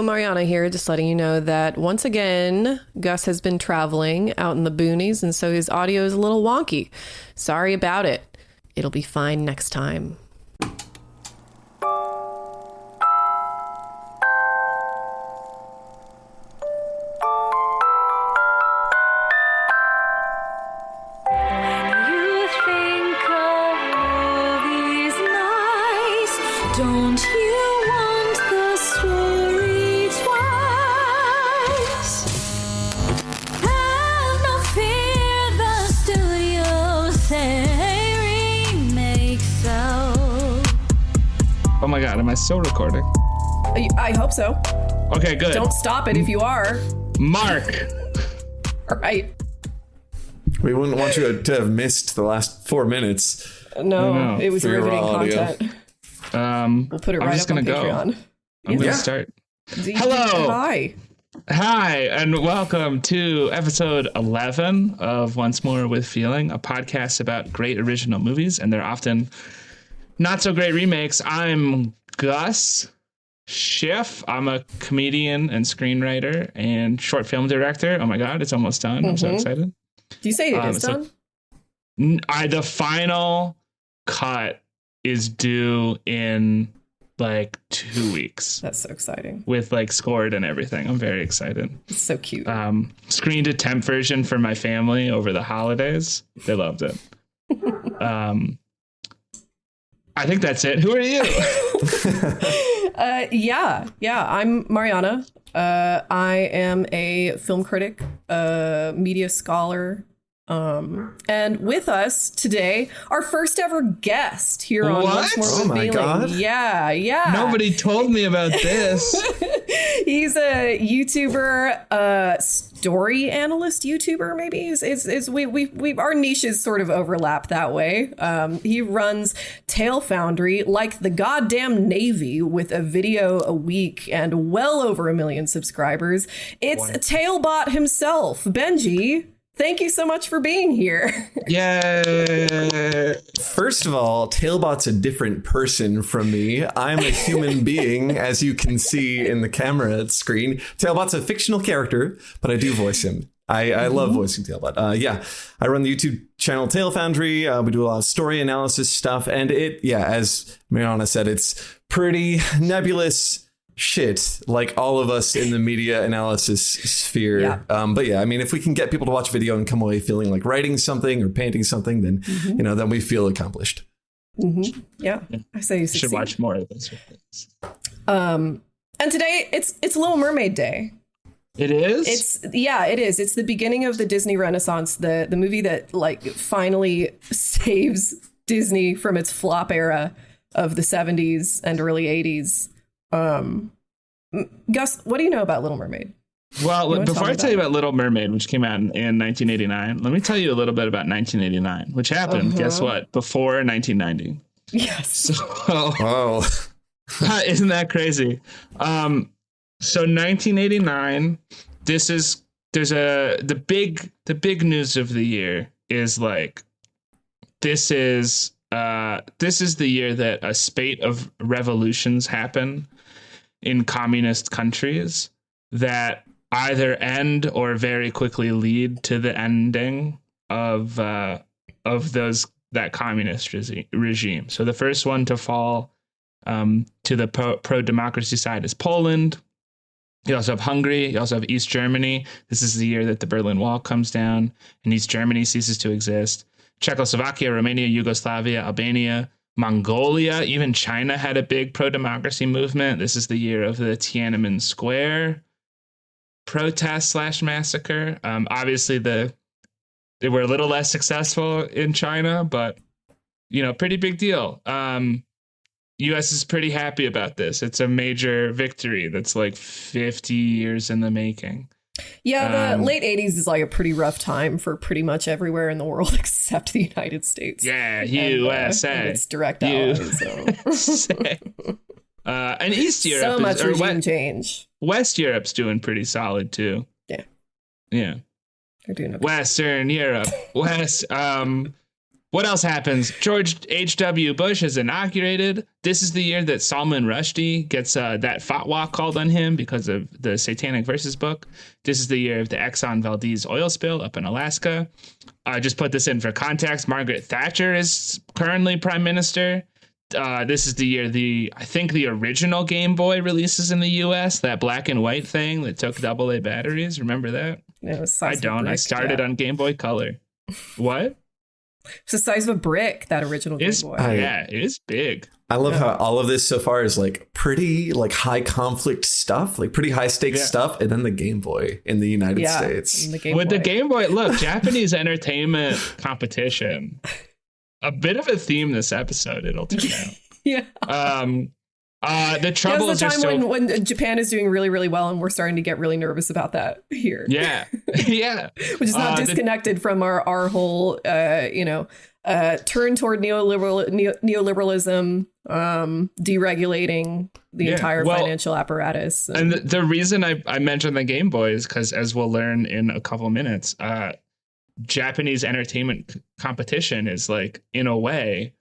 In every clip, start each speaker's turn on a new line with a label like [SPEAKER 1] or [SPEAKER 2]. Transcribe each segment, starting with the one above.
[SPEAKER 1] Hello, Mariana here, just letting you know that once again, Gus has been traveling out in the boonies, and so his audio is a little wonky. Sorry about it. It'll be fine next time.
[SPEAKER 2] Oh my God, am I still recording?
[SPEAKER 1] I hope so.
[SPEAKER 2] Okay, good.
[SPEAKER 1] Don't stop it if you are.
[SPEAKER 2] Mark.
[SPEAKER 1] All right.
[SPEAKER 3] We wouldn't want you to have missed the last 4 minutes.
[SPEAKER 1] No, it was riveting content. We'll put it right up on Patreon.
[SPEAKER 2] I'm going to start. Hello. Hi, and welcome to episode 11 of Once More with Feeling, a podcast about great original movies, and they're often not so great remakes. I'm Gus Schiff. I'm a comedian and screenwriter and short film director. Oh my God, it's almost done. I'm so excited.
[SPEAKER 1] Do you say it is done?
[SPEAKER 2] The final cut is due in like 2 weeks.
[SPEAKER 1] That's so exciting.
[SPEAKER 2] With like scored and everything. I'm very excited.
[SPEAKER 1] It's so cute.
[SPEAKER 2] Screened a temp version for my family over the holidays. They loved it. I think that's it. Who are you? I'm Mariana. I am a film critic, media scholar. And with us today, our first ever guest here on Once More with Feeling.
[SPEAKER 3] God.
[SPEAKER 1] Yeah.
[SPEAKER 2] Nobody told me about this.
[SPEAKER 1] He's a YouTuber, story analyst YouTuber, maybe. We our niches sort of overlap that way. He runs TaleFoundry like the goddamn Navy with a video a week and well over 1 million subscribers. It's Talebot himself, Benji. Thank you so much for being here.
[SPEAKER 2] Yay!
[SPEAKER 3] First of all, Talebot's a different person from me. I'm a human being, as you can see in the camera screen. Talebot's a fictional character, but I do voice him. I love voicing Talebot. I run the YouTube channel TaleFoundry. We do a lot of story analysis stuff. And as Mariana said, it's pretty nebulous shit, like all of us in the media analysis sphere. If we can get people to watch video and come away feeling like writing something or painting something, then then we feel accomplished.
[SPEAKER 1] I say you
[SPEAKER 2] should watch more of this.
[SPEAKER 1] And today it's Little Mermaid Day.
[SPEAKER 2] It is?
[SPEAKER 1] It is. It's the beginning of the Disney Renaissance, the movie that like finally saves Disney from its flop era of the 70s and early 80s. Gus, what do you know about Little Mermaid?
[SPEAKER 2] Well, before I tell you about Little Mermaid, which came out in 1989, let me tell you a little bit about 1989, which happened, guess what, before 1990.
[SPEAKER 1] Yes.
[SPEAKER 2] So, isn't that crazy? So 1989, the big news of the year is like, this is the year that a spate of revolutions happen in communist countries that either end or very quickly lead to the ending of that communist regime. So the first one to fall to the pro-democracy side is Poland. You also have Hungary. You also have East Germany. This is the year that the Berlin Wall comes down and East Germany ceases to exist. Czechoslovakia, Romania, Yugoslavia, Albania, Mongolia, even China had a big pro-democracy movement. This is the year of the Tiananmen Square protest / massacre. Obviously, they were a little less successful in China, but, pretty big deal. U.S. is pretty happy about this. It's a major victory that's like 50 years in the making.
[SPEAKER 1] Yeah, the late 80s is like a pretty rough time for pretty much everywhere in the world except the United States.
[SPEAKER 2] Yeah, USA.
[SPEAKER 1] And its direct allies. So.
[SPEAKER 2] And East Europe.
[SPEAKER 1] So much regime change.
[SPEAKER 2] West Europe's doing pretty solid too.
[SPEAKER 1] Yeah.
[SPEAKER 2] Yeah.
[SPEAKER 1] They're doing okay.
[SPEAKER 2] Western Europe. What else happens? George H.W. Bush is inaugurated. This is the year that Salman Rushdie gets that fatwa called on him because of the Satanic Verses book. This is the year of the Exxon Valdez oil spill up in Alaska. Just put this in for context. Margaret Thatcher is currently prime minister. This is the year I think the original Game Boy releases in the U.S. That black and white thing that took AA batteries. Remember that?
[SPEAKER 1] I
[SPEAKER 2] don't. I started on Game Boy Color. What?
[SPEAKER 1] It's the size of a brick, that original Game Boy.
[SPEAKER 2] Yeah, it is big.
[SPEAKER 3] I love how all of this so far is like pretty like high conflict stuff, like pretty high stakes stuff, and then the Game Boy in the United States.
[SPEAKER 1] The
[SPEAKER 2] the Game Boy, look, Japanese entertainment competition. A bit of a theme this episode, it'll turn out.
[SPEAKER 1] Yeah.
[SPEAKER 2] The troubles
[SPEAKER 1] the
[SPEAKER 2] are
[SPEAKER 1] time
[SPEAKER 2] still...
[SPEAKER 1] when Japan is doing really, really well, and we're starting to get really nervous about that here.
[SPEAKER 2] Yeah. Yeah.
[SPEAKER 1] Which is not disconnected from our whole, turn toward neoliberalism, deregulating the entire financial apparatus.
[SPEAKER 2] And the reason I mentioned the Game Boy is because, as we'll learn in a couple minutes, Japanese entertainment competition is like, in a way,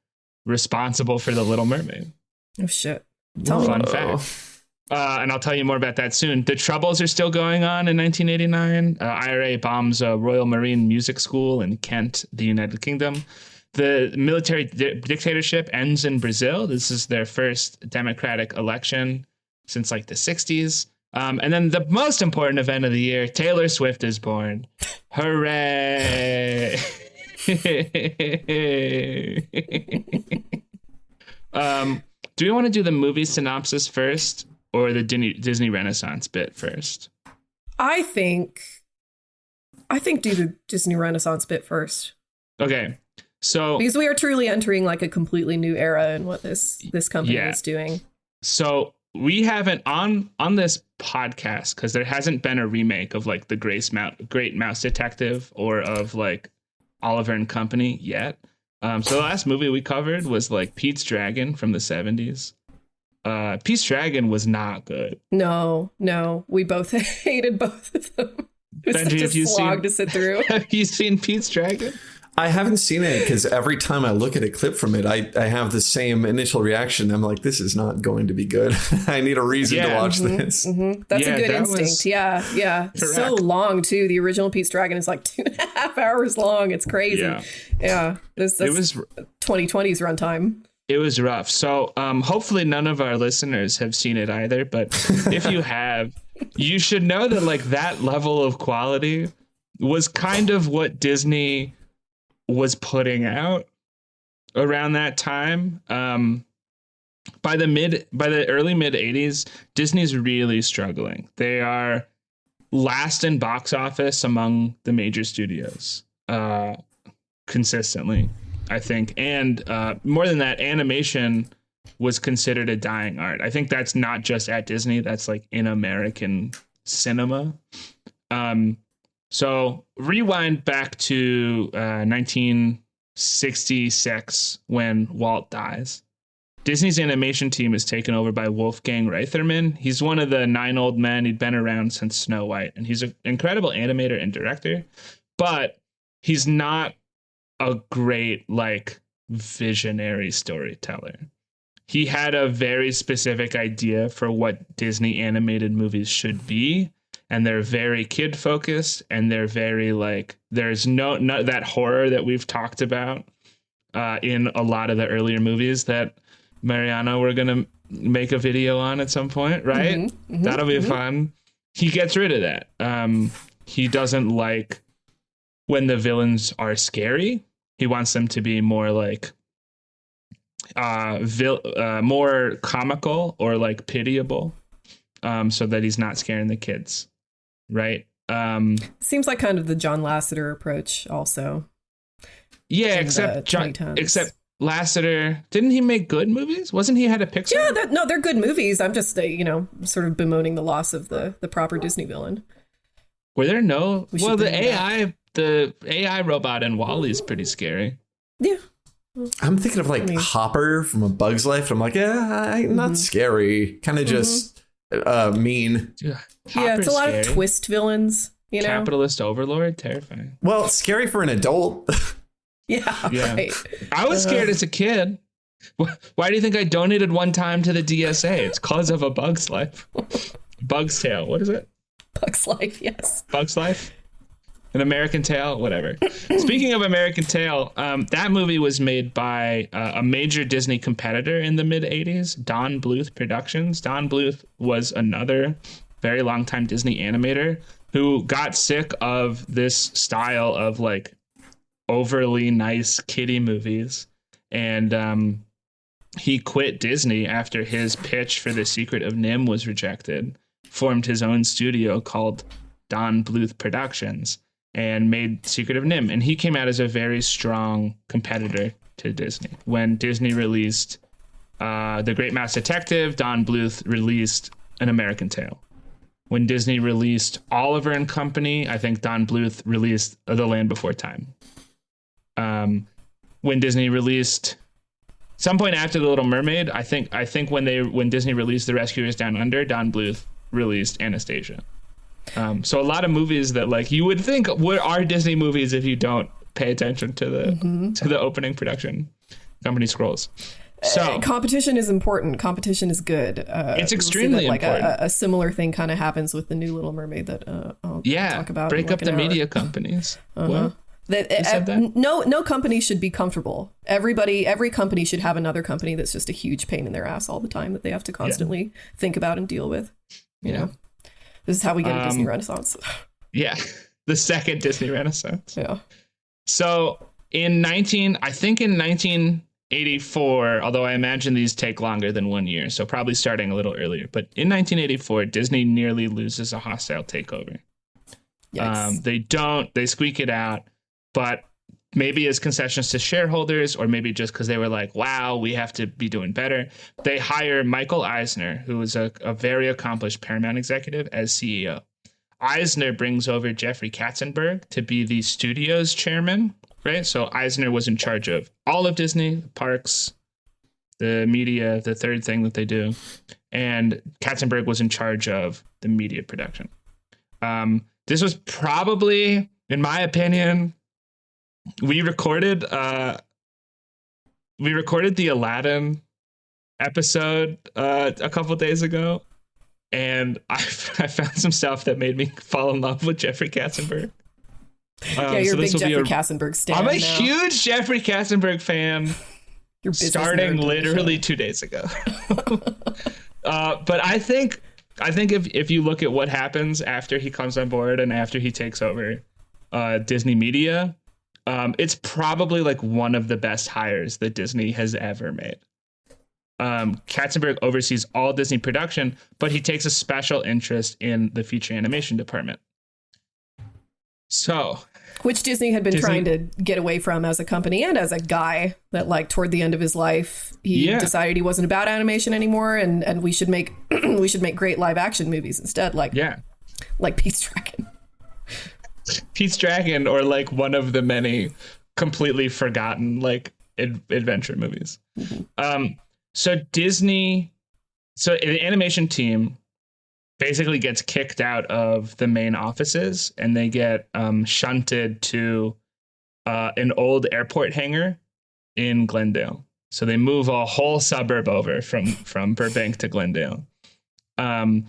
[SPEAKER 2] responsible for The Little Mermaid.
[SPEAKER 1] Oh, shit.
[SPEAKER 2] Fun fact. And I'll tell you more about that soon. The Troubles are still going on in 1989. IRA bombs a Royal Marine Music School in Kent, the United Kingdom. The military dictatorship ends in Brazil. This is their first democratic election since like the 60s. And then the most important event of the year, Taylor Swift is born. Hooray! Do we want to do the movie synopsis first or the Disney Renaissance bit first?
[SPEAKER 1] I think do the Disney Renaissance bit first.
[SPEAKER 2] Okay. So
[SPEAKER 1] because we are truly entering like a completely new era in what this company is doing.
[SPEAKER 2] So we haven't on this podcast, because there hasn't been a remake of like the Great Mouse Detective or of like Oliver and Company yet. So the last movie we covered was like Pete's Dragon from the 70s. Pete's Dragon was not good.
[SPEAKER 1] No, we both hated both of them. It was
[SPEAKER 2] Benji,
[SPEAKER 1] such a slog to sit through.
[SPEAKER 2] Have you seen Pete's Dragon?
[SPEAKER 3] I haven't seen it because every time I look at a clip from it, I have the same initial reaction. I'm like, this is not going to be good. I need a reason to watch this.
[SPEAKER 1] Mm-hmm. That's a good instinct. Yeah.
[SPEAKER 2] Correct.
[SPEAKER 1] So long, too. The original Pete's Dragon is like 2.5 hours long. It's crazy. Yeah. It was 2020's runtime.
[SPEAKER 2] It was rough. So hopefully none of our listeners have seen it either. But if you have, you should know that like that level of quality was kind of what Disney was putting out around that time. By the early mid 80s, Disney's really struggling. They are last in box office among the major studios consistently, I think. And more than that, animation was considered a dying art. I think that's not just at Disney, that's like in American cinema. So rewind back to 1966 when Walt dies. Disney's animation team is taken over by Wolfgang Reitherman. He's one of the 9 old men. He'd been around since Snow White, and he's an incredible animator and director, but he's not a great like visionary storyteller. He had a very specific idea for what Disney animated movies should be. And they're very kid focused, and they're very like, there's no that horror that we've talked about in a lot of the earlier movies that Mariana, we're going to make a video on at some point, right? That'll be fun. He gets rid of that. He doesn't like when the villains are scary. He wants them to be more like more comical or like pitiable, so that he's not scaring the kids. Right.
[SPEAKER 1] Seems like kind of the John Lasseter approach also.
[SPEAKER 2] Yeah, except Lasseter, didn't he make good movies? Wasn't he had a Pixar?
[SPEAKER 1] Yeah, they're good movies. I'm just, sort of bemoaning the loss of the proper Disney villain.
[SPEAKER 2] Were there no? Well, the AI robot in WALL-E is pretty scary.
[SPEAKER 1] Yeah.
[SPEAKER 3] I'm thinking of like Hopper from A Bug's Life. I'm like, not scary. Kind of just mean.
[SPEAKER 1] Yeah, it's a lot of twist villains,
[SPEAKER 2] Capitalist overlord, terrifying.
[SPEAKER 3] Well, scary for an adult.
[SPEAKER 2] Yeah.
[SPEAKER 1] Right.
[SPEAKER 2] I was scared as a kid. Why do you think I donated one time to the DSA? It's cause of A Bug's Life. Bug's Tale. What is it?
[SPEAKER 1] Bug's Life, yes.
[SPEAKER 2] Bug's Life? An American Tale? Whatever. Speaking of American Tale, that movie was made by a major Disney competitor in the mid-'80s, Don Bluth Productions. Don Bluth was another very long-time Disney animator who got sick of this style of like overly nice kiddie movies. And he quit Disney after his pitch for The Secret of Nim was rejected, formed his own studio called Don Bluth Productions, and made Secret of Nim. And he came out as a very strong competitor to Disney. When Disney released The Great Mouse Detective, Don Bluth released An American Tale. When Disney released Oliver and Company, I think Don Bluth released The Land Before Time. When Disney released some point after The Little Mermaid, I think when Disney released The Rescuers Down Under, Don Bluth released Anastasia. So a lot of movies that like you would think are Disney movies if you don't pay attention to the opening production company scrolls. So
[SPEAKER 1] competition is important. Competition is good.
[SPEAKER 2] It's extremely important.
[SPEAKER 1] A similar thing kind of happens with the new Little Mermaid that I'll talk about.
[SPEAKER 2] Break up the media companies. What?
[SPEAKER 1] No company should be comfortable. Every company should have another company that's just a huge pain in their ass all the time that they have to constantly think about and deal with. You know, this is how we get a Disney Renaissance.
[SPEAKER 2] Yeah, the second Disney Renaissance.
[SPEAKER 1] Yeah.
[SPEAKER 2] So in 1984, although I imagine these take longer than 1 year, so probably starting a little earlier. But in 1984, Disney nearly loses a hostile takeover.
[SPEAKER 1] Yikes.
[SPEAKER 2] They squeak it out. But maybe as concessions to shareholders, or maybe just because they were like, wow, we have to be doing better, they hire Michael Eisner, who is a very accomplished Paramount executive, as CEO. Eisner brings over Jeffrey Katzenberg to be the studio's chairman, right? So Eisner was in charge of all of Disney, the parks, the media, the third thing that they do. And Katzenberg was in charge of the media production. This was probably, in my opinion, we recorded the Aladdin episode a couple days ago, and I found some stuff that made me fall in love with Jeffrey Katzenberg.
[SPEAKER 1] You're a big Jeffrey Katzenberg stan.
[SPEAKER 2] I'm a
[SPEAKER 1] now.
[SPEAKER 2] huge Jeffrey Katzenberg fan.
[SPEAKER 1] You're
[SPEAKER 2] starting literally 2 days ago. But I think if you look at what happens after he comes on board and after he takes over Disney Media, it's probably like one of the best hires that Disney has ever made. Katzenberg oversees all Disney production, but he takes a special interest in the feature animation department. So,
[SPEAKER 1] which Disney had been trying to get away from as a company and as a guy, that like toward the end of his life, he decided he wasn't about animation anymore, and we should make great live action movies instead, like Pete's Dragon.
[SPEAKER 2] Pete's Dragon, or like one of the many completely forgotten like adventure movies. So the animation team basically gets kicked out of the main offices, and they get shunted to an old airport hangar in Glendale. So they move a whole suburb over from Burbank to Glendale. Don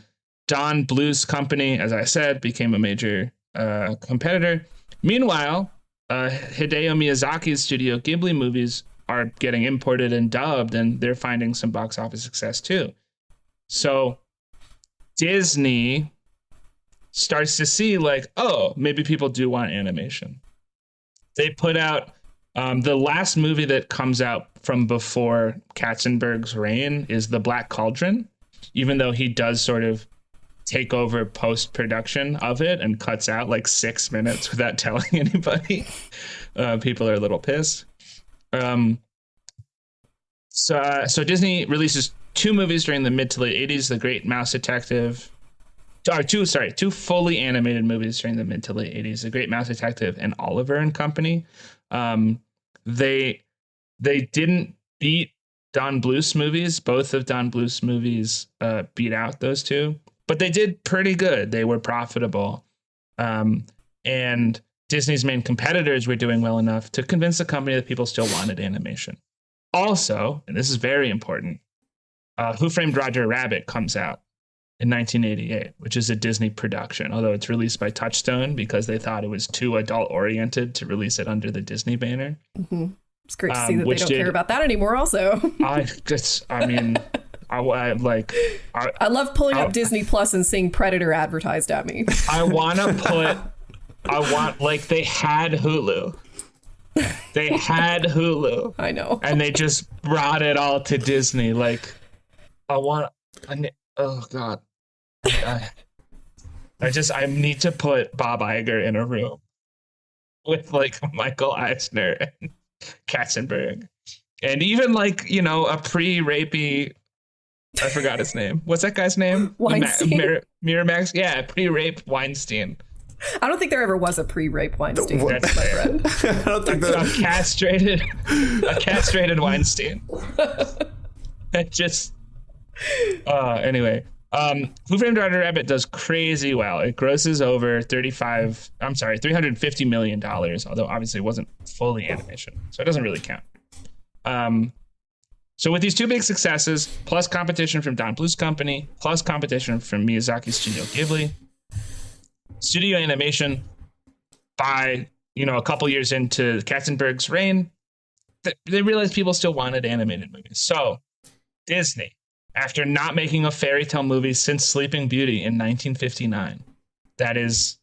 [SPEAKER 2] Bluth's company, as I said, became a major competitor. Meanwhile, Hideo Miyazaki's Studio Ghibli movies are getting imported and dubbed, and they're finding some box office success too. So Disney starts to see like, oh, maybe people do want animation. They put out the last movie that comes out from before Katzenberg's reign is The Black Cauldron, even though he does sort of take over post-production of it and cuts out like 6 minutes without telling anybody. People are a little pissed. So Disney releases 2 movies during the mid to late 80s, The Great Mouse Detective. Two fully animated movies during the mid to late 80s, The Great Mouse Detective and Oliver and Company. They didn't beat Don Bluth's movies. Both of Don Bluth's movies beat out those two, but they did pretty good. They were profitable. And Disney's main competitors were doing well enough to convince the company that people still wanted animation. Also, and this is very important, Who Framed Roger Rabbit comes out in 1988, which is a Disney production, although it's released by Touchstone because they thought it was too adult-oriented to release it under the Disney banner.
[SPEAKER 1] Mm-hmm. It's great to see that they don't care about that anymore also.
[SPEAKER 2] I
[SPEAKER 1] love pulling up Disney Plus and seeing Predator advertised at me.
[SPEAKER 2] they had Hulu. They had Hulu.
[SPEAKER 1] I know.
[SPEAKER 2] And they just brought it all to Disney. Like, oh God. I need to put Bob Iger in a room with like Michael Eisner and Katzenberg. And even like, a pre-rapey, I forgot his name. What's that guy's name?
[SPEAKER 1] Weinstein.
[SPEAKER 2] Miramax? Yeah, pre-rape Weinstein.
[SPEAKER 1] I don't think there ever was a pre-rape Weinstein.
[SPEAKER 2] That's my friend.
[SPEAKER 3] I don't think
[SPEAKER 2] a castrated Weinstein. Anyway, Who Framed Roger Rabbit does crazy well. It grosses over $350 million, although obviously it wasn't fully animation, so it doesn't really count. So with these two big successes, plus competition from Don Bluth's company, plus competition from Miyazaki's Studio Ghibli, studio animation, by a couple years into Katzenberg's reign, they realized people still wanted animated movies. So Disney, after not making a fairy tale movie since Sleeping Beauty in 1959, that is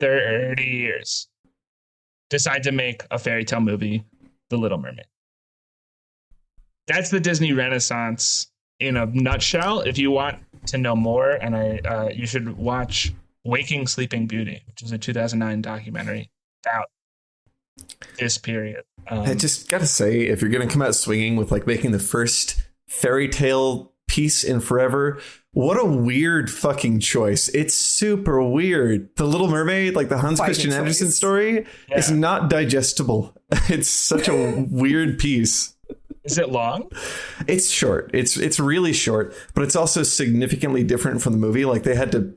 [SPEAKER 2] 30 years, decide to make a fairy tale movie, The Little Mermaid. That's the Disney Renaissance in a nutshell. If you want to know more, and you should watch Waking Sleeping Beauty, which is a 2009 documentary about this period.
[SPEAKER 3] I just gotta say, if you're gonna come out swinging with like making the first fairy tale piece in forever, what a weird fucking choice. It's super weird. The Little Mermaid, like the Hans Christian Andersen story, is not digestible. It's such a weird piece.
[SPEAKER 2] Is it long?
[SPEAKER 3] It's short. It's really short, but it's also significantly different from the movie. Like they had to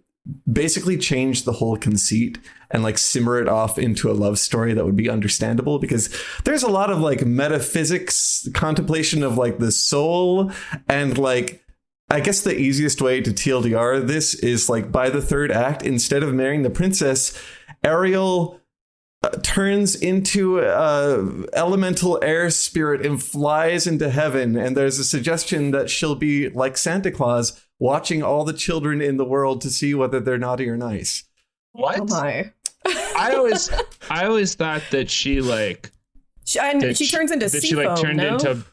[SPEAKER 3] basically change the whole conceit and like simmer it off into a love story that would be understandable, because there's a lot of like metaphysics contemplation of like the soul, and like I guess the easiest way to TLDR this is like by the third act, instead of marrying the princess, Ariel turns into elemental air spirit and flies into heaven, and there's a suggestion that she'll be like Santa Claus, watching all the children in the world to see whether they're naughty or nice.
[SPEAKER 2] What?
[SPEAKER 1] Oh my.
[SPEAKER 2] I always thought that she like
[SPEAKER 1] she turns into sea foam,
[SPEAKER 2] into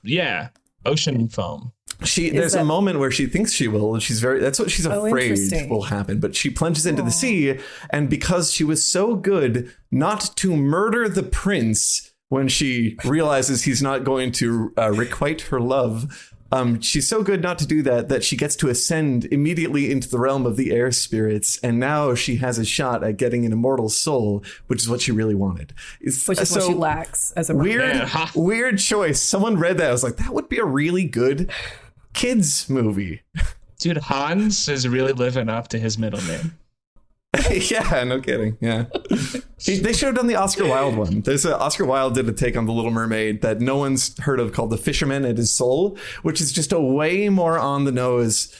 [SPEAKER 2] ocean foam.
[SPEAKER 3] There's a moment where she thinks she will, and that's what she's afraid will happen, but she plunges into the sea, and because she was so good not to murder the prince when she realizes he's not going to requite her love, she's so good not to do that she gets to ascend immediately into the realm of the air spirits, and now she has a shot at getting an immortal soul, which is what she really wanted.
[SPEAKER 1] Which is what she lacks as a
[SPEAKER 3] weird choice. Someone read that, I was like, that would be a really good kids movie.
[SPEAKER 2] Dude, Hans is really living up to his middle name.
[SPEAKER 3] Yeah, no kidding. Yeah. They should have done the Oscar Wilde one. Oscar Wilde did a take on The Little Mermaid that no one's heard of called The Fisherman and His Soul, which is just a way more on the nose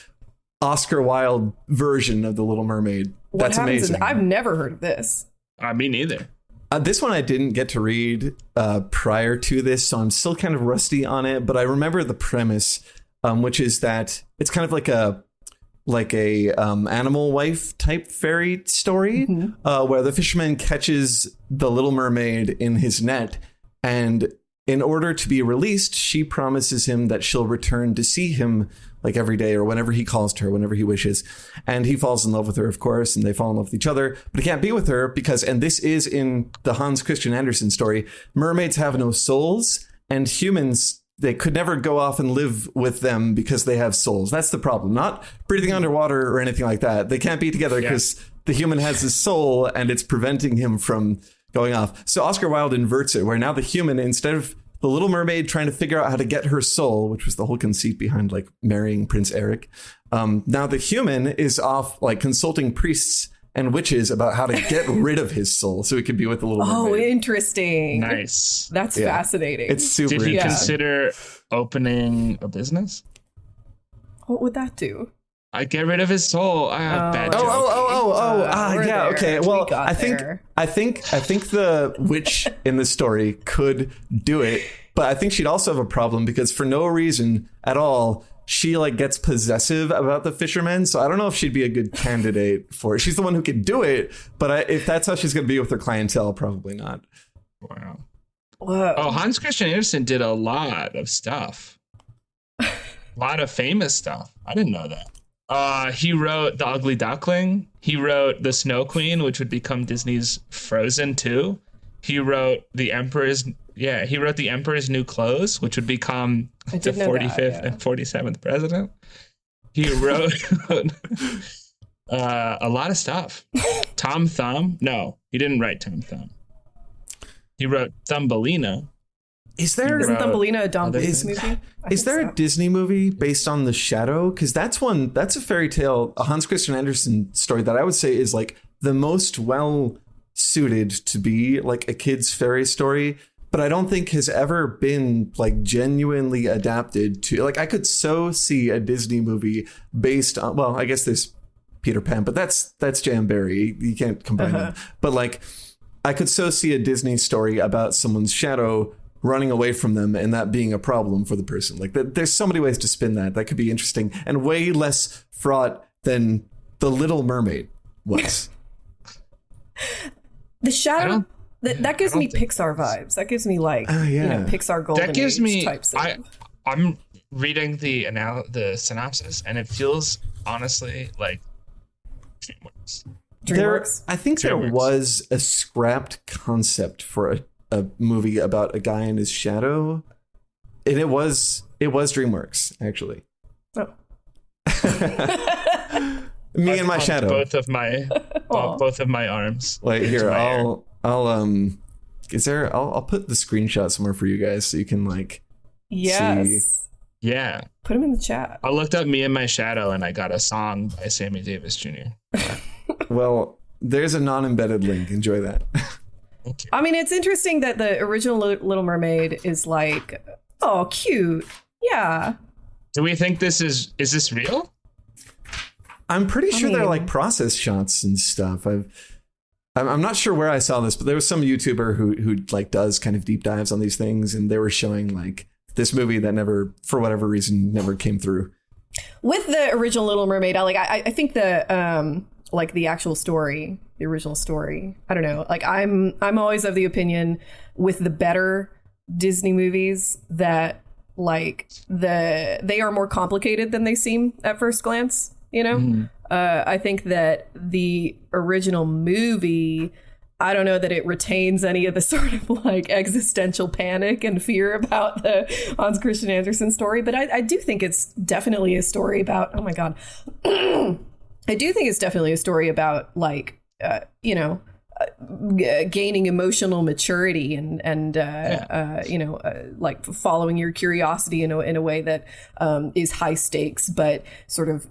[SPEAKER 3] Oscar Wilde version of The Little Mermaid. That's amazing.
[SPEAKER 1] I've never heard of this.
[SPEAKER 2] Me neither.
[SPEAKER 3] This one I didn't get to read prior to this, so I'm still kind of rusty on it, but I remember the premise, which is that it's kind of like a animal wife type fairy story, where the fisherman catches the Little Mermaid in his net, and in order to be released, she promises him that she'll return to see him like every day or whenever he calls to her, whenever he wishes. And he falls in love with her, of course, and they fall in love with each other, but he can't be with her because, and this is in the Hans Christian Andersen story, mermaids have no souls, and humans, they could never go off and live with them because they have souls. That's the problem. Not breathing underwater or anything like that. They can't be together because the human has his soul and it's preventing him from going off. So Oscar Wilde inverts it, where now the human, instead of the Little Mermaid trying to figure out how to get her soul, which was the whole conceit behind like marrying Prince Eric, now the human is off like consulting priests and witches about how to get rid of his soul so he could be with the Little Mermaid.
[SPEAKER 1] Oh, interesting.
[SPEAKER 2] Nice.
[SPEAKER 1] That's fascinating.
[SPEAKER 3] It's super
[SPEAKER 2] Did he
[SPEAKER 3] interesting.
[SPEAKER 2] consider opening a business?
[SPEAKER 1] What would that do?
[SPEAKER 2] I get rid of his soul. Bad joke.
[SPEAKER 1] We're
[SPEAKER 3] Okay.
[SPEAKER 1] there.
[SPEAKER 3] Well,
[SPEAKER 1] We got
[SPEAKER 3] I think
[SPEAKER 1] there.
[SPEAKER 3] the witch in the story could do it, but I think she'd also have a problem because for no reason at all, she like gets possessive about the fishermen. So I don't know if she'd be a good candidate for it. She's the one who could do it, but if that's how she's going to be with her clientele, probably not.
[SPEAKER 2] Wow.
[SPEAKER 1] Whoa.
[SPEAKER 2] Oh, Hans Christian Andersen did a lot of stuff. A lot of famous stuff. I didn't know that. He wrote The Ugly Duckling. He wrote The Snow Queen, which would become Disney's Frozen 2. He wrote The Emperor's New Clothes, which would become the 45th and 47th president. He wrote a lot of stuff. Tom Thumb. No, he didn't write Tom Thumb. He wrote Thumbelina.
[SPEAKER 3] Isn't
[SPEAKER 1] Thumbelina a Dom Bluth movie?
[SPEAKER 3] Is there a Disney movie based on The Shadow? Because that's a fairy tale, a Hans Christian Andersen story that I would say is like the most well suited to be like a kid's fairy story, but I don't think has ever been like genuinely adapted to, like, I could so see a Disney movie based on, well, I guess there's Peter Pan, but that's Jan Barry. You can't combine them. But like, I could so see a Disney story about someone's shadow running away from them and that being a problem for the person. Like there's so many ways to spin that could be interesting and way less fraught than The Little Mermaid was.
[SPEAKER 1] The Shadow, that gives me Pixar vibes. That gives me like Pixar Golden Age type stuff.
[SPEAKER 2] I'm reading the synopsis and it feels honestly like
[SPEAKER 1] DreamWorks.
[SPEAKER 3] I think there was a scrapped concept for a movie about a guy and his shadow, and it was DreamWorks actually.
[SPEAKER 1] Oh.
[SPEAKER 3] Me and my shadow.
[SPEAKER 2] Both of my arms.
[SPEAKER 3] Wait, here, I'll put the screenshot somewhere for you guys so you can like see.
[SPEAKER 2] Yeah.
[SPEAKER 1] Put them in the chat.
[SPEAKER 2] I looked up Me and My Shadow and I got a song by Sammy Davis Jr.
[SPEAKER 3] Well, there's a non-embedded link. Enjoy that.
[SPEAKER 1] I mean, it's interesting that the original Little Mermaid is like, oh, cute. Yeah.
[SPEAKER 2] Do we think this is this real?
[SPEAKER 3] I'm pretty sure they're like process shots and stuff. I'm not sure where I saw this, but there was some YouTuber who like does kind of deep dives on these things, and they were showing like this movie that never, for whatever reason, never came through.
[SPEAKER 1] With the original Little Mermaid, I think the like the actual story, the original story, I don't know. Like I'm always of the opinion with the better Disney movies that like they are more complicated than they seem at first glance. You know, I think that the original movie, I don't know that it retains any of the sort of like existential panic and fear about the Hans Christian Andersen story. But I do think it's definitely a story about, oh my God, I do think it's definitely a story about like, gaining emotional maturity and like following your curiosity in a way that is high stakes, but sort of,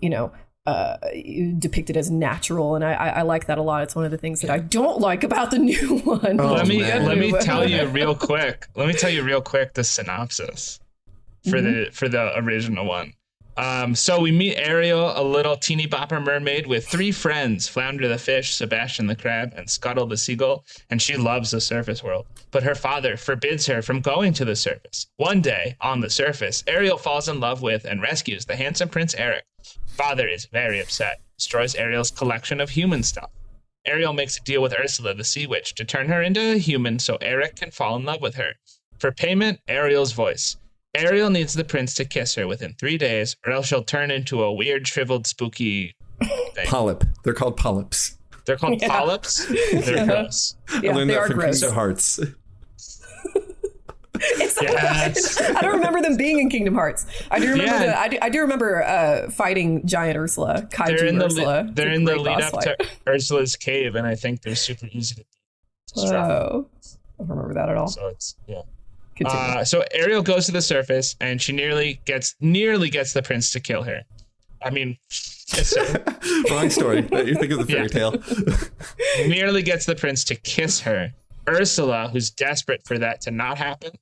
[SPEAKER 1] depicted as natural. And I like that a lot. It's one of the things that I don't like about the new one.
[SPEAKER 2] Oh, let me tell you real quick the synopsis for the original one. So we meet Ariel, a little teeny bopper mermaid with 3 friends, Flounder the fish, Sebastian the crab, and Scuttle the seagull, and she loves the surface world. But her father forbids her from going to the surface. One day, on the surface, Ariel falls in love with and rescues the handsome Prince Eric. Father is very upset, destroys Ariel's collection of human stuff. Ariel makes a deal with Ursula, the sea witch, to turn her into a human so Eric can fall in love with her. For payment, Ariel's voice. Ariel needs the prince to kiss her within 3 days, or else she'll turn into a weird, shriveled, spooky thing.
[SPEAKER 3] Polyp. They're called polyps.
[SPEAKER 2] They're called polyps? They're gross.
[SPEAKER 1] Yeah,
[SPEAKER 3] I learned
[SPEAKER 1] they
[SPEAKER 3] that
[SPEAKER 1] are
[SPEAKER 3] from
[SPEAKER 1] gross.
[SPEAKER 3] Kingdom Hearts.
[SPEAKER 1] I don't remember them being in Kingdom Hearts. I do remember I do remember fighting giant Ursula, kaiju Ursula.
[SPEAKER 2] They're in the lead up to Ursula's cave, and I think they're super easy to destroy.
[SPEAKER 1] Oh, I don't remember that at all.
[SPEAKER 2] So it's
[SPEAKER 1] Continue.
[SPEAKER 2] So Ariel goes to the surface, and she nearly gets the prince to kill her. I mean, yes, sir.
[SPEAKER 3] Wrong story. You think of the fairy tale.
[SPEAKER 2] Merely gets the prince to kiss her. Ursula, who's desperate for that to not happen,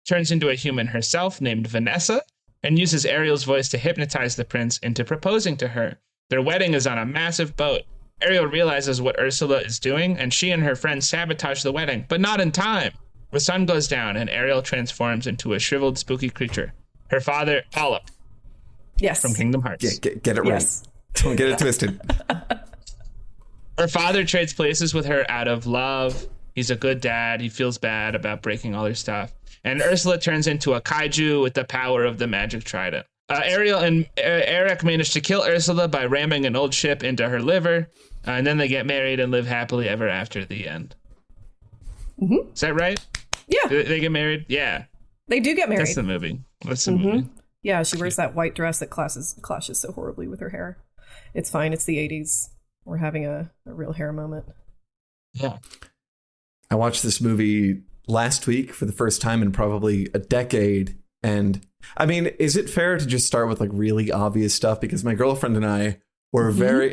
[SPEAKER 2] turns into a human herself named Vanessa and uses Ariel's voice to hypnotize the prince into proposing to her. Their wedding is on a massive boat. Ariel realizes what Ursula is doing, and she and her friends sabotage the wedding, but not in time. The sun goes down, and Ariel transforms into a shriveled, spooky creature. Her father, Polyp,
[SPEAKER 1] Yes.
[SPEAKER 2] from Kingdom Hearts.
[SPEAKER 3] Get it right.
[SPEAKER 1] Yes.
[SPEAKER 3] Don't get it twisted.
[SPEAKER 2] Her father trades places with her out of love. He's a good dad. He feels bad about breaking all her stuff. And Ursula turns into a kaiju with the power of the magic trident. Ariel and Eric manage to kill Ursula by ramming an old ship into her liver. And then they get married and live happily ever after the end. Mm-hmm. Is that right?
[SPEAKER 1] Yeah.
[SPEAKER 2] They get married? Yeah.
[SPEAKER 1] They do get married.
[SPEAKER 2] That's the movie. That's the movie.
[SPEAKER 1] Yeah, she wears that white dress that clashes so horribly with her hair. It's fine. It's the 80s. We're having a real hair moment.
[SPEAKER 2] Yeah.
[SPEAKER 3] I watched this movie last week for the first time in probably a decade. And I mean, is it fair to just start with like really obvious stuff? Because my girlfriend and I were very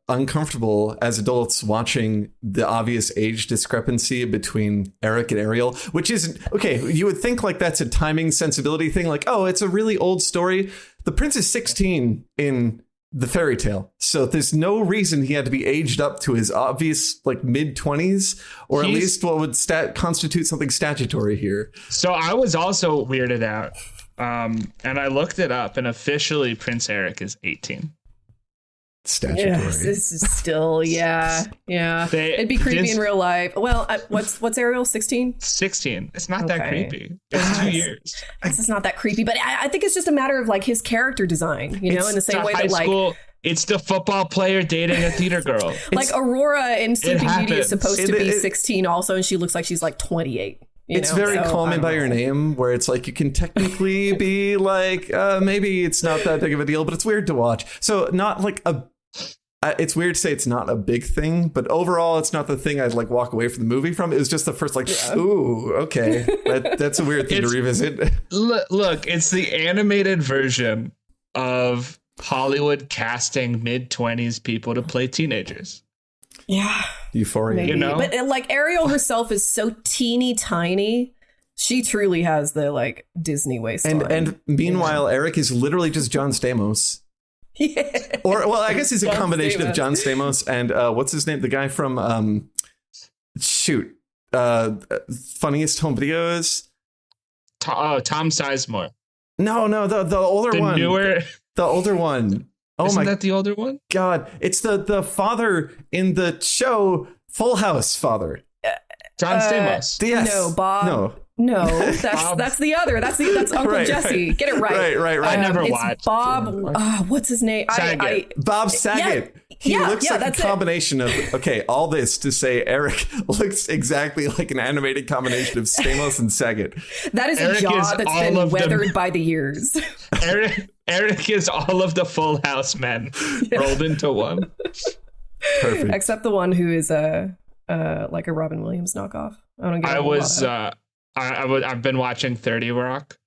[SPEAKER 3] uncomfortable as adults watching the obvious age discrepancy between Eric and Ariel, which isn't okay. You would think like that's a timing sensibility thing. Like, oh, it's a really old story. The prince is 16 in the fairy tale, so there's no reason he had to be aged up to his obvious like mid-20s, or at least what would constitute something statutory here.
[SPEAKER 2] So I was also weirded out, and I looked it up, and officially Prince Eric is 18.
[SPEAKER 3] Statutory.
[SPEAKER 1] Yes, this is still, yeah. It'd be creepy in real life. Well, what's Ariel, 16?
[SPEAKER 2] 16. It's not that creepy. It's 2 years.
[SPEAKER 1] This is not that creepy, but I think it's just a matter of like his character design, you know, in the same way that like
[SPEAKER 2] it's the football player dating a theater girl.
[SPEAKER 1] Like Aurora in Sleeping Beauty is supposed to be 16 also, and she looks like she's like 28.
[SPEAKER 3] It's very Call Me By Your Name, where it's like you can technically be like, maybe it's not that big of a deal, but it's weird to watch. So not like it's weird to say it's not a big thing, but overall, it's not the thing I'd like walk away from the movie from. It was just the first like, ooh, okay, that's a weird thing to revisit.
[SPEAKER 2] Look, it's the animated version of Hollywood casting mid-20s people to play teenagers.
[SPEAKER 1] Yeah.
[SPEAKER 3] Euphoria.
[SPEAKER 1] Maybe.
[SPEAKER 2] You know?
[SPEAKER 1] But like Ariel herself is so teeny tiny. She truly has the like Disney waistline.
[SPEAKER 3] And meanwhile, Eric is literally just John Stamos.
[SPEAKER 1] Yeah.
[SPEAKER 3] Or, well, I guess he's a combination of John Stamos and what's his name? The guy from Funniest Home Videos.
[SPEAKER 2] Tom Sizemore.
[SPEAKER 3] No, the older one. The older one. Oh,
[SPEAKER 2] Isn't that the older one?
[SPEAKER 3] God, it's the father in the show Full House father.
[SPEAKER 2] John Stamos.
[SPEAKER 3] Yes.
[SPEAKER 1] No, Bob. No, that's the other. That's Uncle Jesse.
[SPEAKER 3] Right.
[SPEAKER 1] Get it right.
[SPEAKER 3] Right.
[SPEAKER 2] I never
[SPEAKER 1] it's
[SPEAKER 2] watched.
[SPEAKER 1] Bob. What's his name?
[SPEAKER 3] Bob Saget. He looks like a combination of all this to say Eric looks exactly like an animated combination of Stamos and Saget.
[SPEAKER 1] That is a jaw that's been weathered by the years.
[SPEAKER 2] Eric is all of the Full House men rolled into one.
[SPEAKER 3] Perfect.
[SPEAKER 1] Except the one who is like a Robin Williams knockoff.
[SPEAKER 2] I've been watching 30 Rock,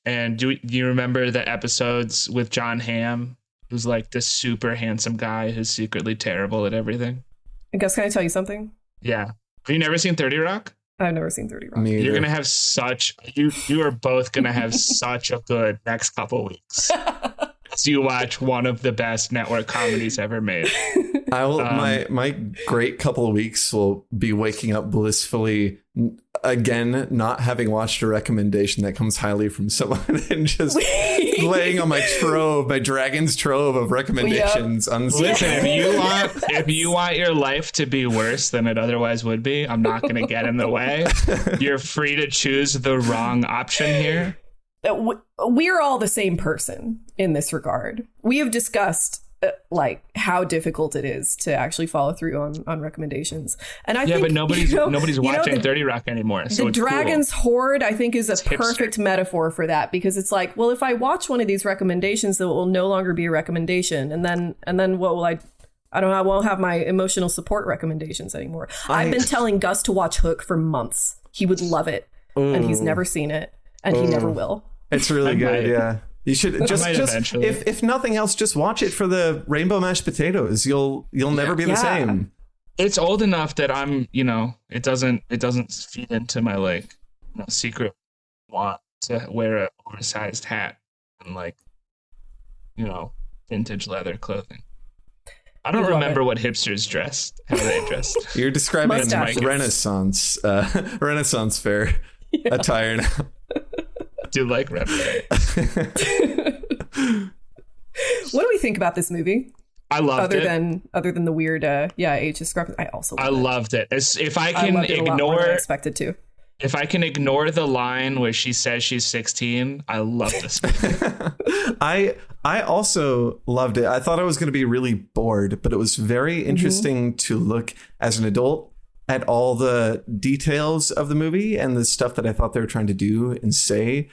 [SPEAKER 2] and do you remember the episodes with John Hamm, who's like this super handsome guy who's secretly terrible at everything?
[SPEAKER 1] I guess, can I tell you something?
[SPEAKER 2] Yeah. Have you never seen 30 Rock?
[SPEAKER 1] I've never seen 30 Rock.
[SPEAKER 2] You're gonna have you are both gonna have such a good next couple weeks as you watch one of the best network comedies ever made.
[SPEAKER 3] I will. My great couple of weeks will be waking up blissfully again, not having watched a recommendation that comes highly from someone, and just laying on my dragon's trove of recommendations.
[SPEAKER 2] Listen, if you want your life to be worse than it otherwise would be, I'm not going to get in the way. You're free to choose the wrong option here.
[SPEAKER 1] We're all the same person in this regard. We have discussed like how difficult it is to actually follow through on recommendations, and I think,
[SPEAKER 2] but nobody's watching 30 Rock anymore. So
[SPEAKER 1] the Dragon's Hoard, I think, is a perfect metaphor for that, because it's like, well, if I watch one of these recommendations, that will no longer be a recommendation, and then what will I won't have my emotional support recommendations anymore. I've been telling Gus to watch Hook for months. He would love it, and he's never seen it, and he never will.
[SPEAKER 3] It's really good, yeah. You should just
[SPEAKER 2] eventually.
[SPEAKER 3] if nothing else, just watch it for the rainbow mashed potatoes. You'll never be the same.
[SPEAKER 2] It's old enough that I'm, it doesn't feed into my like secret want to wear an oversized hat and like, vintage leather clothing. I don't remember what hipsters dressed. How they dressed.
[SPEAKER 3] You're describing Renaissance fair attire now.
[SPEAKER 2] I do like Remake.
[SPEAKER 1] What do we think about this movie?
[SPEAKER 2] I loved it.
[SPEAKER 1] Other than the weird, age discrepancy, I also
[SPEAKER 2] loved it. If I
[SPEAKER 1] can
[SPEAKER 2] ignore,
[SPEAKER 1] I expected to.
[SPEAKER 2] If I can ignore the line where she says she's 16, I love this movie.
[SPEAKER 3] I also loved it. I thought I was going to be really bored, but it was very interesting to look as an adult at all the details of the movie and the stuff that I thought they were trying to do and say.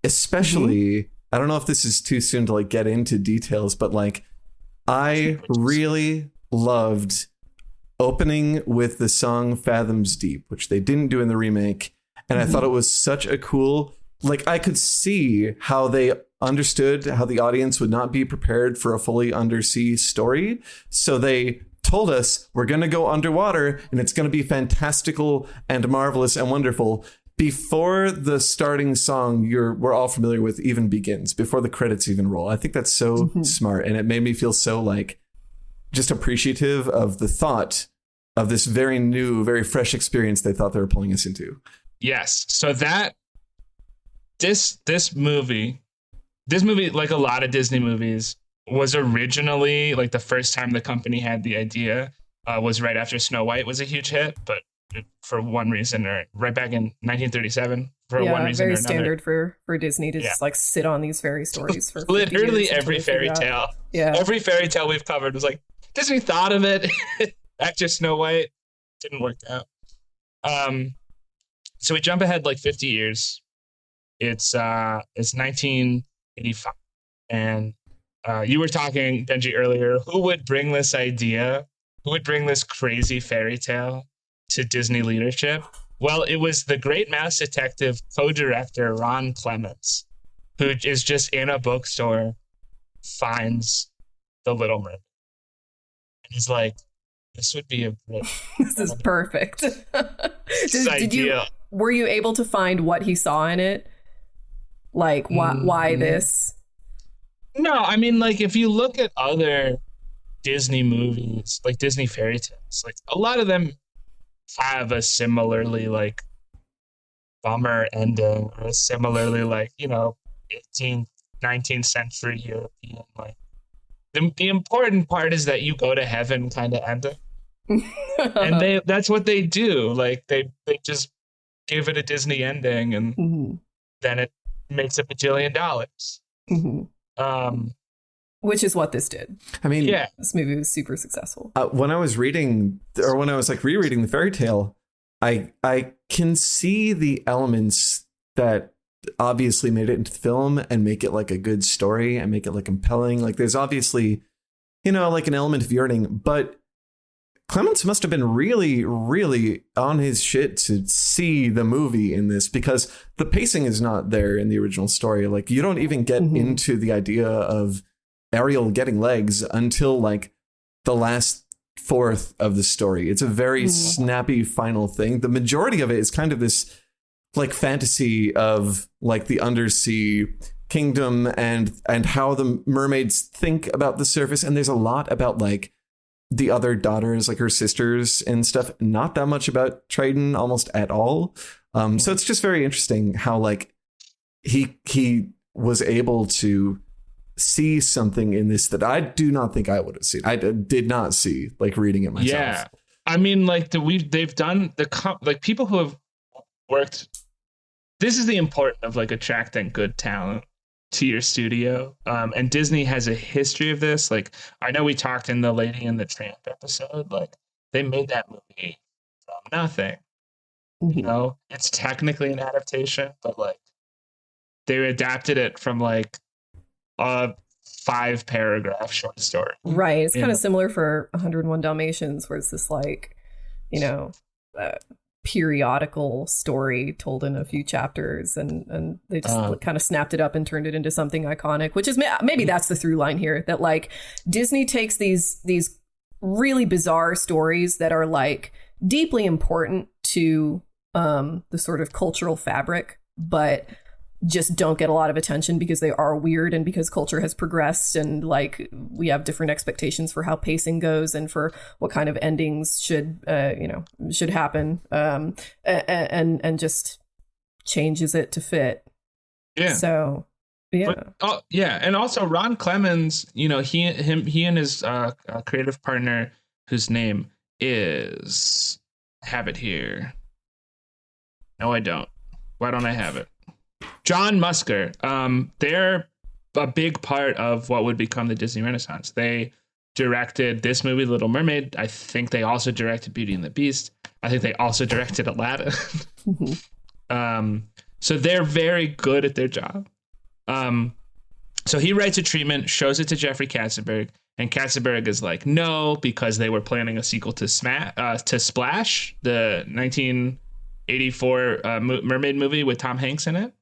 [SPEAKER 3] Especially, I don't know if this is too soon to like get into details, but like I really loved opening with the song Fathoms Deep, which they didn't do in the remake. And I thought it was such a cool, like I could see how they understood how the audience would not be prepared for a fully undersea story. So they told us we're going to go underwater and it's going to be fantastical and marvelous and wonderful before the starting song we're all familiar with even begins, before the credits even roll. I think that's so smart. And it made me feel so like just appreciative of the thought of this very new, very fresh experience they thought they were pulling us into.
[SPEAKER 2] Yes. So that this movie, like a lot of Disney movies, was originally like the first time the company had the idea was right after Snow White was a huge hit, but for one reason or right back in 1937 for one reason
[SPEAKER 1] very
[SPEAKER 2] or another.
[SPEAKER 1] standard for Disney to just like sit on these fairy stories for
[SPEAKER 2] literally every fairy tale.
[SPEAKER 1] Yeah,
[SPEAKER 2] every fairy tale we've covered was like Disney thought of it after Snow White, didn't work out. So we jump ahead like 50 years. It's 1985, and you were talking, Benji, earlier. Who would bring this idea? Who would bring this crazy fairy tale to Disney leadership? Well, it was the Great Mouse Detective co-director Ron Clements, who is just in a bookstore, finds The Little Mermaid, and he's like, "This would be a great.
[SPEAKER 1] This is perfect." Were you able to find what he saw in it? Like, why this?
[SPEAKER 2] No, I mean, like, if you look at other Disney movies, like Disney fairy tales, like a lot of them have a similarly like bummer ending, or a similarly like 18th, 19th century European. Like the important part is that you go to heaven kind of ending, and that's what they do. Like they just give it a Disney ending, and then it makes $1 bajillion.
[SPEAKER 1] Which is what this did.
[SPEAKER 3] I mean,
[SPEAKER 1] this movie was super successful.
[SPEAKER 3] When I was reading, or when I was like rereading the fairy tale, I can see the elements that obviously made it into the film and make it like a good story and make it like compelling. Like there's obviously, like an element of yearning, but Clements must have been really, really on his shit to see the movie in this, because the pacing is not there in the original story. Like you don't even get into the idea of Ariel getting legs until like the last fourth of the story. It's a very snappy final thing. The majority of it is kind of this like fantasy of like the undersea kingdom and how the mermaids think about the surface. And there's a lot about like the other daughters, like her sisters and stuff. Not that much about Triton, almost at all. So it's just very interesting how like he was able to see something in this that I do not think I would have seen. I did not see, like reading it myself.
[SPEAKER 2] Yeah, I mean, like they've done like people who have worked. This is the importance of like attracting good talent to your studio. And Disney has a history of this. Like I know we talked in the Lady and the Tramp episode. Like they made that movie from nothing. It's technically an adaptation, but like they adapted it from like a 5-paragraph short story.
[SPEAKER 1] Right. It's kind of similar for 101 Dalmatians, where it's this like, periodical story told in a few chapters, and they just kind of snapped it up and turned it into something iconic, which is maybe that's the through line here, that like Disney takes these really bizarre stories that are like deeply important to the sort of cultural fabric, but just don't get a lot of attention because they are weird and because culture has progressed and like we have different expectations for how pacing goes and for what kind of endings should happen, and just changes it to fit. Yeah. So yeah.
[SPEAKER 2] But, and also Ron Clements, he and his creative partner, whose name is, have it here. No, I don't. Why don't I have it? John Musker. They're a big part of what would become the Disney Renaissance. They directed this movie, Little Mermaid. I think they also directed Beauty and the Beast. I think they also directed Aladdin. So they're very good at their job. So he writes a treatment, shows it to Jeffrey Katzenberg, and Katzenberg is like, no, because they were planning a sequel to Splash, the 1984 Mermaid movie with Tom Hanks in it.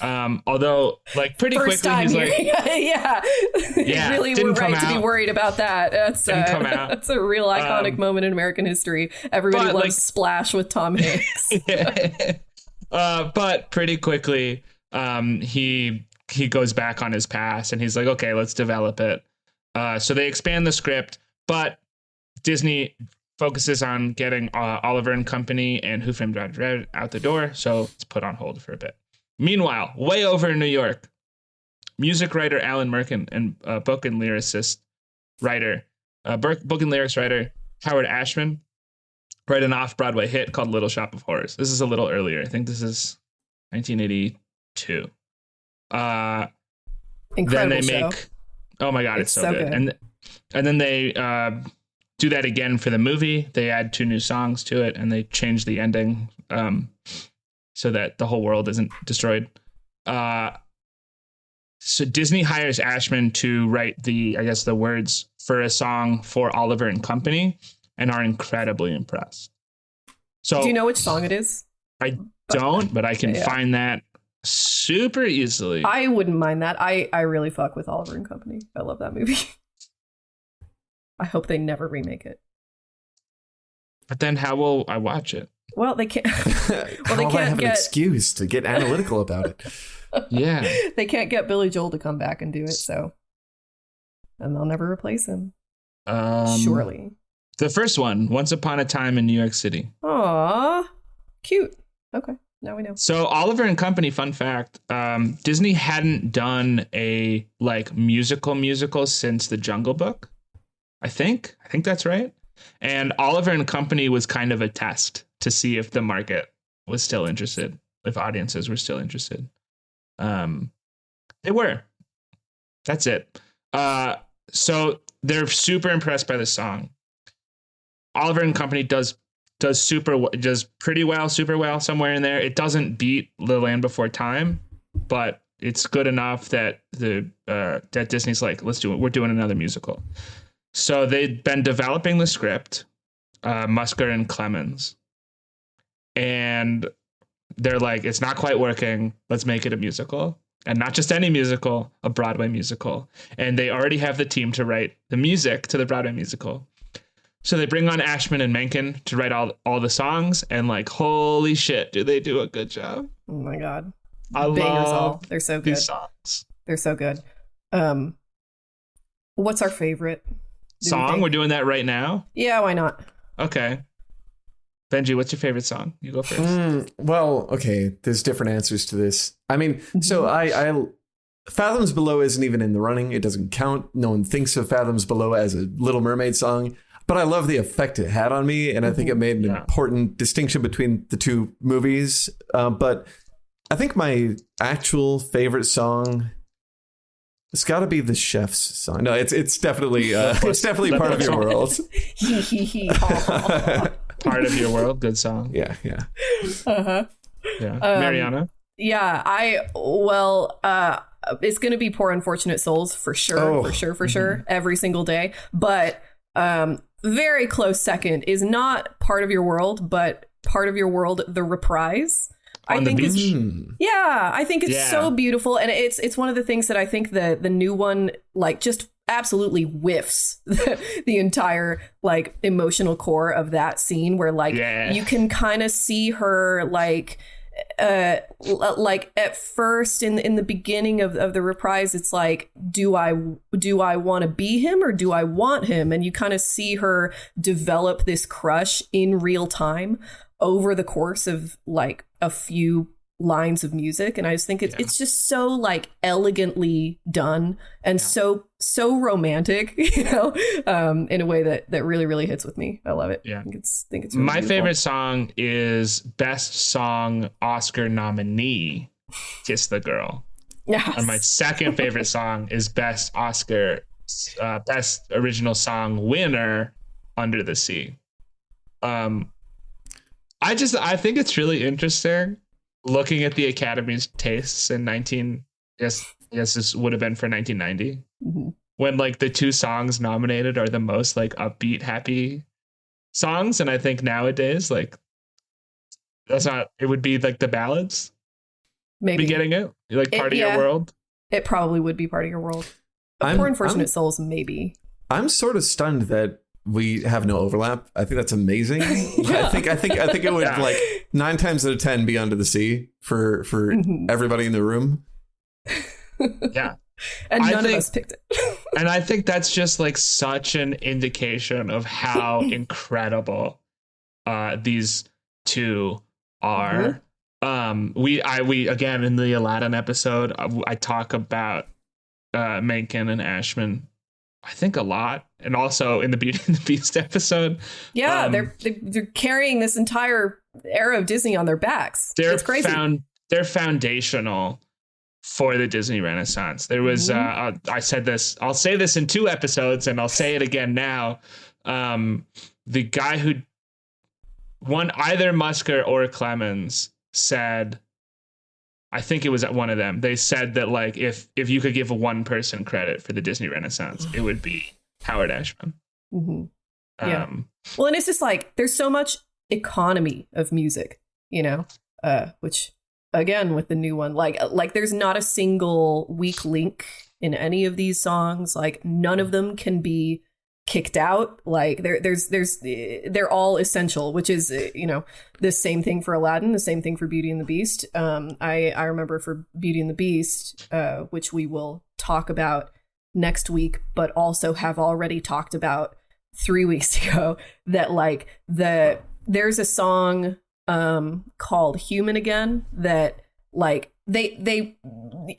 [SPEAKER 2] Although, like, pretty
[SPEAKER 1] First
[SPEAKER 2] quickly, he's like,
[SPEAKER 1] yeah, really, we're right to be worried about that. That's that's a real iconic moment in American history. Everybody loves Splash with Tom Hanks.
[SPEAKER 2] But pretty quickly, he goes back on his past, and he's like, okay, let's develop it. So they expand the script, but Disney focuses on getting Oliver and Company and Who Framed Roger Rabbit out the door, so it's put on hold for a bit. Meanwhile, way over in New York, music writer Alan Menken and book and lyrics writer Howard Ashman write an off-Broadway hit called Little Shop of Horrors. This is a little earlier. I think this is 1982.
[SPEAKER 1] Incredible
[SPEAKER 2] then they
[SPEAKER 1] show.
[SPEAKER 2] make, oh my God, it's so good. And then they do that again for the movie. They add 2 new songs to it, and they change the ending so that the whole world isn't destroyed. So Disney hires Ashman to write the words for a song for Oliver and Company, and are incredibly impressed. So
[SPEAKER 1] do you know which song it is?
[SPEAKER 2] I don't, but I can find that super easily.
[SPEAKER 1] I wouldn't mind that. I really fuck with Oliver and Company. I love that movie. I hope they never remake it.
[SPEAKER 2] But then how will I watch it?
[SPEAKER 1] Well, they can't.
[SPEAKER 3] Well, they can't have an excuse to get analytical about it.
[SPEAKER 2] Yeah,
[SPEAKER 1] they can't get Billy Joel to come back and do it. So, and they'll never replace him. Surely.
[SPEAKER 2] The first one, Once Upon a Time in New York City.
[SPEAKER 1] Aw, cute. Okay, now we know.
[SPEAKER 2] So Oliver and Company, fun fact, Disney hadn't done a musical since The Jungle Book. I think that's right. And Oliver and Company was kind of a test to see if the market was still interested, if audiences were still interested. They were. That's it. So they're super impressed by the song. Oliver and Company does pretty well, super well somewhere in there. It doesn't beat The Land Before Time, but it's good enough that that Disney's like, let's do it. We're doing another musical. So they'd been developing the script, Musker and Clemens, and they're like, it's not quite working. Let's make it a musical. And not just any musical, a Broadway musical. And they already have the team to write the music to the Broadway musical. So they bring on Ashman and Menken to write all the songs, and like, holy shit, do they do a good job.
[SPEAKER 1] Oh my God.
[SPEAKER 2] I love
[SPEAKER 1] They're so good.
[SPEAKER 2] These songs.
[SPEAKER 1] They're so good. What's our favorite
[SPEAKER 2] song? We're doing that right now?
[SPEAKER 1] Yeah, why not?
[SPEAKER 2] Okay. Benji, what's your favorite song? You go first.
[SPEAKER 3] Well, okay, there's different answers to this. I mean, so I Fathoms Below isn't even in the running. It doesn't count. No one thinks of Fathoms Below as a Little Mermaid song. But I love the effect it had on me, and I think it made an important distinction between the two movies. But I think my actual favorite song, it's got to be the Chef's song. No, it's definitely Part of Your World.
[SPEAKER 2] Part of Your World, good song.
[SPEAKER 3] Yeah.
[SPEAKER 2] Yeah, Mariana.
[SPEAKER 1] Yeah, it's gonna be Poor Unfortunate Souls for sure, for sure, every single day. But very close second is not Part of Your World, but Part of Your World, the reprise.
[SPEAKER 2] On the beach?
[SPEAKER 1] I think it's so beautiful, and it's one of the things that I think the new one like just absolutely whiffs the entire like emotional core of that scene, where like you can kind of see her like at first in the beginning of the reprise, it's like, do I want to be him or do I want him? And you kind of see her develop this crush in real time over the course of like a few lines of music. And I just think it's just so like elegantly done and so romantic, you know, in a way that really, really hits with me. I love it.
[SPEAKER 2] Yeah.
[SPEAKER 1] I think it's really
[SPEAKER 2] my
[SPEAKER 1] beautiful.
[SPEAKER 2] favorite song is Best Song Oscar nominee, Kiss the Girl.
[SPEAKER 1] Yes.
[SPEAKER 2] And my second favorite song is Best Original Song winner, Under the Sea. I think it's really interesting looking at the Academy's tastes in this would have been for 1990, when like the two songs nominated are the most like upbeat, happy songs. And I think nowadays, like, it would be like the ballads.
[SPEAKER 1] Maybe
[SPEAKER 2] be getting it like Part of Your World.
[SPEAKER 1] It probably would be Part of Your World. Poor Unfortunate Souls, maybe.
[SPEAKER 3] I'm sort of stunned that we have no overlap. I think that's amazing. I think it would like 9 times out of 10 be Under the Sea for everybody in the room.
[SPEAKER 2] Yeah.
[SPEAKER 1] And none of us picked it.
[SPEAKER 2] And I think that's just like such an indication of how incredible these two are. We again in the Aladdin episode, I talk about Menken and Ashman, I think, a lot, and also in the Beauty and the Beast episode. Yeah,
[SPEAKER 1] they're carrying this entire era of Disney on their backs. It's crazy.
[SPEAKER 2] They're foundational for the Disney Renaissance. There was I said this, I'll say this in 2 episodes, and I'll say it again now. The guy who won, either Musker or Clemens, said, I think it was at one of them, they said that like if you could give one person credit for the Disney Renaissance, it would be Howard Ashman.
[SPEAKER 1] Yeah. Well, and it's just like there's so much economy of music, you know, which again with the new one, like there's not a single weak link in any of these songs. Like none of them can be kicked out. Like they're all essential, which is, you know, the same thing for Aladdin, the same thing for Beauty and the Beast. I remember for Beauty and the Beast, which we will talk about next week, but also have already talked about 3 weeks ago, that like there's a song called Human Again that like they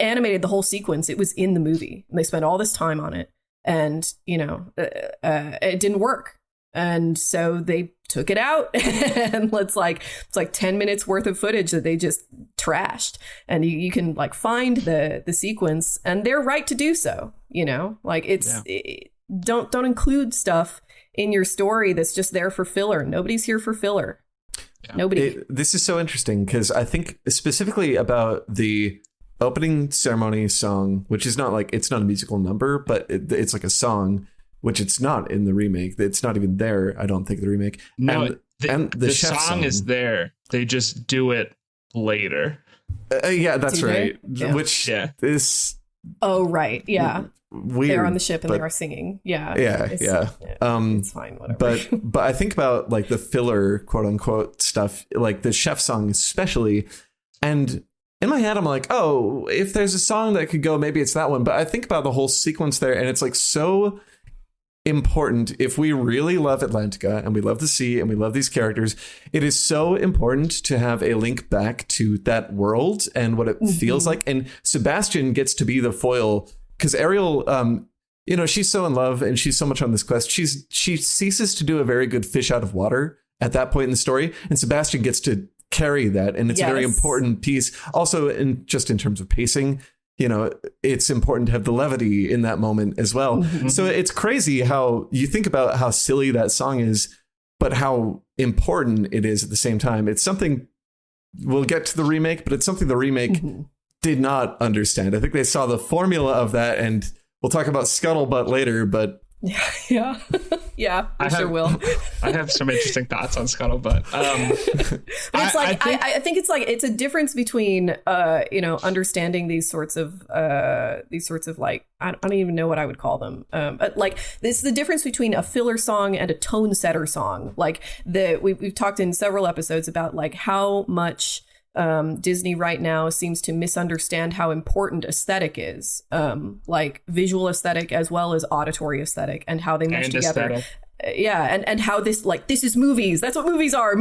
[SPEAKER 1] animated the whole sequence. It was in the movie and they spent all this time on it. And, you know, it didn't work. And so they took it out and it's like 10 minutes worth of footage that they just trashed. And you can like find the sequence, and they're right to do so. You know, like don't include stuff in your story that's just there for filler. Nobody's here for filler. Yeah. Nobody.
[SPEAKER 3] This is so interesting because I think specifically about the opening ceremony song, which is not like, it's not a musical number, but it's like a song, which it's not in the remake. It's not even there, I don't think, the remake.
[SPEAKER 2] No, and the song is there. They just do it later.
[SPEAKER 3] Yeah, that's right.
[SPEAKER 1] Yeah.
[SPEAKER 3] Which is...
[SPEAKER 1] Oh, right. Yeah.
[SPEAKER 3] Weird,
[SPEAKER 1] they're on the ship and they are singing. Yeah. It's fine, whatever.
[SPEAKER 3] But I think about like the filler, quote unquote, stuff, like the chef song especially. And in my head, I'm like, oh, if there's a song that could go, maybe it's that one. But I think about the whole sequence there, and it's like so important. If we really love Atlantica and we love the sea and we love these characters, it is so important to have a link back to that world and what it feels like. And Sebastian gets to be the foil because Ariel, you know, she's so in love and she's so much on this quest. She ceases to do a very good fish out of water at that point in the story, and Sebastian gets to carry that, and it's a very important piece. Also, in terms of pacing, you know, it's important to have the levity in that moment as well. So it's crazy how you think about how silly that song is, but how important it is at the same time. It's something, we'll get to the remake, but it's something the remake did not understand. I think they saw the formula of that, and we'll talk about Scuttlebutt later, but
[SPEAKER 1] Yeah. Yeah, I sure will.
[SPEAKER 2] I have some interesting thoughts on Scuttlebutt.
[SPEAKER 1] But it's like I think it's like it's a difference between understanding these sorts of like I don't even know what I would call them. But like this is the difference between a filler song and a tone setter song. Like we've talked in several episodes about like how much Disney right now seems to misunderstand how important aesthetic is, like visual aesthetic as well as auditory aesthetic, and how they mesh together. Aesthetic. And how this is movies. That's what movies are.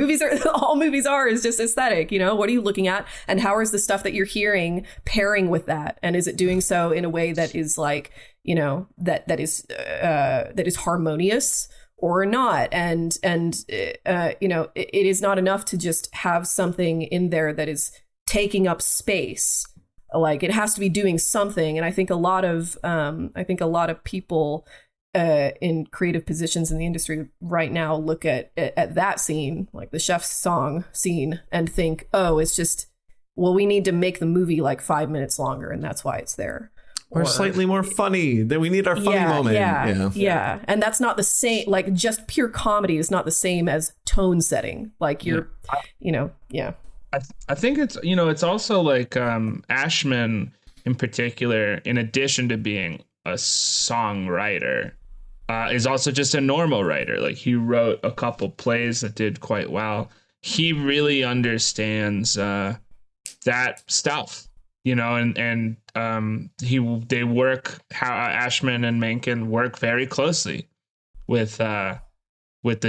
[SPEAKER 1] All movies are is just aesthetic. What are you looking at, and how is the stuff that you're hearing pairing with that, and is it doing so in a way that is like that is harmonious or not, and it is not enough to just have something in there that is taking up space. Like it has to be doing something, and I think a lot of people in creative positions in the industry right now look at that scene, like the chef's song scene, and think, oh, it's just, well, we need to make the movie like 5 minutes longer, and that's why it's there.
[SPEAKER 3] Or slightly more funny. That we need our funny moment.
[SPEAKER 1] Yeah. And that's not the same. Like just pure comedy is not the same as tone setting. Like you're,
[SPEAKER 2] I think it's, it's also like Ashman in particular, in addition to being a songwriter, is also just a normal writer. Like he wrote a couple plays that did quite well. He really understands that stuff. Ashman and Menken work very closely with the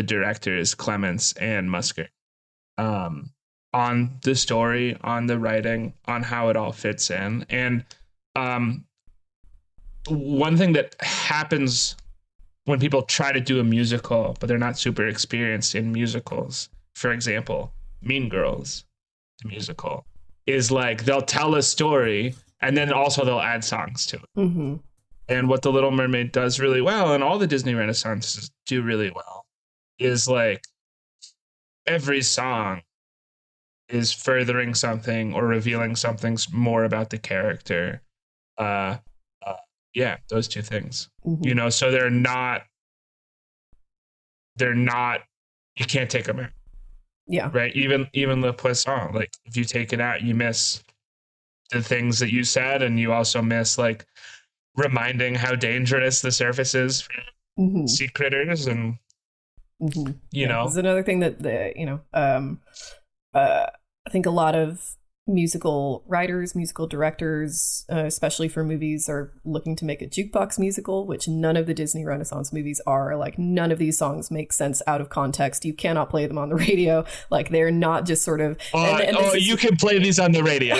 [SPEAKER 2] directors Clements and Musker on the story, on the writing, on how it all fits in. And one thing that happens when people try to do a musical, but they're not super experienced in musicals, for example, Mean Girls, the musical, is like they'll tell a story and then also they'll add songs to it.
[SPEAKER 1] Mm-hmm.
[SPEAKER 2] And what The Little Mermaid does really well, and all the Disney Renaissances do really well, is like every song is furthering something or revealing something more about the character. Those two things. Mm-hmm. So they're not, you can't take them out.
[SPEAKER 1] Yeah.
[SPEAKER 2] Right. Even Le Poisson, like if you take it out, you miss the things that you said, and you also miss like reminding how dangerous the surface is for sea critters, and
[SPEAKER 1] It's another thing that I think a lot of musical writers, musical directors, especially for movies, are looking to make a jukebox musical, which none of the Disney Renaissance movies are. Like none of these songs make sense out of context. You cannot play them on the radio. Like they're not just sort of.
[SPEAKER 2] You can play these on the radio.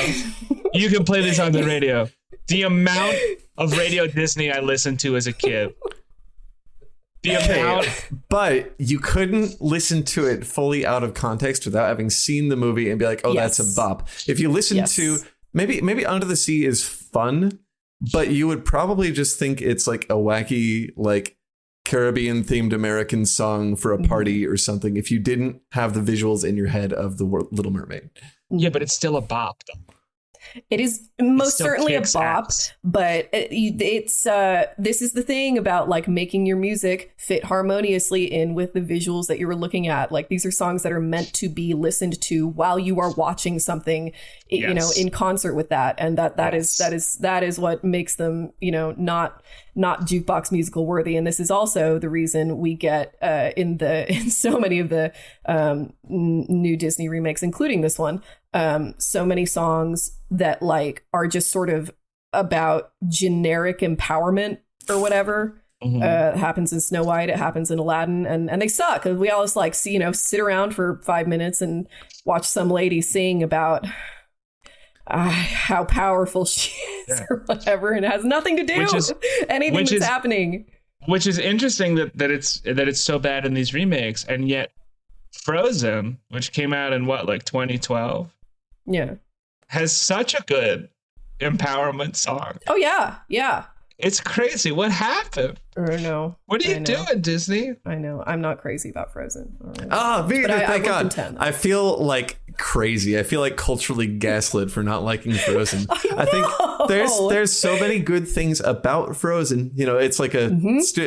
[SPEAKER 2] You can play these on the radio. The amount of Radio Disney I listened to as a kid.
[SPEAKER 3] But you couldn't listen to it fully out of context without having seen the movie and be like, oh, that's a bop. If you listen to maybe Under the Sea is fun, but you would probably just think it's like a wacky, like Caribbean themed American song for a party or something if you didn't have the visuals in your head of the Little Mermaid.
[SPEAKER 2] Yeah, but it's still a bop though.
[SPEAKER 1] It is most certainly a bop, but it's this is the thing about like making your music fit harmoniously in with the visuals that you were looking at. Like these are songs that are meant to be listened to while you are watching something, in concert with that, and that is what makes them not jukebox musical worthy. And this is also the reason we get in so many of the new Disney remakes, including this one, so many songs that like are just sort of about generic empowerment or whatever. It happens in Snow White, it happens in Aladdin, and they suck. We all just like sit around for 5 minutes and watch some lady sing about how powerful she is or whatever, and it has nothing to do with anything that's happening.
[SPEAKER 2] Which is interesting that it's so bad in these remakes, and yet Frozen, which came out in 2012, has such a good empowerment song.
[SPEAKER 1] Oh yeah.
[SPEAKER 2] It's crazy. What happened?
[SPEAKER 1] I know.
[SPEAKER 2] What are you doing, Disney?
[SPEAKER 1] I know. I'm not crazy about Frozen.
[SPEAKER 3] Thank God. I feel like crazy. I feel like culturally gaslit for not liking Frozen. I think there's so many good things about Frozen. You know, it's like this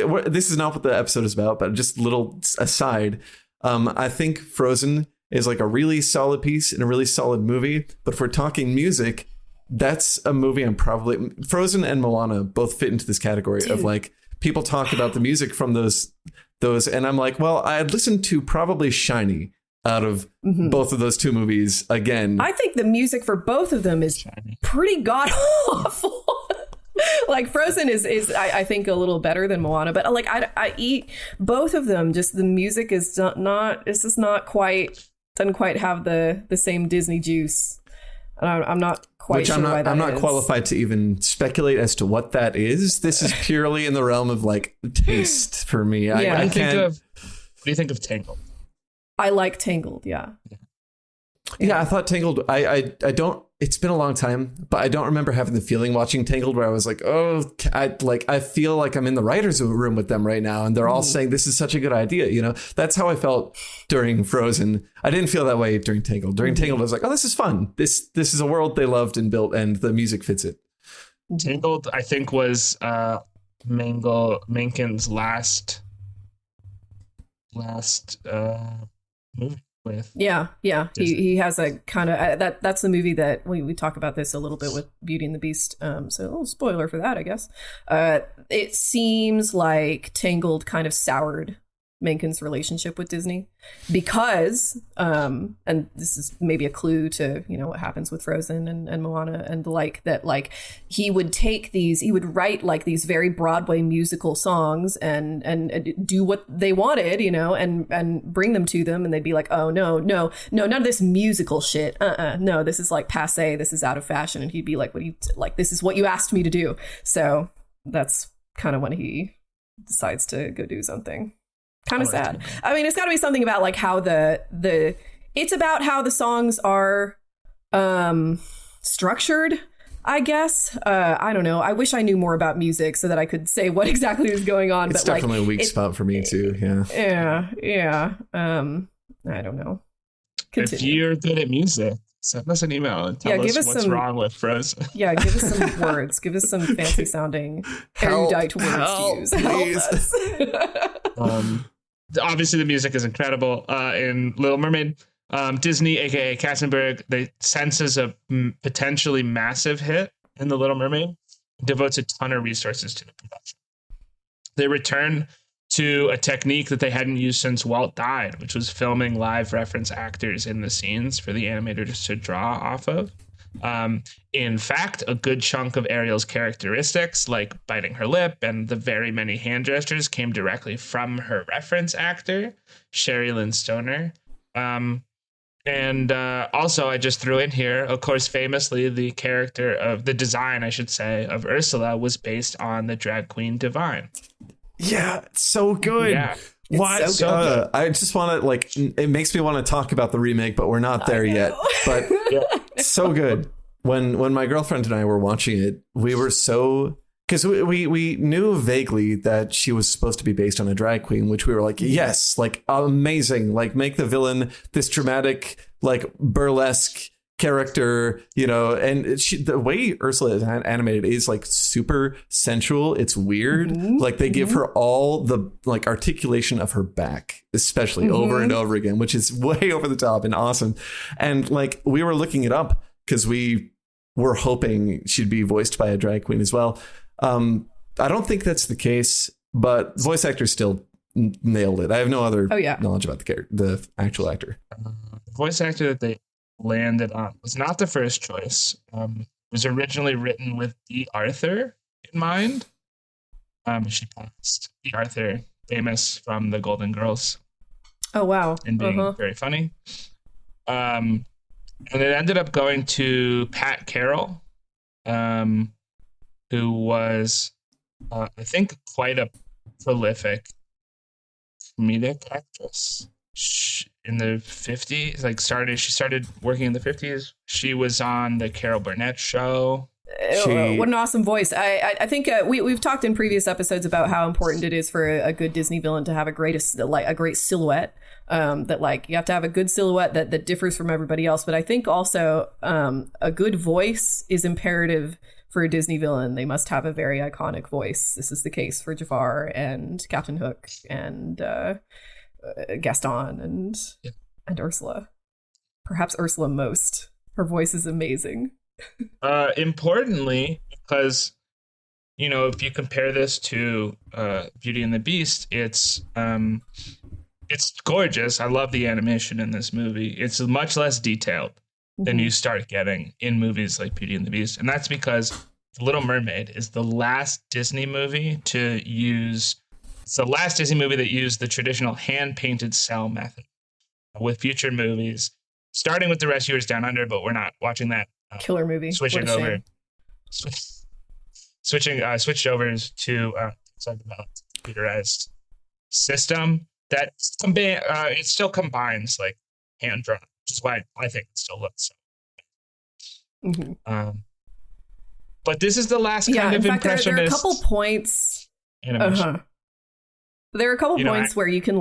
[SPEAKER 3] is not what the episode is about, but just a little aside. I think Frozen is like a really solid piece and a really solid movie. But if we're talking music, that's a movie Frozen and Moana both fit into this category of like people talk about the music from those. And I'm like, well, I had listened to probably Shiny out of both of those two movies again.
[SPEAKER 1] I think the music for both of them is pretty god awful. Like Frozen is I think a little better than Moana, but like I eat both of them. Just the music is not it's just not quite, doesn't quite have the same Disney juice. I'm not quite sure why that is.
[SPEAKER 3] I'm not qualified to even speculate as to what that is. This is purely in the realm of like taste for me.
[SPEAKER 2] Yeah. What do you think of Tangled?
[SPEAKER 1] I like Tangled. Yeah.
[SPEAKER 3] Yeah, I thought Tangled. I don't. It's been a long time, but I don't remember having the feeling watching Tangled where I was like, oh, I feel like I'm in the writers' room with them right now, and they're all saying this is such a good idea. You know, that's how I felt during Frozen. I didn't feel that way during Tangled. During Tangled, I was like, oh, this is fun. This is a world they loved and built, and the music fits it.
[SPEAKER 2] Tangled, I think, was Menken's last movie.
[SPEAKER 1] Yeah. He has a kind of that's the movie that we talk about this a little bit with Beauty and the Beast. So a little spoiler for that, I guess. It seems like Tangled kind of soured Menken's relationship with Disney because, and this is maybe a clue to, you know, what happens with Frozen and Moana and the like, that like he would write like these very Broadway musical songs and do what they wanted, you know, and bring them to them, and they'd be like, oh no, none of this musical shit. No, this is like passe, this is out of fashion. And he'd be like, this is what you asked me to do. So that's kind of when he decides to go do something. Kind of sad. I mean, it's got to be something about like how it's about how the songs are structured, I guess. I don't know. I wish I knew more about music so that I could say what exactly is going on.
[SPEAKER 3] It's definitely a weak spot for me too.
[SPEAKER 1] Yeah. I don't know.
[SPEAKER 2] If you're good at music, send us an email and tell us what's wrong with Frozen.
[SPEAKER 1] Yeah, give us some words. Give us some fancy sounding erudite words to use. Help us.
[SPEAKER 2] Obviously, the music is incredible in Little Mermaid. Disney, aka Katzenberg, they senses a potentially massive hit in The Little Mermaid, devotes a ton of resources to the production. They return to a technique that they hadn't used since Walt died, which was filming live reference actors in the scenes for the animators to draw off of. In fact, a good chunk of Ariel's characteristics, like biting her lip and the very many hand gestures, came directly from her reference actor, Sherry Lynn Stoner. And also, I just threw in here, of course, famously, the character of the design, I should say, of Ursula was based on the drag queen Divine.
[SPEAKER 3] Yeah, it's so good.
[SPEAKER 2] Yeah.
[SPEAKER 3] What? So I just want to, like, it makes me want to talk about the remake, but we're not there yet. But so good. When my girlfriend and I were watching it, we were so, because we knew vaguely that she was supposed to be based on a drag queen, which we were like, yes, like amazing, like make the villain this dramatic, like burlesque character, you know. And the way Ursula is animated is like super sensual. It's weird. Like they give her all the like articulation of her back, especially over and over again, which is way over the top and awesome. And like we were looking it up because we were hoping she'd be voiced by a drag queen as well. I don't think that's the case, but voice actor still nailed it. I have no other knowledge about the actual actor.
[SPEAKER 2] The voice actor that they landed on was not the first choice. It was originally written with Dee Arthur in mind. She passed. Dee Arthur, famous from the Golden Girls.
[SPEAKER 1] Oh wow!
[SPEAKER 2] And being very funny. And it ended up going to Pat Carroll, who was, I think, quite a prolific comedic actress. In the 50s, she started working in the 50s. She was on the Carol Burnett show.
[SPEAKER 1] What an awesome voice. I think we've talked in previous episodes about how important it is for a good Disney villain to have a great silhouette. That like you have to have a good silhouette that differs from everybody else. But I think also a good voice is imperative for a Disney villain. They must have a very iconic voice. This is the case for Jafar and Captain Hook and Gaston and Ursula. Perhaps Ursula most. Her voice is amazing.
[SPEAKER 2] Importantly, because if you compare this to Beauty and the Beast, it's gorgeous. I love the animation in this movie. It's much less detailed than you start getting in movies like Beauty and the Beast, and that's because The Little Mermaid is the last Disney movie to use. It's the last Disney movie that used the traditional hand-painted cell method. With future movies, starting with The Rescuers Down Under, but we're not watching that.
[SPEAKER 1] Killer movie.
[SPEAKER 2] Switched over to computerized system that it still combines like hand drawn, which is why I think it still looks so. But this is the last kind of impressionist.
[SPEAKER 1] There are a couple points.
[SPEAKER 2] Animation.
[SPEAKER 1] There are a couple points where you can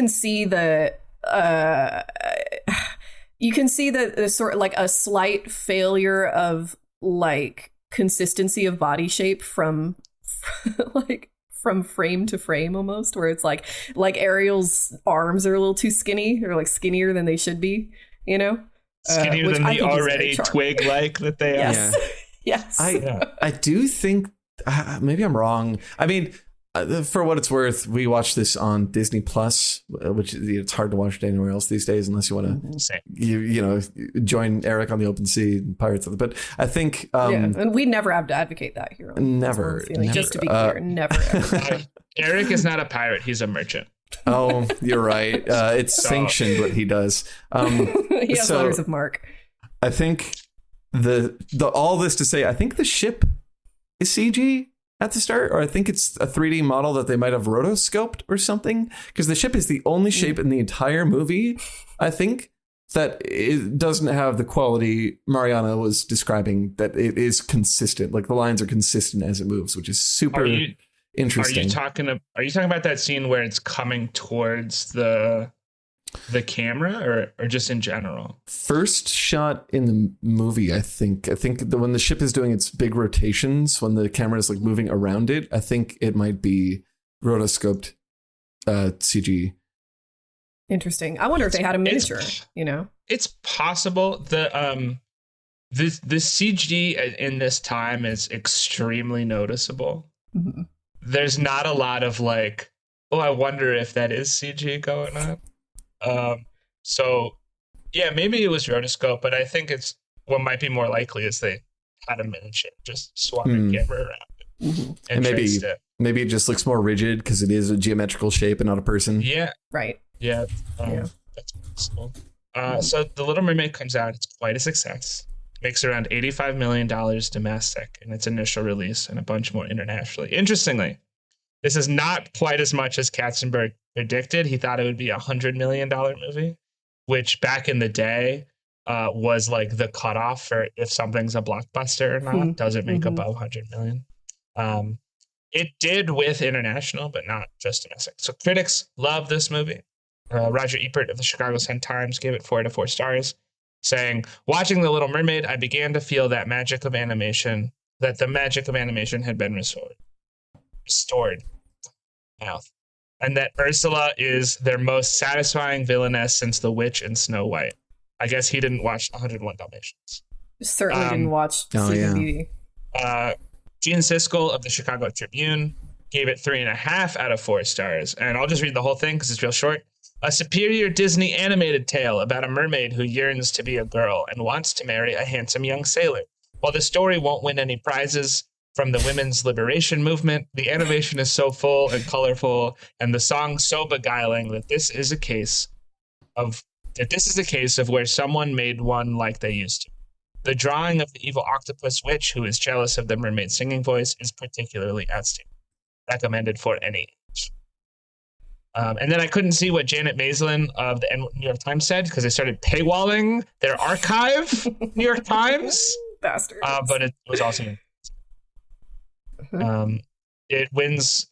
[SPEAKER 1] see the. You can see the sort of like a slight failure of like consistency of body shape from frame to frame almost, where it's like Ariel's arms are a little too skinny, or like skinnier than they should be,
[SPEAKER 2] skinnier than the already twig-like that they are.
[SPEAKER 1] Yes.
[SPEAKER 3] I do think maybe I'm wrong. I mean, for what it's worth, we watched this on Disney Plus, which it's hard to watch anywhere else these days unless you want to, join Eric on the open sea and Pirates of the. But I think,
[SPEAKER 1] and we never have to advocate that here.
[SPEAKER 3] Never.
[SPEAKER 1] Just to be clear, never.
[SPEAKER 2] Eric is not a pirate; he's a merchant.
[SPEAKER 3] Oh, you're right. It's sanctioned what he does.
[SPEAKER 1] He has letters of marque.
[SPEAKER 3] I think the all this to say, I think the ship is CG at the start, or I think it's a 3D model that they might have rotoscoped or something, because the ship is the only shape in the entire movie, I think, that it doesn't have the quality Mariana was describing, that it is consistent. Like the lines are consistent as it moves, which is super interesting.
[SPEAKER 2] Are you talking about that scene where it's coming towards the camera, or just in general?
[SPEAKER 3] First shot in the movie, I think when the ship is doing its big rotations, when the camera is like moving around it, I think it might be rotoscoped CG.
[SPEAKER 1] Interesting. I wonder if they had a miniature.
[SPEAKER 2] It's possible. The CG in this time is extremely noticeable. Mm-hmm. There's not a lot of like, I wonder if that is CG going on. So yeah, maybe it was rotoscope, but I think it's what might be more likely is they had a miniature, just swap the camera around and
[SPEAKER 3] maybe it just looks more rigid because it is a geometrical shape and not a person.
[SPEAKER 2] Yeah,
[SPEAKER 1] right.
[SPEAKER 2] Yeah, that's possible. So The Little Mermaid comes out. It's quite a success. Makes around $85 million domestic in its initial release, and a bunch more internationally. Interestingly, this is not quite as much as Katzenberg predicted. He thought it would be $100 million movie, which back in the day was like the cutoff for if something's a blockbuster or not. Does it make above 100 million? It did with international, but not just domestic. So critics love this movie. Roger Ebert of the Chicago Sun-Times gave it 4 out of 4 stars, saying, "Watching The Little Mermaid, I began to feel that the magic of animation had been restored. Mouth. And that Ursula is their most satisfying villainess since the witch and Snow White." I guess he didn't watch 101 Dalmatians.
[SPEAKER 1] Certainly didn't watch Sleeping Beauty.
[SPEAKER 2] Gene Siskel of the Chicago Tribune gave it 3.5 out of 4 stars. And I'll just read the whole thing because it's real short. "A superior Disney animated tale about a mermaid who yearns to be a girl and wants to marry a handsome young sailor. While the story won't win any prizes from the women's liberation movement, the animation is so full and colorful and the song so beguiling that this is a case of where someone made one like they used to. The drawing of the evil octopus witch who is jealous of the mermaid's singing voice is particularly outstanding. Recommended for any age." And then I couldn't see what Janet Maslin of the New York Times said because they started paywalling their archive, New York Times.
[SPEAKER 1] Bastard.
[SPEAKER 2] But it was also it wins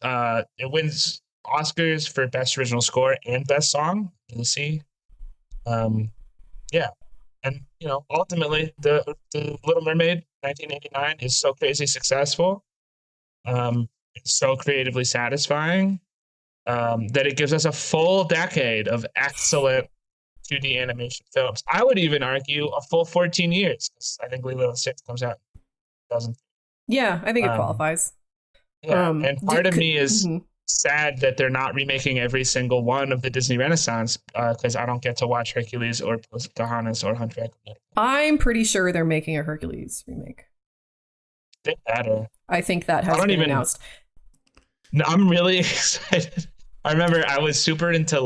[SPEAKER 2] Oscars for best original score and best song. You see, yeah, and ultimately the Little Mermaid 1989 is so crazy successful. It's so creatively satisfying that it gives us a full decade of excellent 2D animation films. I would even argue a full 14 years, because I think Lilo & Stitch comes out in 2000.
[SPEAKER 1] Yeah, I think it qualifies.
[SPEAKER 2] Yeah, and part of me is sad that they're not remaking every single one of the Disney Renaissance, because I don't get to watch Hercules or Pocahontas or Hunchback.
[SPEAKER 1] I'm pretty sure they're making a Hercules remake.
[SPEAKER 2] They better.
[SPEAKER 1] I think that has been announced.
[SPEAKER 2] No, I'm really excited. I remember I was super into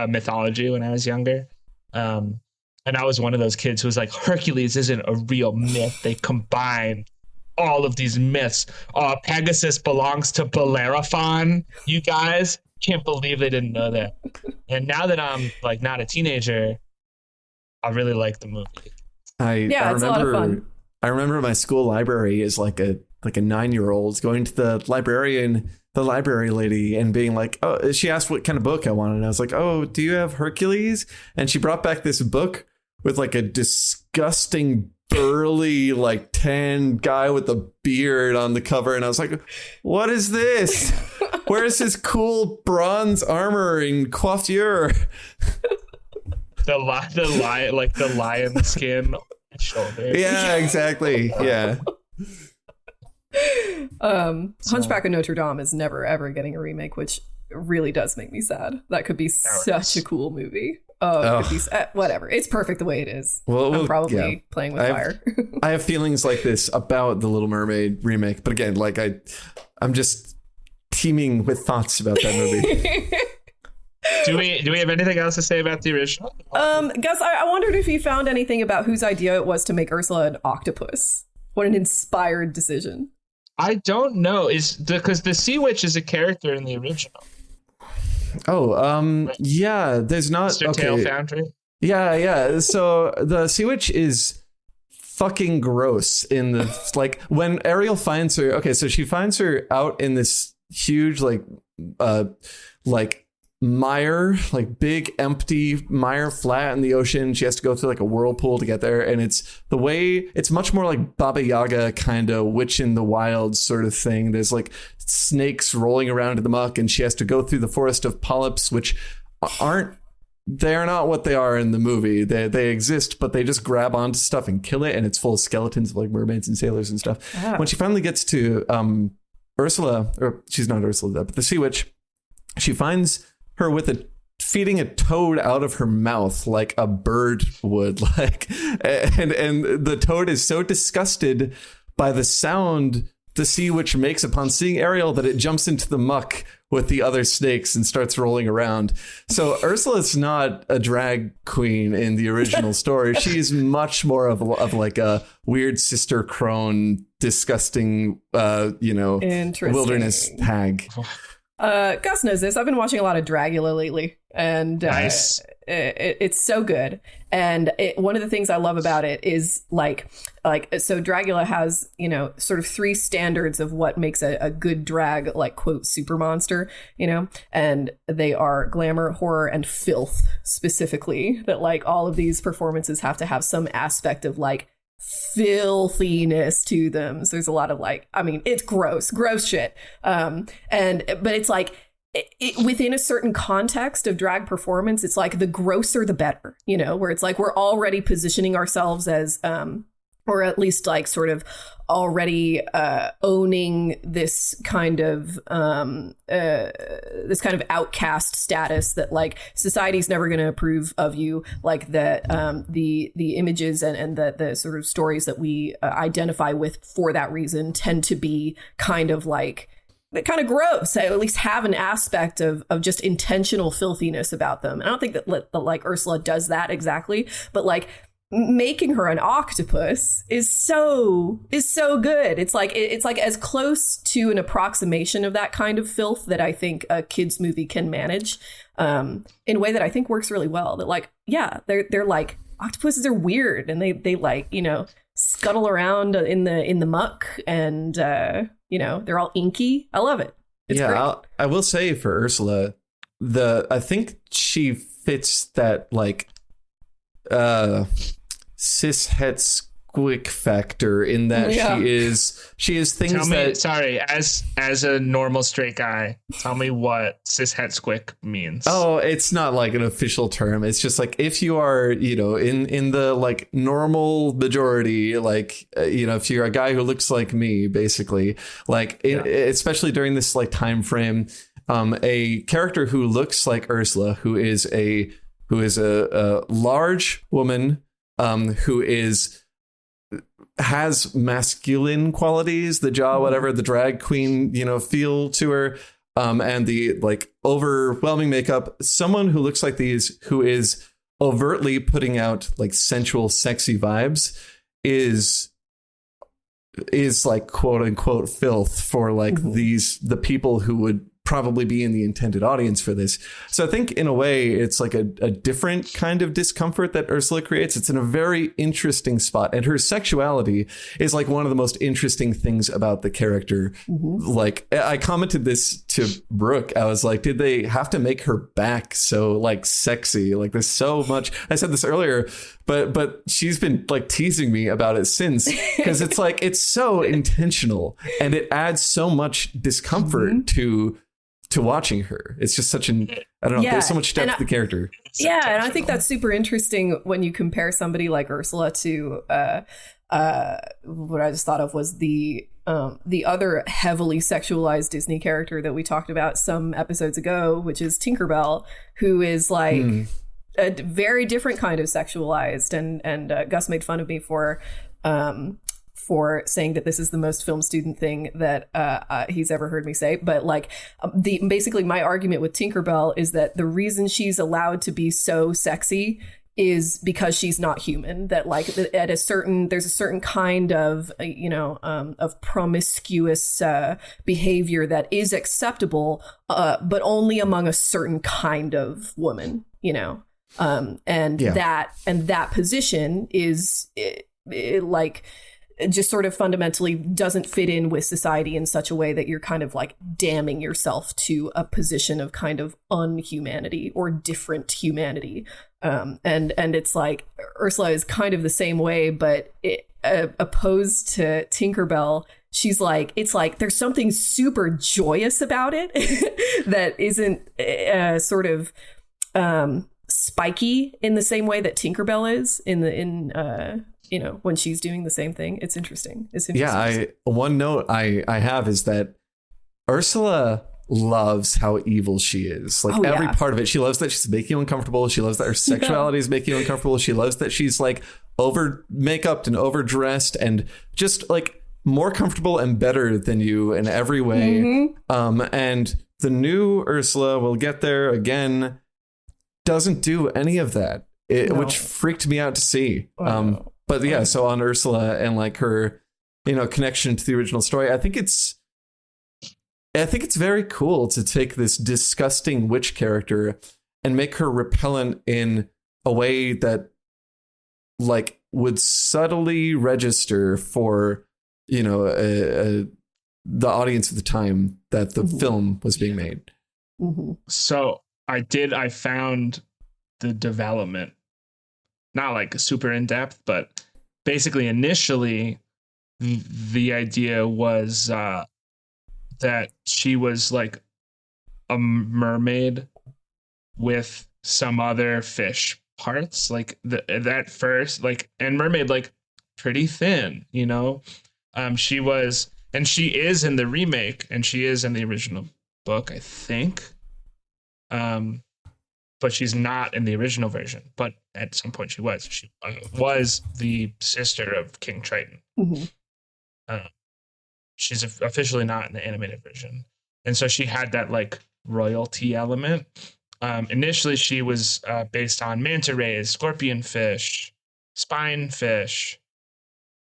[SPEAKER 2] mythology when I was younger. And I was one of those kids who was like, Hercules isn't a real myth. They combine all of these myths. Pegasus belongs to Bellerophon. You guys can't believe they didn't know that. And now that I'm not a teenager, I really like the movie.
[SPEAKER 1] It's a lot of fun.
[SPEAKER 3] I remember my school library is like a 9-year-old going to the library lady and being like, oh, she asked what kind of book I wanted. And I was like, oh, do you have Hercules? And she brought back this book with a disgusting, burly, tan guy with a beard on the cover. And I was like, what is this? Where's his cool bronze armor and coiffure?
[SPEAKER 2] The lion skin shoulder.
[SPEAKER 3] Yeah, exactly. Yeah.
[SPEAKER 1] Hunchback of Notre Dame is never ever getting a remake, which really does make me sad. That could be such a cool movie. Whatever. It's perfect the way it is. I'm probably playing with fire.
[SPEAKER 3] I have feelings like this about the Little Mermaid remake, but again, I'm just teeming with thoughts about that movie.
[SPEAKER 2] Do we have anything else to say about the original?
[SPEAKER 1] Gus, I wondered if you found anything about whose idea it was to make Ursula an octopus. What an inspired decision.
[SPEAKER 2] I don't know. Because the Sea Witch is a character in the original.
[SPEAKER 3] Oh, yeah, there's not.
[SPEAKER 2] Mr.
[SPEAKER 3] Okay.
[SPEAKER 2] TaleFoundry.
[SPEAKER 3] Yeah. So the Sea Witch is fucking gross in the when Ariel finds her. Okay, so she finds her out in this huge mire, big empty mire flat in the ocean. She has to go through a whirlpool to get there, and it's much more like Baba Yaga kind of witch in the wild sort of thing. There's snakes rolling around in the muck, and she has to go through the forest of polyps, which they're not what they are in the movie. They exist, but they just grab onto stuff and kill it, and it's full of skeletons of mermaids and sailors and stuff. When she finally gets to Ursula, or she's not Ursula, but the Sea Witch, she finds her feeding a toad out of her mouth like a bird would, and the toad is so disgusted by the sound the Sea Witch makes upon seeing Ariel that it jumps into the muck with the other snakes and starts rolling around. So Ursula's not a drag queen in the original story. She's much more of a weird sister crone, disgusting, wilderness hag.
[SPEAKER 1] Gus knows this. I've been watching a lot of Dragula lately, and
[SPEAKER 2] nice.
[SPEAKER 1] It's so good. And one of the things I love about it is so Dragula has, sort of 3 standards of what makes a good drag, quote, super monster, and they are glamour, horror, and filth specifically. That all of these performances have to have some aspect of filthiness to them. So there's a lot of it's gross shit. But it's within a certain context of drag performance, it's the grosser the better, where it's we're already positioning ourselves as or at least sort of already owning this kind of outcast status that society's never going to approve of you, the images and the sort of stories that we identify with for that reason tend to be kind of gross. I at least have an aspect of just intentional filthiness about them. I don't think that Ursula does that exactly, but making her an octopus is so good. It's as close to an approximation of that kind of filth that I think a kids movie can manage, in a way that I think works really well. That they're octopuses are weird, and they scuttle around in the muck, and they're all inky. I love it. It's great.
[SPEAKER 3] I will say for Ursula, I think she fits that like cis het squick factor in that she is things
[SPEAKER 2] sorry, as a normal straight guy, tell me what cis het squick means.
[SPEAKER 3] Oh, it's not like an official term. It's just like if you are, in the like normal majority, like if you're a guy who looks like me, basically, like especially during this like time frame, a character who looks like Ursula, who is a large woman, who has masculine qualities, the jaw, whatever, the drag queen, feel to her, and the like overwhelming makeup. Someone who looks like these, who is overtly putting out like sensual, sexy vibes, is like quote unquote filth for like the people who would probably be in the intended audience for this. So I think in a way it's like a different kind of discomfort that Ursula creates. It's in a very interesting spot, and her sexuality is like one of the most interesting things about the character. Like I commented this to Brooke. I was like, did they have to make her back so like sexy? Like there's so much. I said this earlier, but she's been like teasing me about it since, because it's like it's so intentional and it adds so much discomfort to watching her. It's just such an, I don't know, there's so much depth to the character.
[SPEAKER 1] Yeah, and I think that's super interesting when you compare somebody like Ursula to what I just thought of was the other heavily sexualized Disney character that we talked about some episodes ago, which is Tinkerbell, who is like a very different kind of sexualized, and Gus made fun of me for saying that this is the most film student thing that he's ever heard me say. But like basically my argument with Tinkerbell is that the reason she's allowed to be so sexy is because she's not human. That like there's a certain kind of of promiscuous behavior that is acceptable, but only among a certain kind of woman, that position is like just sort of fundamentally doesn't fit in with society in such a way that you're kind of like damning yourself to a position of kind of unhumanity or different humanity. And it's like Ursula is kind of the same way, but opposed to Tinkerbell, she's like, it's like there's something super joyous about it that isn't sort of spiky in the same way that Tinkerbell is when she's doing the same thing. It's interesting.
[SPEAKER 3] Yeah, one note I have is that Ursula loves how evil she is. Like every part of it. She loves that she's making you uncomfortable. She loves that her sexuality is making you uncomfortable. She loves that she's like over makeup and overdressed and just like more comfortable and better than you in every way. And the new Ursula, we'll get there again, doesn't do any of that, which freaked me out to see. But yeah, so on Ursula and like her, connection to the original story, I think it's very cool to take this disgusting witch character and make her repellent in a way that like would subtly register for, the audience at the time that the film was being made.
[SPEAKER 2] So I found the development, not like super in depth, but basically initially the idea was that she was like a mermaid with some other fish parts, like that first, like, and mermaid like pretty thin, she was, and she is in the remake and she is in the original book, I think. But she's not in the original version. But at some point she was. She was the sister of King Triton. She's officially not in the animated version. And so she had that like royalty element. Initially, she was based on manta rays, scorpion fish, spine fish.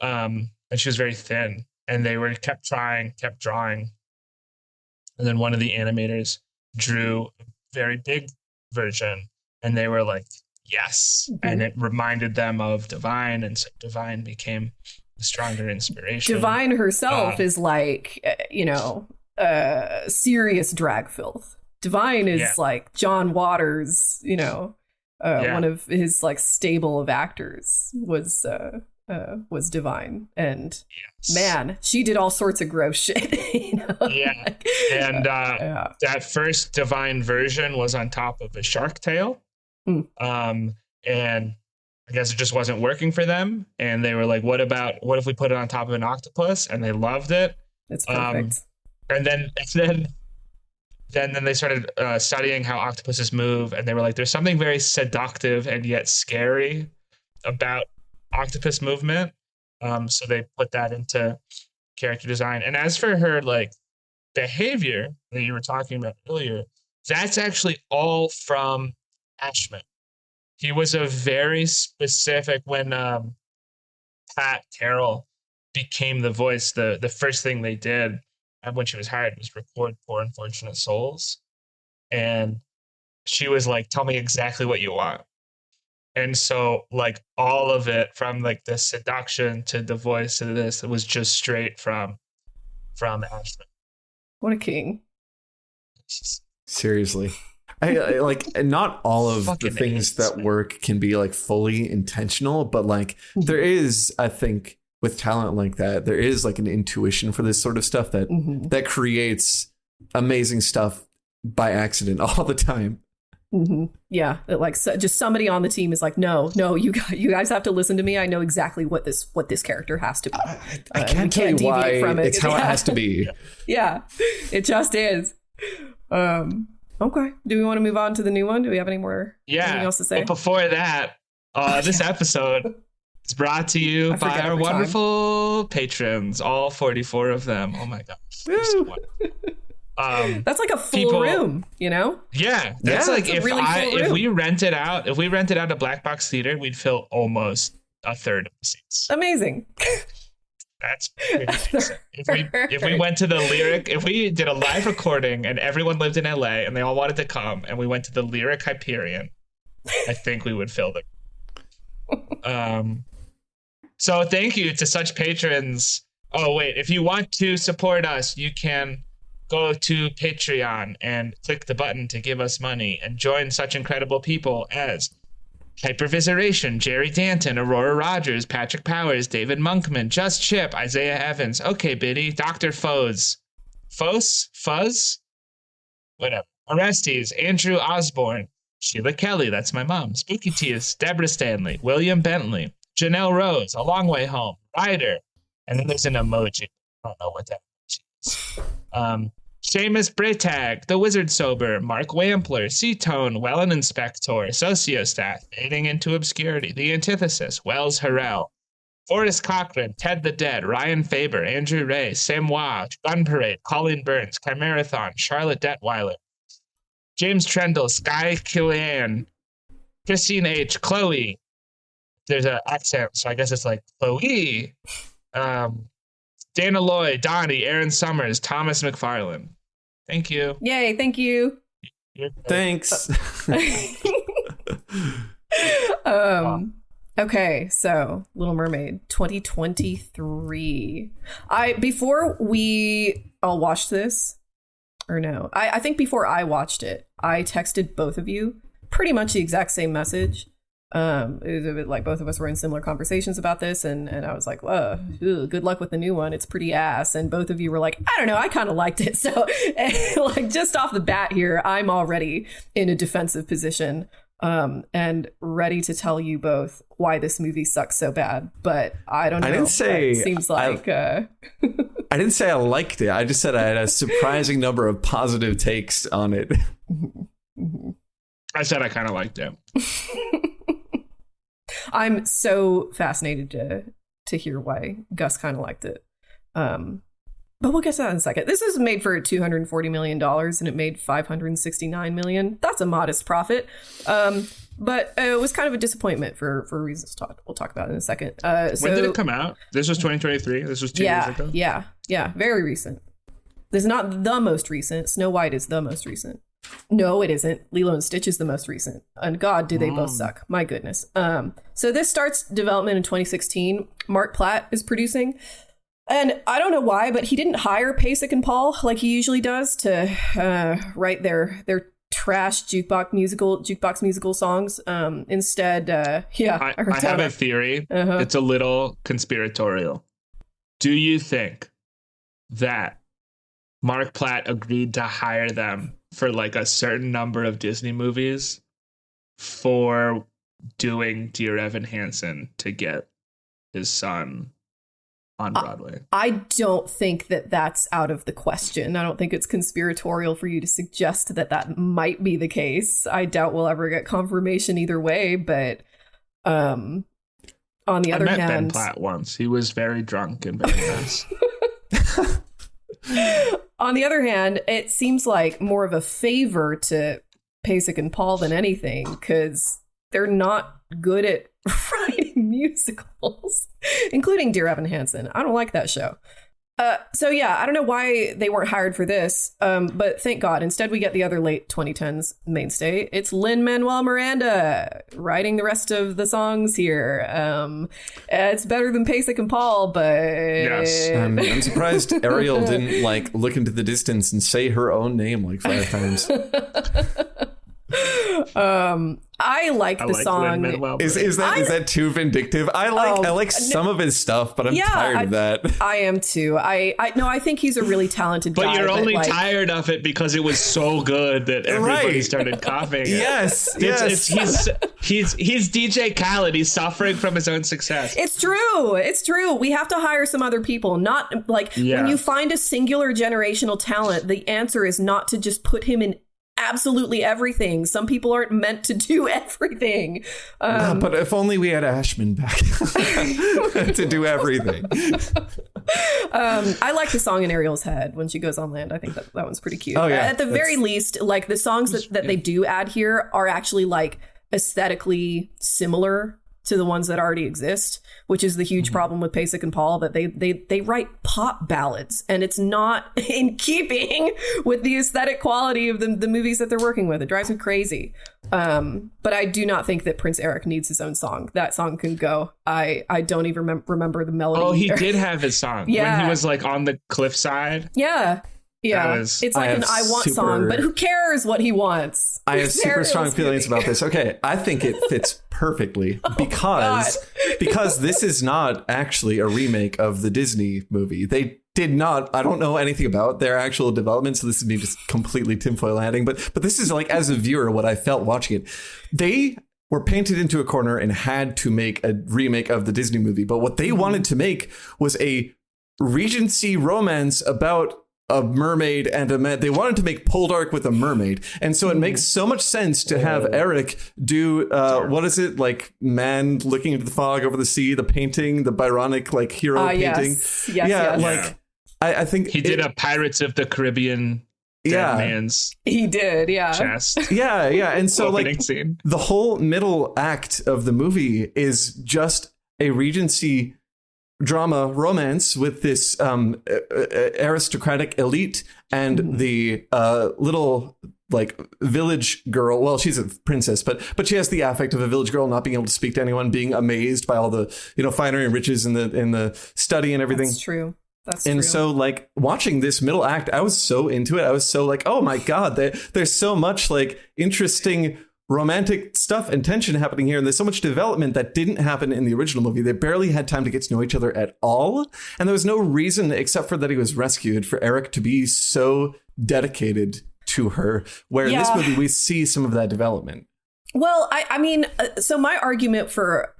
[SPEAKER 2] And she was very thin. And they kept drawing. And then one of the animators drew a very big version, and they were like, yes. And it reminded them of Divine, and so Divine became stronger inspiration.
[SPEAKER 1] Divine herself is like, serious drag filth. Divine is like John Waters, one of his like stable of actors was Divine, and man, she did all sorts of gross shit.
[SPEAKER 2] That first Divine version was on top of a shark tail, and I guess it just wasn't working for them, and they were like, what if we put it on top of an octopus? And they loved it.
[SPEAKER 1] It's perfect.
[SPEAKER 2] And then they started studying how octopuses move, and they were like, there's something very seductive and yet scary about octopus movement. So they put that into character design. And as for her like behavior that you were talking about earlier, that's actually all from Ashman. He was a very specific, when Pat Carroll became the voice, the first thing they did when she was hired was record Poor Unfortunate Souls. And she was like, tell me exactly what you want. And so like all of it, from like the seduction to the voice to this, it was just straight from Ashman.
[SPEAKER 1] What a king.
[SPEAKER 3] Seriously. I like, not all of the things that work can be like fully intentional, but like there is, I think, with talent like that, there is like an intuition for this sort of stuff that creates amazing stuff by accident all the time.
[SPEAKER 1] Yeah, like just somebody on the team is like, no, you guys have to listen to me. I know exactly what this character has to be.
[SPEAKER 3] I can't tell you why from it. It's how it has to be.
[SPEAKER 1] Yeah, it just is. Okay. Do we want to move on to the new one? Do we have anything else to say?
[SPEAKER 2] But before that, this episode is brought to you by our wonderful patrons, all 44 of them. Oh my gosh.
[SPEAKER 1] That's like a full room,
[SPEAKER 2] Yeah, that's like if we rented out a black box theater, we'd fill almost a third of the seats.
[SPEAKER 1] Amazing.
[SPEAKER 2] That's pretty decent. If we went to the Lyric, if we did a live recording and everyone lived in LA and they all wanted to come, and we went to the Lyric Hyperion, I think we would fill them. So thank you to such patrons. Oh wait, if you want to support us, you can go to Patreon and click the button to give us money and join such incredible people as Hypervisoration, Jerry Danton, Aurora Rogers, Patrick Powers, David Monkman, Just Chip, Isaiah Evans, Okay Biddy, Dr. Fuzz, whatever, Orestes, Andrew Osborne, Sheila Kelly, that's my mom, Spooky Tears, Deborah Stanley, William Bentley, Janelle Rose, A Long Way Home, Ryder, and then there's an emoji. I don't know what that emoji is. Seamus Braytag, The Wizard Sober, Mark Wampler, Seatone, Wellen Inspector, Sociostat, Fading into Obscurity, The Antithesis, Wells Harrell, Forrest Cochran, Ted the Dead, Ryan Faber, Andrew Ray, Sam Wah, Gun Parade, Colleen Burns, Chimerathon, Charlotte Detweiler, James Trendle, Sky Killian, Christine H., Chloe, there's an accent, so I guess it's like Chloe, Dana Lloyd, Donnie, Aaron Summers, Thomas McFarlane. Thank you.
[SPEAKER 1] Yay, thank you.
[SPEAKER 3] Thanks.
[SPEAKER 1] Okay, so Little Mermaid 2023. Before we all watched this, or no, I think before I watched it, I texted both of you pretty much the exact same message. It was like both of us were in similar conversations about this, and I was like, whoa, good luck with the new one, it's pretty ass. And both of you were like, I don't know, I kind of liked it. So like just off the bat here, I'm already in a defensive position, and ready to tell you both why this movie sucks so bad. But I don't know.
[SPEAKER 3] I didn't say,
[SPEAKER 1] it seems like
[SPEAKER 3] I didn't say I liked it. I just said I had a surprising number of positive takes on it.
[SPEAKER 2] I said I kind of liked it.
[SPEAKER 1] I'm so fascinated to hear why Gus kind of liked it. But we'll get to that in a second. This is made for $240 million and it made $569 million. That's a modest profit. But it was kind of a disappointment for reasons we'll talk about in a second.
[SPEAKER 2] When did it come out? This was 2023? This was 2 years ago?
[SPEAKER 1] Yeah. Very recent. This is not the most recent. Snow White is the most recent. No, it isn't. Lilo and Stitch is the most recent. And God, do they both suck. My goodness. So this starts development in 2016. Mark Platt is producing. And I don't know why, but he didn't hire Pasek and Paul like he usually does to write their trash jukebox musical songs. Instead, I
[SPEAKER 2] have a theory. It's a little conspiratorial. Do you think that Mark Platt agreed to hire them for like a certain number of Disney movies for doing Dear Evan Hansen to get his son on Broadway?
[SPEAKER 1] I don't think that that's out of the question. I don't think it's conspiratorial for you to suggest that that might be the case. I doubt we'll ever get confirmation either way, but on the other hand... I met
[SPEAKER 2] Ben Platt once. He was very drunk and very nice.
[SPEAKER 1] On the other hand, it seems like more of a favor to Pasek and Paul than anything, because they're not good at writing musicals, including Dear Evan Hansen. I don't like that show. So yeah, I don't know why they weren't hired for this, but thank God. Instead, we get the other late 2010s mainstay. It's Lin-Manuel Miranda writing the rest of the songs here. It's better than Pasek and Paul, but...
[SPEAKER 2] Yes.
[SPEAKER 3] I'm surprised Ariel didn't like look into the distance and say her own name like 5 times.
[SPEAKER 1] I like the song.
[SPEAKER 3] Is that too vindictive? I like some of his stuff, but I'm tired of that.
[SPEAKER 1] I am too. I think he's a really talented guy.
[SPEAKER 2] But you're only tired of it because it was so good that everybody started copying it.
[SPEAKER 3] Yes.
[SPEAKER 2] He's DJ Khaled. He's suffering from his own success.
[SPEAKER 1] It's true. We have to hire some other people. Not like when you find a singular generational talent, the answer is not to just put him in absolutely everything. Some people aren't meant to do everything.
[SPEAKER 3] But if only we had Ashman back to do everything.
[SPEAKER 1] I like the song in Ariel's head when she goes on land. I think that one's pretty cute.
[SPEAKER 3] Oh, yeah.
[SPEAKER 1] At the very least, like the songs that they do add here are actually like aesthetically similar to the ones that already exist, which is the huge problem with Pasek and Paul, that they write pop ballads and it's not in keeping with the aesthetic quality of the movies that they're working with. It drives me crazy. But I do not think that Prince Eric needs his own song. That song can go. I don't even remember the melody.
[SPEAKER 2] Oh, he did have his song when he was like on the cliffside.
[SPEAKER 1] Yeah. It's like an I want song, but who cares what he wants?
[SPEAKER 3] I have super strong feelings about this. Okay, I think it fits perfectly because this is not actually a remake of the Disney movie. They did not. I don't know anything about their actual development, so this is me just completely tinfoil landing. But this is like, as a viewer, what I felt watching it. They were painted into a corner and had to make a remake of the Disney movie. But what they wanted to make was a Regency romance about a mermaid and they wanted to make Poldark with a mermaid. And so it makes so much sense to have Eric do, what is it? Like man looking into the fog over the sea, the painting, the Byronic like hero painting.
[SPEAKER 1] Yes.
[SPEAKER 3] I think
[SPEAKER 2] he did a Pirates of the Caribbean man's
[SPEAKER 1] he did
[SPEAKER 2] chest.
[SPEAKER 3] And so like
[SPEAKER 2] scene.
[SPEAKER 3] The whole middle act of the movie is just a Regency drama romance with this aristocratic elite and the little like village girl. Well, she's a princess, but she has the affect of a village girl, not being able to speak to anyone, being amazed by all the finery and riches in the study and everything.
[SPEAKER 1] That's true.
[SPEAKER 3] And so like watching this middle act, I was so into it. I was so like, oh my God, there's so much like interesting romantic stuff and tension happening here. And there's so much development that didn't happen in the original movie. They barely had time to get to know each other at all. And there was no reason, except for that he was rescued, for Eric to be so dedicated to her, where in this movie we see some of that development.
[SPEAKER 1] Well, I mean, so my argument for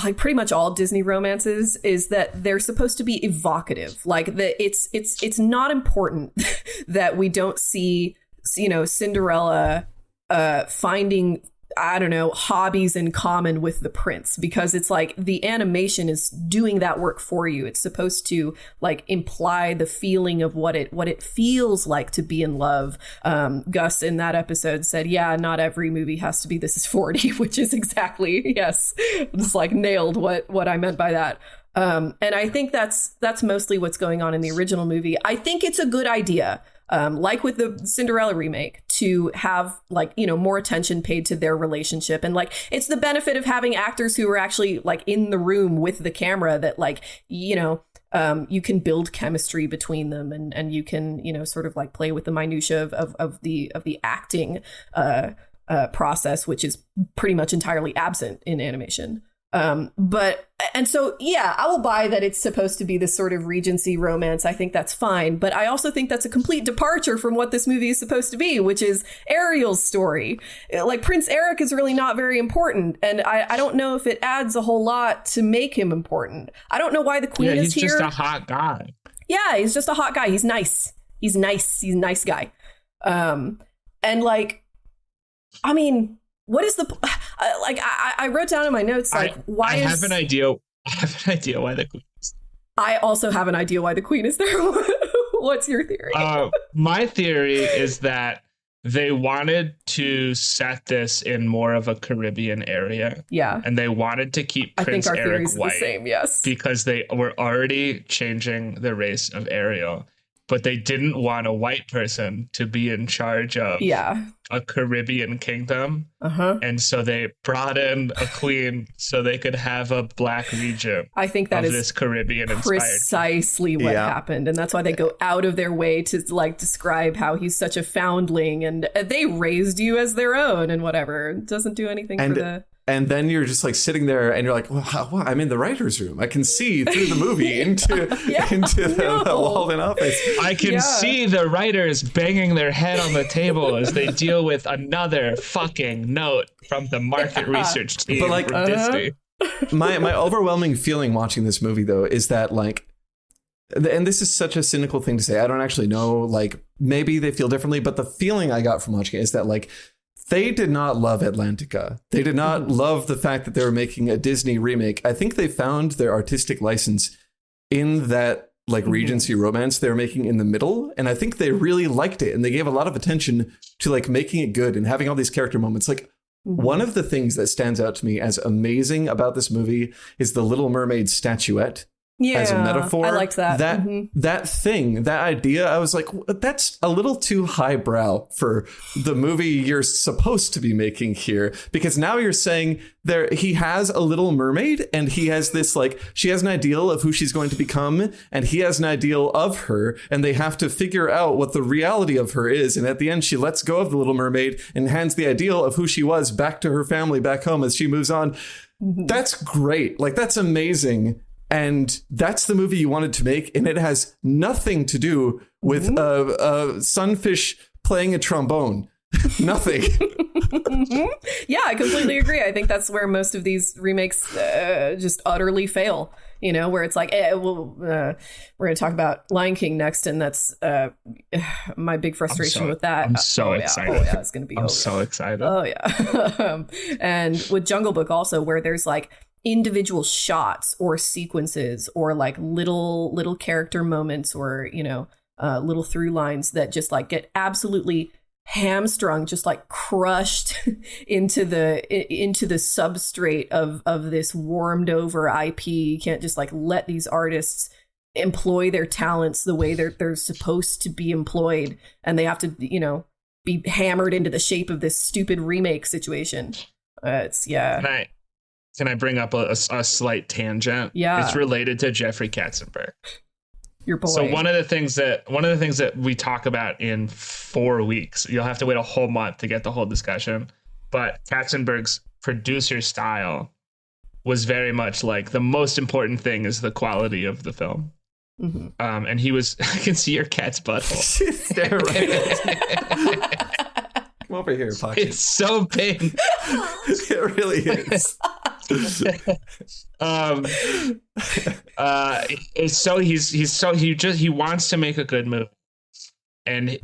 [SPEAKER 1] like pretty much all Disney romances is that they're supposed to be evocative. Like it's not important that we don't see, Cinderella finding, I don't know, hobbies in common with the prince, because it's like the animation is doing that work for you. It's supposed to like imply the feeling of what it feels like to be in love. Gus in that episode said, yeah, not every movie has to be This Is 40, which is exactly, yes, just like nailed what I meant by that. And I think that's mostly what's going on in the original movie. I think it's a good idea. like with the Cinderella remake, to have like, you know, more attention paid to their relationship. And like, it's the benefit of having actors who are actually like in the room with the camera that like, you know, you can build chemistry between them, and you can, you know, sort of like play with the minutia of the acting process, which is pretty much entirely absent in animation. And so, yeah, I will buy that it's supposed to be this sort of Regency romance. I think that's fine. But I also think that's a complete departure from what this movie is supposed to be, which is Ariel's story. Like, Prince Eric is really not very important. And I don't know if it adds a whole lot to make him important. I don't know why the Queen is here.
[SPEAKER 2] He's just a hot guy.
[SPEAKER 1] Yeah, he's just a hot guy. He's nice. He's nice. He's a nice guy. And like, I mean, what is the like? I wrote down in my notes like, I have an idea.
[SPEAKER 2] I have an idea why the Queen is
[SPEAKER 1] there. I also have an idea why the Queen is there. What's your theory?
[SPEAKER 2] My theory is that they wanted to set this in more of a Caribbean area.
[SPEAKER 1] Yeah,
[SPEAKER 2] and they wanted to keep Prince Eric white.
[SPEAKER 1] The same, yes,
[SPEAKER 2] because they were already changing the race of Ariel. But they didn't want a white person to be in charge of a Caribbean kingdom. And so they brought in a queen so they could have a black region.
[SPEAKER 1] I think that is
[SPEAKER 2] this Caribbean
[SPEAKER 1] precisely what happened. And that's why they go out of their way to like describe how he's such a foundling and they raised you as their own and whatever. It doesn't do anything for the...
[SPEAKER 3] And then you're just like sitting there and you're like, well, I'm in the writer's room. I can see through the movie into the Walden office.
[SPEAKER 2] I can see the writers banging their head on the table as they deal with another fucking note from the market research team.
[SPEAKER 3] But like,
[SPEAKER 2] Disney.
[SPEAKER 3] My overwhelming feeling watching this movie, though, is that like, and this is such a cynical thing to say. I don't actually know, like, maybe they feel differently. But the feeling I got from watching it is that like, they did not love Atlantica. They did not love the fact that they were making a Disney remake. I think they found their artistic license in that like Regency romance they were making in the middle. And I think they really liked it. And they gave a lot of attention to like making it good and having all these character moments. Like one of the things that stands out to me as amazing about this movie is the Little Mermaid statuette. As a metaphor.
[SPEAKER 1] I liked that.
[SPEAKER 3] That thing, that idea, I was like, that's a little too highbrow for the movie you're supposed to be making here. Because now you're saying he has a little mermaid and he has this like, she has an ideal of who she's going to become and he has an ideal of her and they have to figure out what the reality of her is. And at the end, she lets go of the Little Mermaid and hands the ideal of who she was back to her family back home as she moves on. That's great. Like, that's amazing. And that's the movie you wanted to make. And it has nothing to do with a sunfish playing a trombone. Nothing.
[SPEAKER 1] Yeah, I completely agree. I think that's where most of these remakes just utterly fail. You know, where it's like, we're going to talk about Lion King next. And that's my big frustration with that.
[SPEAKER 2] I'm so excited.
[SPEAKER 1] Oh, yeah, it's going to be
[SPEAKER 2] so excited.
[SPEAKER 1] Oh, yeah. And with Jungle Book also, where there's like, individual shots or sequences or like little character moments or, you know, little through lines that just like get absolutely hamstrung, just like crushed into the substrate of this warmed over IP. You can't just like let these artists employ their talents the way they're supposed to be employed, and they have to, you know, be hammered into the shape of this stupid remake situation.
[SPEAKER 2] Can I bring up a slight tangent?
[SPEAKER 1] Yeah.
[SPEAKER 2] It's related to Jeffrey Katzenberg.
[SPEAKER 1] Your boy.
[SPEAKER 2] So one of the things that we talk about in 4 weeks, you'll have to wait a whole month to get the whole discussion. But Katzenberg's producer style was very much like the most important thing is the quality of the film. And he was, I can see your cat's butthole.
[SPEAKER 3] It's there, right? Come over here, Pocky.
[SPEAKER 2] It's so big.
[SPEAKER 3] It really is.
[SPEAKER 2] He wants to make a good movie, and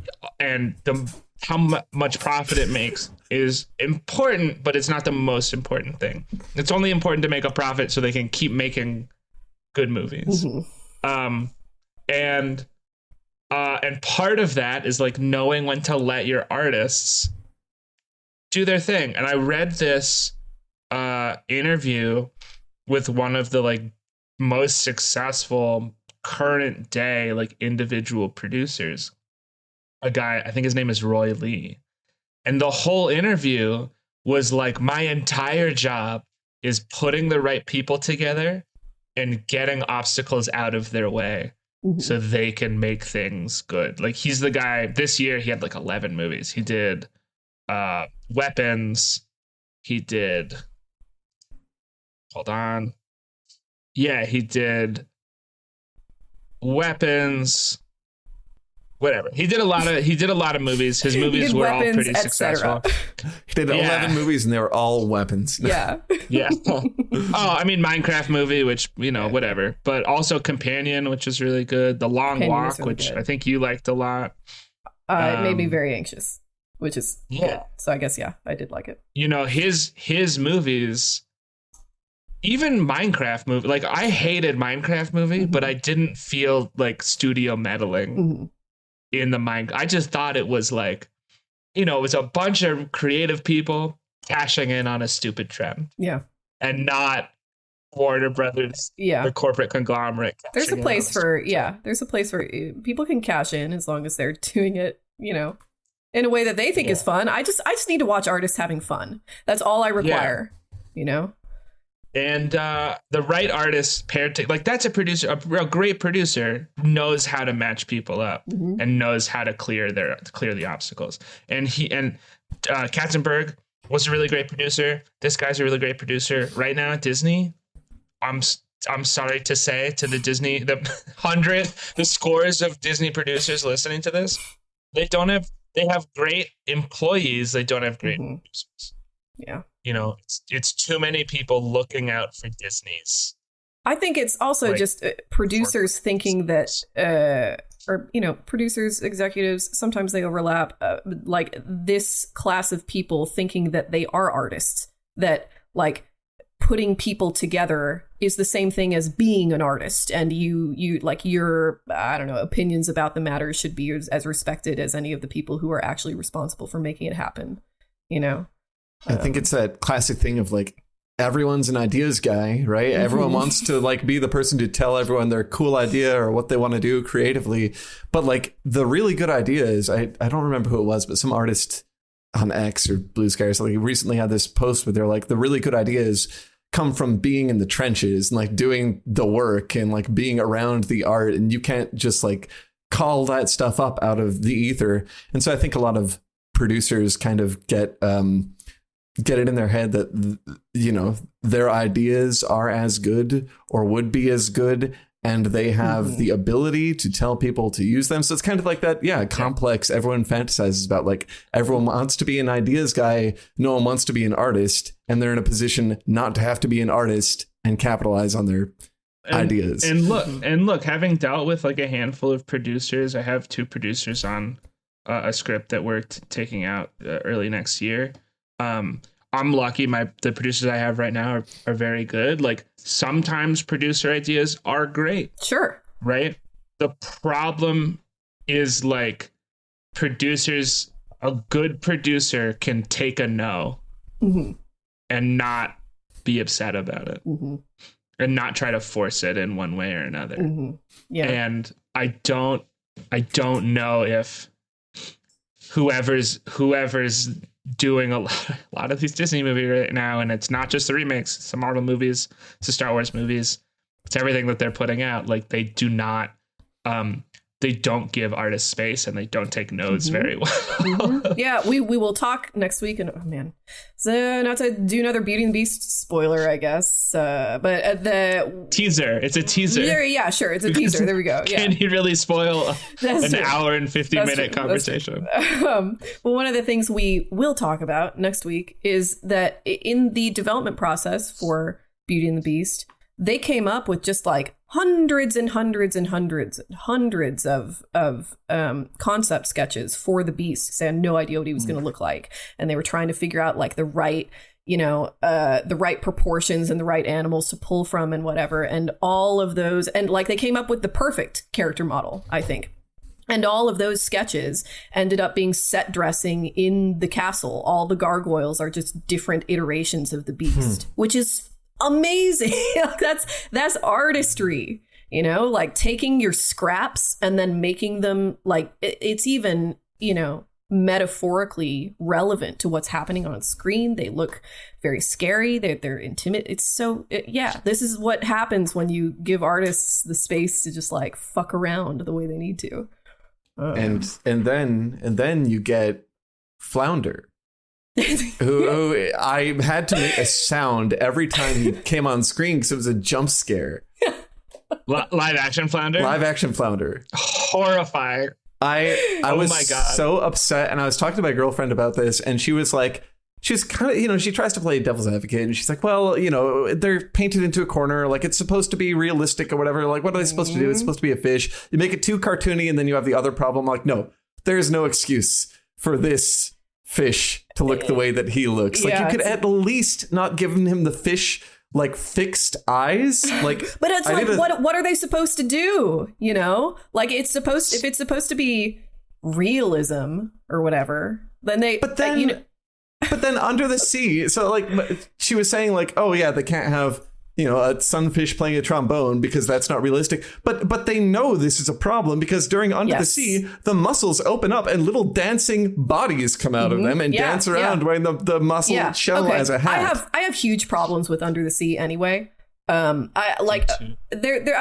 [SPEAKER 2] how much profit it makes is important, but it's not the most important thing. It's only important to make a profit so they can keep making good movies. And part of that is like knowing when to let your artists do their thing. And I read this interview with one of the like most successful current day like individual producers, a guy, I think his name is Roy Lee. And the whole interview was like, my entire job is putting the right people together and getting obstacles out of their way so they can make things good. Like, he's the guy, this year he had like 11 movies. He did Weapons. He did, hold on. Yeah, he did Weapons. Whatever. He did a lot of movies. His movies were all pretty successful.
[SPEAKER 3] He did 11 movies and they were all weapons.
[SPEAKER 1] Yeah.
[SPEAKER 2] Yeah. I mean, Minecraft movie, which, whatever. But also Companion, which is really good. The Long Walk, really which good. I think you liked a lot.
[SPEAKER 1] It made me very anxious, which is good. So I guess, I did like it. His movies, even Minecraft movie, like, I hated Minecraft movie, but I didn't feel like studio meddling. In the mind, I just thought it was like, it was a bunch of creative people cashing in on a stupid trend. Yeah.
[SPEAKER 2] And not Warner Brothers, the corporate conglomerate.
[SPEAKER 1] There's a place for people can cash in as long as they're doing it, in a way that they think is fun. I just need to watch artists having fun. That's all I require, And the right artist paired to, like, that's a producer, a real great producer knows how to match people up and knows how to clear the obstacles. And Katzenberg was a really great producer. This guy's a really great producer. Right now at Disney, I'm sorry to say to the Disney, the scores of Disney producers listening to this, they have great employees. They don't have great producers. Yeah.
[SPEAKER 2] It's too many people looking out for Disney's.
[SPEAKER 1] I think it's also just producers thinking that, producers, executives, sometimes they overlap, like this class of people thinking that they are artists, that like putting people together is the same thing as being an artist. And you like your, opinions about the matter should be as respected as any of the people who are actually responsible for making it happen,
[SPEAKER 3] I think it's that classic thing of like, everyone's an ideas guy, right? Everyone wants to like be the person to tell everyone their cool idea or what they want to do creatively. But like the really good ideas, I don't remember who it was, but some artist on X or Blue Sky or something recently had this post where they're like, the really good ideas come from being in the trenches and like doing the work and like being around the art. And you can't just like call that stuff up out of the ether. And so I think a lot of producers kind of get it in their head that, their ideas are as good or would be as good, and they have the ability to tell people to use them. So it's kind of like that, complex. Everyone fantasizes about, like, everyone wants to be an ideas guy. No one wants to be an artist, and they're in a position not to have to be an artist and capitalize on their ideas.
[SPEAKER 2] And look, having dealt with like a handful of producers, I have 2 producers on a script that we're taking out early next year. I'm lucky. The producers I have right now are very good. Like, sometimes producer ideas are great.
[SPEAKER 1] Sure.
[SPEAKER 2] Right. The problem is like a good producer can take a no and not be upset about it and not try to force it in one way or another. Yeah. And I don't know if whoever's doing a lot of these Disney movies right now, and it's not just the remakes, it's the Marvel movies, it's the Star Wars movies, it's everything that they're putting out. Like, they do not they don't give artists space, and they don't take no's very well.
[SPEAKER 1] Yeah, we will talk next week, and oh man, so not to do another Beauty and the Beast spoiler, I guess, but the teaser,
[SPEAKER 2] it's a teaser.
[SPEAKER 1] Yeah, sure, it's a teaser. There we go. Yeah.
[SPEAKER 2] Can you really spoil an hour and 50-minute conversation?
[SPEAKER 1] Well, one of the things we will talk about next week is that in the development process for Beauty and the Beast, they came up with just like hundreds and hundreds and hundreds and hundreds of concept sketches for the Beast, because they had no idea what he was going to look like, and they were trying to figure out like the right proportions and the right animals to pull from and whatever, and all of those, and like they came up with the perfect character model, I think. And all of those sketches ended up being set dressing in the castle. All the gargoyles are just different iterations of the Beast, which is amazing. That's artistry, like taking your scraps and then making them like it's even metaphorically relevant to what's happening on screen. They look very scary. They're intimate. It's so this is what happens when you give artists the space to just like fuck around the way they need to.
[SPEAKER 3] And then you get Flounder, who I had to make a sound every time he came on screen because it was a jump scare.
[SPEAKER 2] Live action Flounder?
[SPEAKER 3] Live action Flounder.
[SPEAKER 2] Horrifying.
[SPEAKER 3] I was
[SPEAKER 2] my God.
[SPEAKER 3] so upset, and I was talking to my girlfriend about this, and she was kind of, she tries to play devil's advocate, and she's like, well, they're painted into a corner, like it's supposed to be realistic or whatever. Like, what are they supposed to do? It's supposed to be a fish. You make it too cartoony, and then you have the other problem. Like, no, there's no excuse for this fish to look the way that he looks. Like, you could at least not give him the fish like fixed eyes, like. But
[SPEAKER 1] it's like, what are they supposed to do? Like if it's supposed to be realism or whatever, then they. But then Under the Sea.
[SPEAKER 3] So like she was saying, like, oh yeah, they can't have a sunfish playing a trombone because that's not realistic. But they know this is a problem because during Under the Sea, the muscles open up and little dancing bodies come out of them and dance around wearing the muscle shell as a hat.
[SPEAKER 1] I have huge problems with Under the Sea anyway. I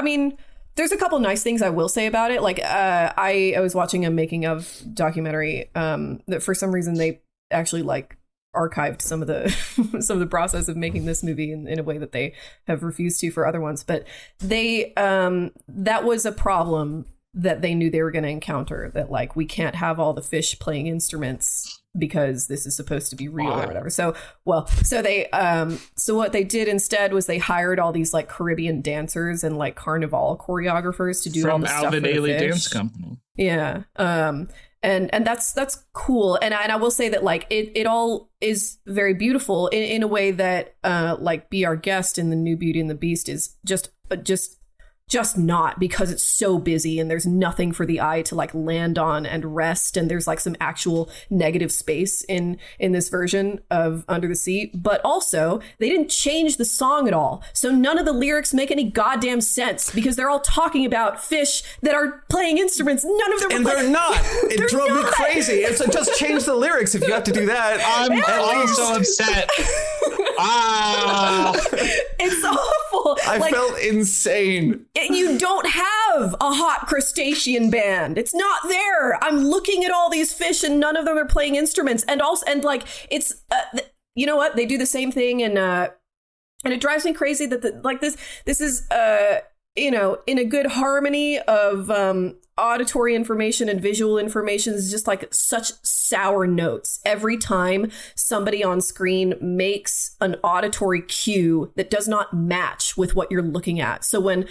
[SPEAKER 1] mean, there's a couple nice things I will say about it. Like I was watching a making of documentary that for some reason they actually like archived some of the process of making this movie in a way that they have refused to for other ones. But they that was a problem that they knew they were going to encounter, that like we can't have all the fish playing instruments because this is supposed to be real or whatever. So what they did instead was they hired all these like Caribbean dancers and like carnival choreographers to do all the stuff for the fish. From Alvin Ailey Dance Company. Yeah. And that's cool. And I will say that like it all is very beautiful in a way that like Be Our Guest in the new Beauty and the Beast is just not, because it's so busy and there's nothing for the eye to like land on and rest, and there's like some actual negative space in this version of Under the Sea. But also they didn't change the song at all, so none of the lyrics make any goddamn sense because they're all talking about fish that are playing instruments. None of them
[SPEAKER 3] and they're not. It drove me crazy. It's like, just change the lyrics if you have to do that.
[SPEAKER 2] I'm so upset.
[SPEAKER 1] It's awful.
[SPEAKER 3] I felt insane.
[SPEAKER 1] You don't have a hot crustacean band. It's not there. I'm looking at all these fish and none of them are playing instruments. And like it's you know what, they do the same thing, and it drives me crazy that this is in a good harmony of auditory information and visual information is just like such sour notes every time somebody on screen makes an auditory cue that does not match with what you're looking at. So when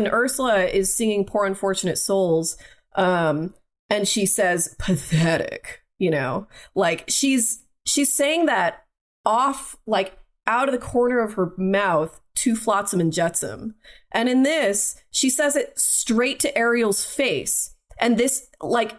[SPEAKER 1] Ursula is singing Poor Unfortunate Souls, and she says pathetic, like she's saying that off, like out of the corner of her mouth to Flotsam and Jetsam. And in this, she says it straight to Ariel's face. And this, like,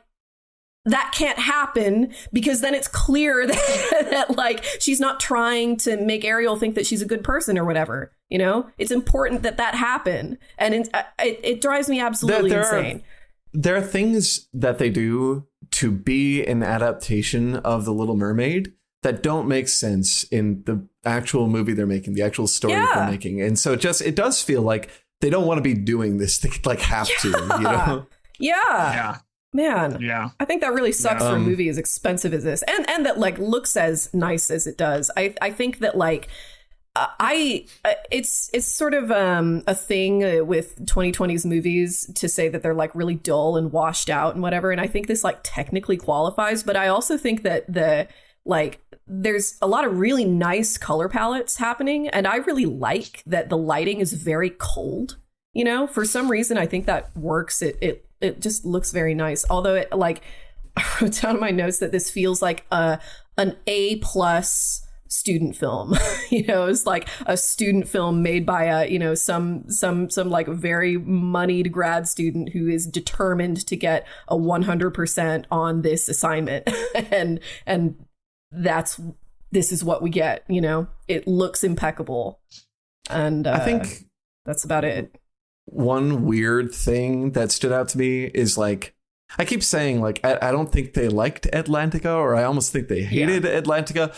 [SPEAKER 1] that can't happen because then it's clear that like, she's not trying to make Ariel think that she's a good person or whatever. It's important that happen. And it drives me absolutely insane.
[SPEAKER 3] There are things that they do to be an adaptation of The Little Mermaid that don't make sense in the actual movie they're making, the actual story they're making. And so it does feel like they don't want to be doing this. They like have to,
[SPEAKER 1] Yeah. Man. Yeah. I think that really sucks for a movie as expensive as this. And that like looks as nice as it does. I think that like it's sort of a thing with 2020's movies to say that they're like really dull and washed out and whatever. And I think this like technically qualifies, but I also think that there's a lot of really nice color palettes happening. And I really like that the lighting is very cold. For some reason, I think that works. It just looks very nice. Although it like I wrote down in my notes that this feels like an A+ student film. It's like a student film made by a some like very moneyed grad student who is determined to get a 100% on this assignment. and this is what we get. It looks impeccable, and
[SPEAKER 3] I think
[SPEAKER 1] that's about it.
[SPEAKER 3] One weird thing that stood out to me is like I keep saying, like, I don't think they liked Atlantica, or I almost think they hated Atlantica.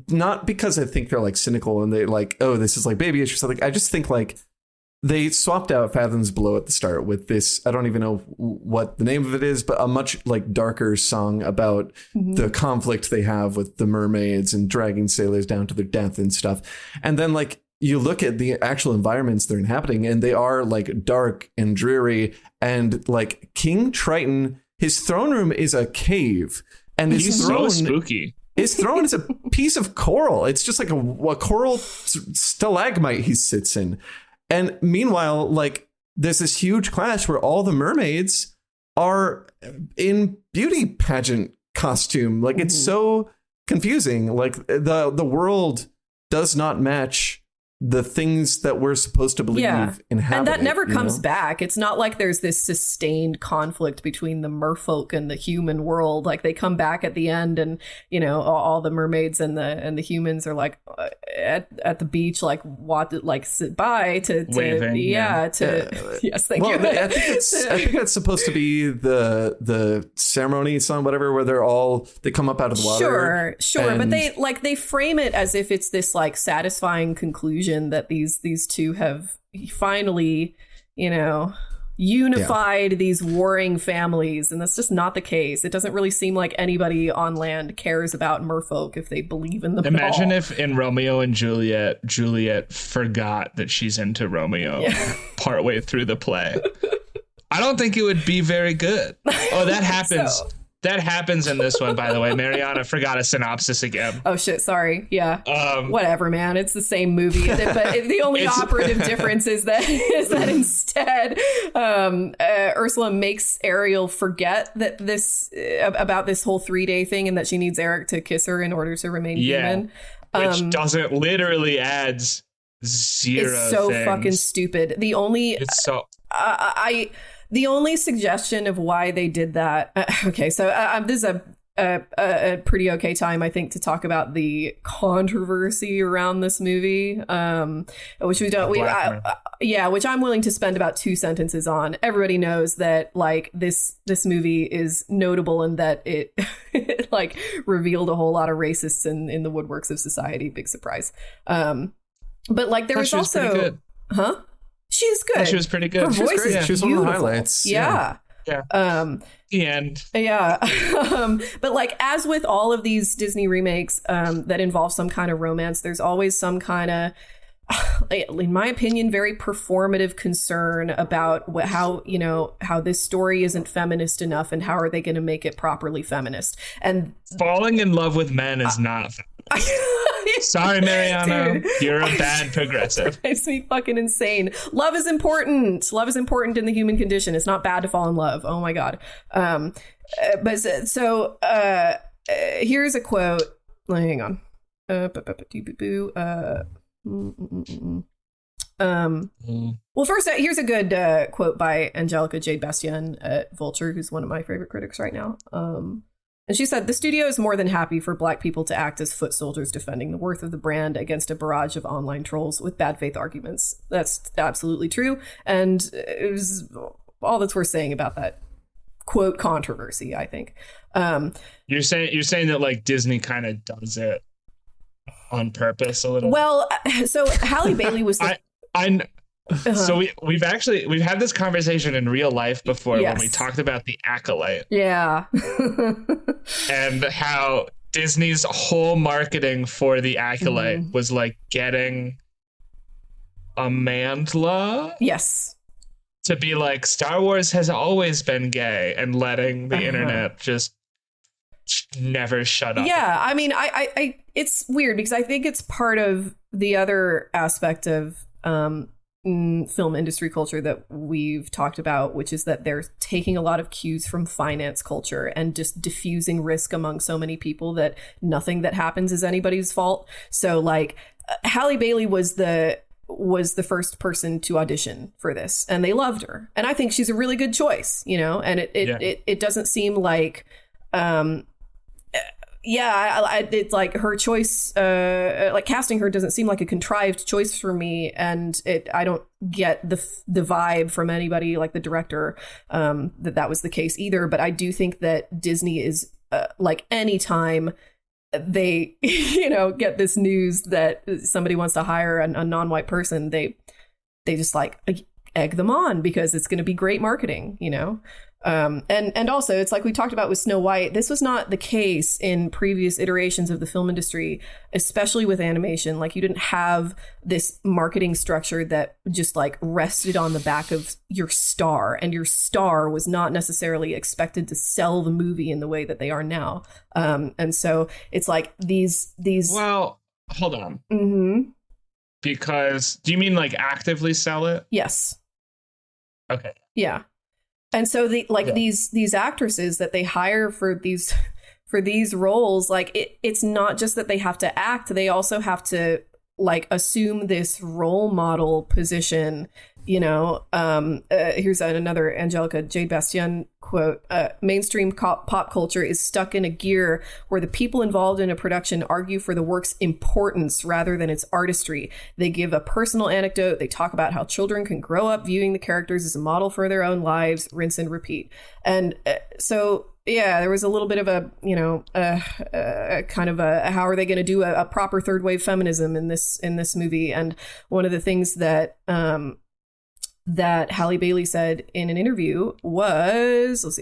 [SPEAKER 3] Not because I think they're like cynical and they like, oh, this is like babyish or something. I just think like they swapped out Fathoms Below at the start with this. I don't even know what the name of it is, but a much like darker song about the conflict they have with the mermaids and dragging sailors down to their death and stuff. And then like you look at the actual environments they're inhabiting and they are like dark and dreary. And like King Triton, his throne room is a cave, and
[SPEAKER 2] he's so spooky.
[SPEAKER 3] His throne is a piece of coral. It's just like a coral stalagmite he sits in. And meanwhile, like there's this huge clash where all the mermaids are in beauty pageant costume. Like it's so confusing. Like the world does not match the things that we're supposed to believe inhabit.
[SPEAKER 1] And that never comes back. It's not like there's this sustained conflict between the merfolk and the human world. Like they come back at the end and, you know, all the mermaids and the humans are like at the beach, like sit by to
[SPEAKER 2] waving.
[SPEAKER 1] Yes, thank you.
[SPEAKER 3] I think that's supposed to be the ceremony song, whatever, where they come up out of the water.
[SPEAKER 1] Sure. But they frame it as if it's this like satisfying conclusion that these two have finally, you know, unified these warring families, and that's just not the case. It doesn't really seem like anybody on land cares about merfolk if they believe in them.
[SPEAKER 2] Imagine if in Romeo and Juliet forgot that she's into Romeo partway through the play. I don't think it would be very good. Oh, that happens. So. That happens in this one, by the way. Mariana forgot a synopsis again.
[SPEAKER 1] Oh, shit. Sorry. Yeah. Whatever, man. It's the same movie. But the only operative difference is that instead Ursula makes Ariel forget that about this whole 3-day thing and that she needs Eric to kiss her in order to remain human.
[SPEAKER 2] Which doesn't literally adds zero
[SPEAKER 1] It's so
[SPEAKER 2] things.
[SPEAKER 1] Fucking stupid. The only...
[SPEAKER 2] It's so...
[SPEAKER 1] The only suggestion of why they did that. So this is a pretty okay time, I think, to talk about the controversy around this movie, which we don't. Which I'm willing to spend about 2 sentences on. Everybody knows that like this movie is notable in that it like revealed a whole lot of racists in the woodworks of society. Big surprise. But like there was also, She's good.
[SPEAKER 2] She was pretty good.
[SPEAKER 1] Her voice is
[SPEAKER 3] She was one of the highlights.
[SPEAKER 1] Yeah.
[SPEAKER 2] The end.
[SPEAKER 1] Yeah. But like, as with all of these Disney remakes that involve some kind of romance, there's always some kind of, in my opinion, very performative concern about how this story isn't feminist enough and how are they going to make it properly feminist. And
[SPEAKER 2] falling in love with men is not Sorry, Mariana. Dude. You're a bad progressive.
[SPEAKER 1] It makes me fucking insane. Love is important. Love is important in the human condition. It's not bad to fall in love. Oh my God. Here's a quote. Hang on. Well, first, here's a good quote by Angelica Jade Bastien at Vulture, who's one of my favorite critics right now. And she said, "The studio is more than happy for Black people to act as foot soldiers defending the worth of the brand against a barrage of online trolls with bad faith arguments." That's absolutely true. And it was all that's worth saying about that quote controversy, I think.
[SPEAKER 2] You're saying that like Disney kind of does it on purpose a little?
[SPEAKER 1] Well, so Halle Bailey was
[SPEAKER 2] So we've had this conversation in real life before when we talked about The Acolyte.
[SPEAKER 1] Yeah.
[SPEAKER 2] And how Disney's whole marketing for The Acolyte was like getting Amandla to be like, Star Wars has always been gay, and letting the internet just never shut up.
[SPEAKER 1] Yeah, I mean, I it's weird because I think it's part of the other aspect of film industry culture that we've talked about, which is that they're taking a lot of cues from finance culture and just diffusing risk among so many people that nothing that happens is anybody's fault. So like Halle Bailey was the first person to audition for this, and they loved her, and I think she's a really good choice, you know. And it doesn't seem like it's like her choice, like casting her doesn't seem like a contrived choice for me, and I don't get the vibe from anybody like the director that was the case either. But I do think that Disney is like anytime they get this news that somebody wants to hire a non-white person, they just like egg them on because it's going to be great marketing, and also it's like we talked about with Snow White. This was not the case in previous iterations of the film industry, especially with animation. Like you didn't have this marketing structure that just like rested on the back of your star, and your star was not necessarily expected to sell the movie in the way that they are now. And so it's like these.
[SPEAKER 2] Well, hold on.
[SPEAKER 1] Mm-hmm.
[SPEAKER 2] Because do you mean like actively sell it?
[SPEAKER 1] Yes.
[SPEAKER 2] Okay.
[SPEAKER 1] Yeah. And so these actresses that they hire for these roles, like it's not just that they have to act, they also have to like assume this role model position. Here's another Angelica Jade Bastien quote. Mainstream pop culture is stuck in a gear where the people involved in a production argue for the work's importance rather than its artistry. They give a personal anecdote. They talk about how children can grow up viewing the characters as a model for their own lives, rinse and repeat. And so yeah, there was a little bit of a kind of a how are they going to do a proper third wave feminism in this movie? And one of the things that that Halle Bailey said in an interview was,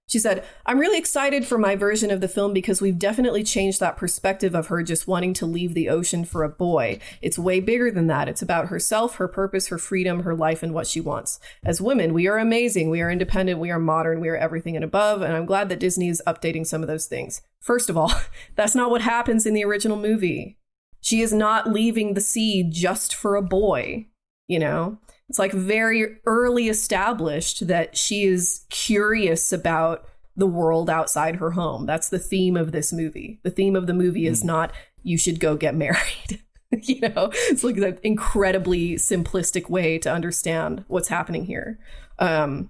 [SPEAKER 1] she said, "I'm really excited for my version of the film because we've definitely changed that perspective of her just wanting to leave the ocean for a boy. It's way bigger than that. It's about herself, her purpose, her freedom, her life, and what she wants. As women, we are amazing. We are independent. We are modern. We are everything and above. And I'm glad that Disney is updating some of those things. First of all, that's not what happens in the original movie. She is not leaving the sea just for a boy, It's like very early established that she is curious about the world outside her home. That's the theme of this movie. The theme of the movie is not you should go get married. It's like that incredibly simplistic way to understand what's happening here. And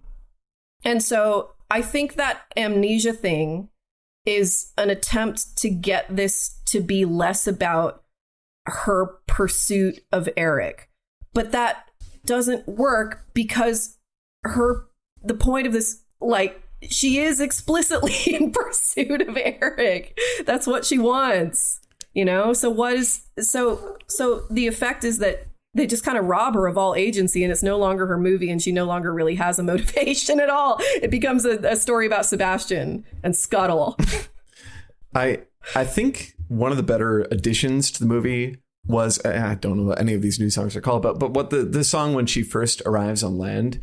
[SPEAKER 1] so I think that amnesia thing is an attempt to get this to be less about her pursuit of Eric. But that doesn't work because the point of this, like, she is explicitly in pursuit of Eric. That's what she wants, so the effect is that they just kind of rob her of all agency, and it's no longer her movie, and she no longer really has a motivation at all. It becomes a story about Sebastian and Scuttle.
[SPEAKER 3] I think one of the better additions to the movie was, I don't know what any of these new songs are called, but what the song when she first arrives on land,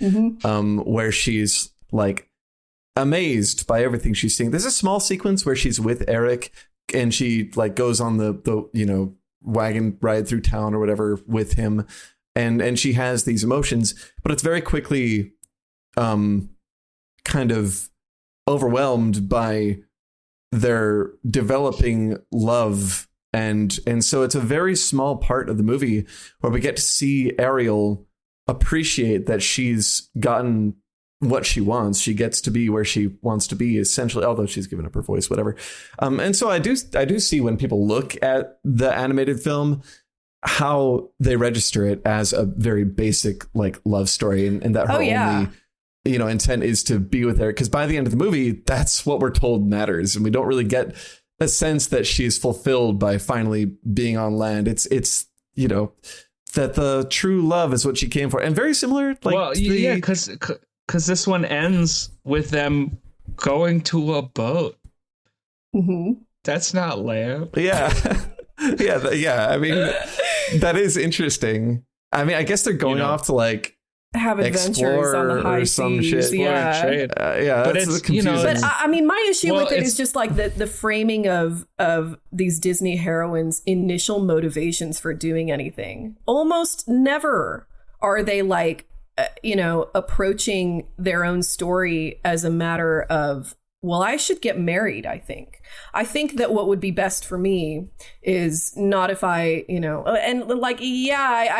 [SPEAKER 3] where she's like amazed by everything she's seeing. There's a small sequence where she's with Eric and she like goes on the wagon ride through town or whatever with him, and she has these emotions, but it's very quickly kind of overwhelmed by their developing love. And so it's a very small part of the movie where we get to see Ariel appreciate that she's gotten what she wants. She gets to be where she wants to be, essentially, although she's given up her voice, whatever. And so I do see when people look at the animated film, how they register it as a very basic like love story, and that her only intent is to be with Eric. Because by the end of the movie, that's what we're told matters. And we don't really get a sense that she's fulfilled by finally being on land. It's that the true love is what she came for, and very similar.
[SPEAKER 2] Because this one ends with them going to a boat.
[SPEAKER 1] Mm-hmm.
[SPEAKER 2] That's not land.
[SPEAKER 3] Yeah, yeah. I mean, that is interesting. I mean, I guess they're going off to like
[SPEAKER 1] have adventures on the high seas.
[SPEAKER 3] Trade. But it's confusing.
[SPEAKER 1] But I mean, my issue with it is just like the framing of these Disney heroines' initial motivations for doing anything. Almost never are they like approaching their own story as a matter of well, I should get married, I think. I think that what would be best for me is not if I, and like, yeah,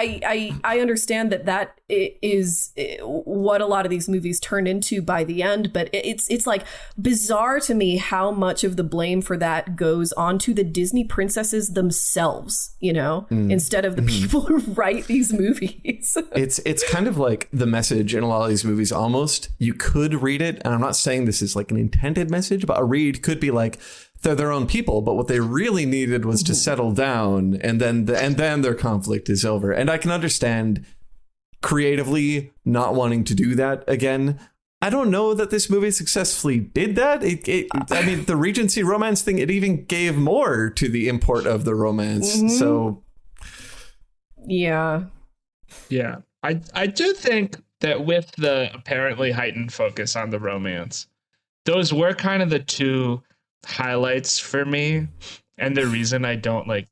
[SPEAKER 1] I understand that is what a lot of these movies turn into by the end, but it's like bizarre to me how much of the blame for that goes onto the Disney princesses themselves, instead of the people who write these movies.
[SPEAKER 3] It's kind of like the message in a lot of these movies. Almost, you could read it, and I'm not saying this is like an intended message, but a read could be like, they're their own people, but what they really needed was to settle down, and then their conflict is over. And I can understand creatively not wanting to do that again. I don't know that this movie successfully did that. I mean, the Regency romance thing, it even gave more to the import of the romance. So
[SPEAKER 1] yeah.
[SPEAKER 2] I do think that with the apparently heightened focus on the romance, those were kind of the two highlights for me, and the reason I don't like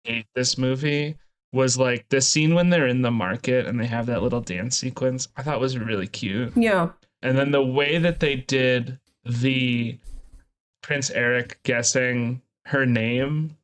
[SPEAKER 2] hate this movie was like the scene when they're in the market and they have that little dance sequence. I thought was really cute.
[SPEAKER 1] Yeah.
[SPEAKER 2] And then the way that they did the Prince Eric guessing her name,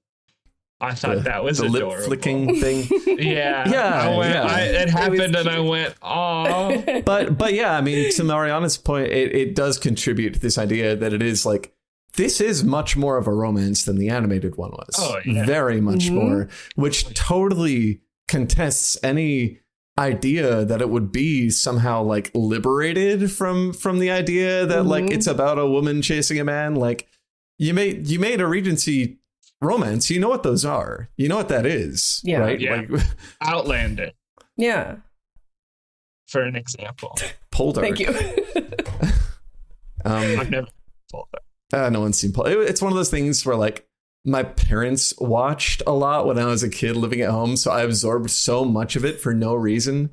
[SPEAKER 2] I thought that was
[SPEAKER 3] the
[SPEAKER 2] adorable.
[SPEAKER 3] lip flicking thing.
[SPEAKER 2] Yeah. It happened and I went, oh.
[SPEAKER 3] But yeah, I mean, to Mariana's point, it does contribute to this idea that it is like, this is much more of a romance than the animated one was.
[SPEAKER 2] Oh, yeah.
[SPEAKER 3] Very much more, which totally contests any idea that it would be somehow like liberated from the idea that like it's about a woman chasing a man. Like you made a Regency romance, you know what those are, you know what that is, right?
[SPEAKER 2] Yeah.
[SPEAKER 3] Like,
[SPEAKER 2] Outlander,
[SPEAKER 1] yeah,
[SPEAKER 2] for an example.
[SPEAKER 3] Poldark.
[SPEAKER 1] Thank you.
[SPEAKER 2] I've never Poldark.
[SPEAKER 3] No one's seen Poldark. It's one of those things where like my parents watched a lot when I was a kid living at home, so I absorbed so much of it for no reason.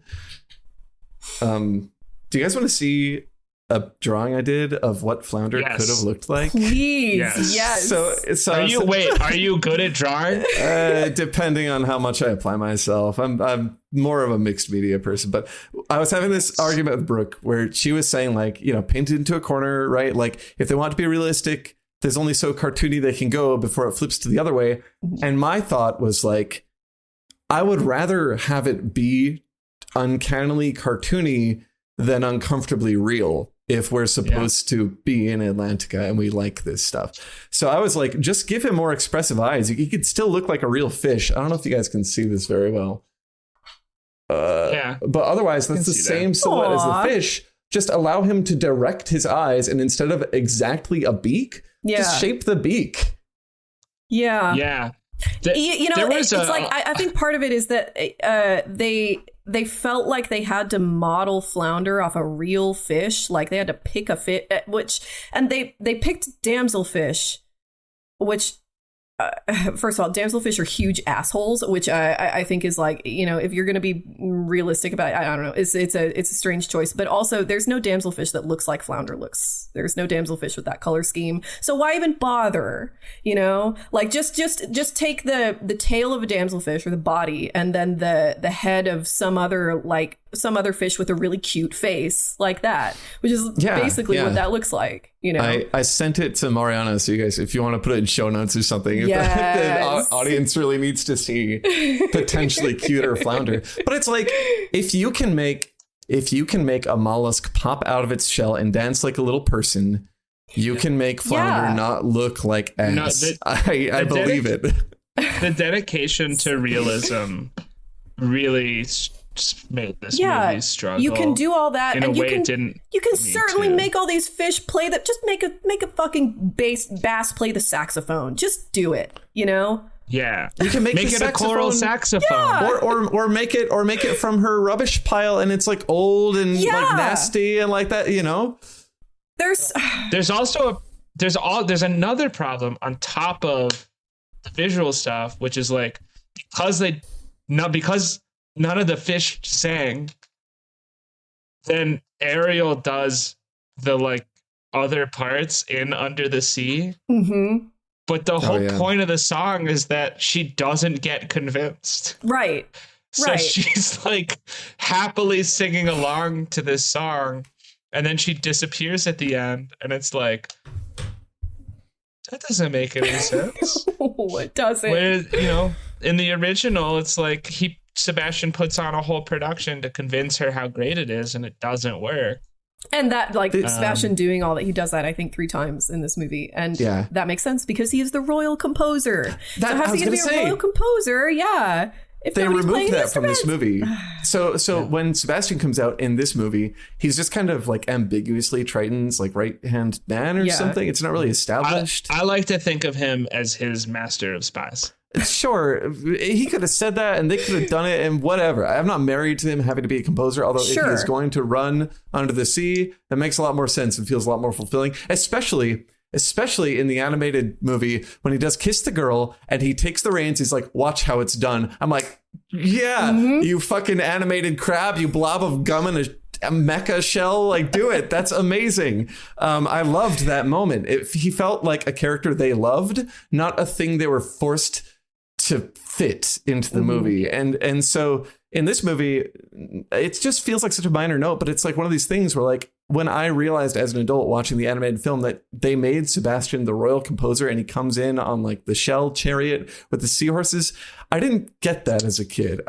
[SPEAKER 3] Do you guys want to see a drawing I did of what Flounder could have looked like?
[SPEAKER 1] Please, yes.
[SPEAKER 3] So
[SPEAKER 2] Are you good at drawing?
[SPEAKER 3] Depending on how much I apply myself, I'm more of a mixed media person. But I was having this argument with Brooke where she was saying like, paint it into a corner, right? Like if they want to be realistic, there's only so cartoony they can go before it flips to the other way. And my thought was like, I would rather have it be uncannily cartoony than uncomfortably real if we're supposed to be in Atlantica and we like this stuff. So I was like, just give him more expressive eyes. He could still look like a real fish. I don't know if you guys can see this very well. But otherwise, that's the same silhouette as the fish. Just allow him to direct his eyes, and instead of exactly a beak, just shape the beak.
[SPEAKER 2] Yeah.
[SPEAKER 1] It's like I think part of it is that they felt like they had to model Flounder off a real fish, like they had to pick a fish, and they picked damselfish, which. First of all, damselfish are huge assholes, which I think is like, if you're going to be realistic about it, I don't know, it's a strange choice. But also, there's no damselfish that looks like Flounder looks. There's no damselfish with that color scheme. So why even bother? Like just take the tail of a damselfish or the body, and then the head of some other fish with a really cute face like that, which is basically what that looks like.
[SPEAKER 3] I sent it to Mariana, so you guys, if you want to put it in show notes or something, if the audience really needs to see potentially cuter Flounder. But it's like, if you can make a mollusk pop out of its shell and dance like a little person, you can make Flounder not look like ass. I believe it.
[SPEAKER 2] The dedication to realism really made this movie struggle.
[SPEAKER 1] You can do all that,
[SPEAKER 2] and
[SPEAKER 1] you can certainly make all these fish play that. Just make a fucking bass play the saxophone. Just do it.
[SPEAKER 2] Yeah,
[SPEAKER 3] you can make
[SPEAKER 2] it a choral saxophone,
[SPEAKER 3] or make it from her rubbish pile, and it's like old and like nasty and like that.
[SPEAKER 2] There's another problem on top of the visual stuff, which is like because none of the fish sang, then Ariel does the like other parts in Under the Sea. Mm-hmm. But the whole point of the song is that she doesn't get convinced.
[SPEAKER 1] Right.
[SPEAKER 2] So she's like happily singing along to this song. and then she disappears at the end, and it's like, that doesn't make any sense.
[SPEAKER 1] What does it?
[SPEAKER 2] Where, you know, in the original, it's like Sebastian puts on a whole production to convince her how great it is, and it doesn't work.
[SPEAKER 1] And that, like, Sebastian doing all that, he does that, I think, 3 times in this movie. And that makes sense because he is the royal composer. So how's he going to be a royal composer? Yeah. If
[SPEAKER 3] they removed that from
[SPEAKER 1] instruments.
[SPEAKER 3] this movie. So when Sebastian comes out in this movie, he's just kind of like ambiguously Triton's like right-hand man or something. It's not really established.
[SPEAKER 2] I like to think of him as his master of spies.
[SPEAKER 3] Sure, he could have said that and they could have done it and whatever. I'm not married to him having to be a composer, although if he's going to run under the sea, that makes a lot more sense and feels a lot more fulfilling, especially in the animated movie when he does kiss the girl and he takes the reins. He's like, watch how it's done. I'm like, you fucking animated crab, you blob of gum in a mecha shell, like, do it. That's amazing. I loved that moment. He felt like a character they loved, not a thing they were forced to fit into the movie. And so in this movie, it just feels like such a minor note, but it's like one of these things where, like, when I realized as an adult watching the animated film that they made Sebastian the royal composer and he comes in on like the shell chariot with the seahorses, I didn't get that as a kid.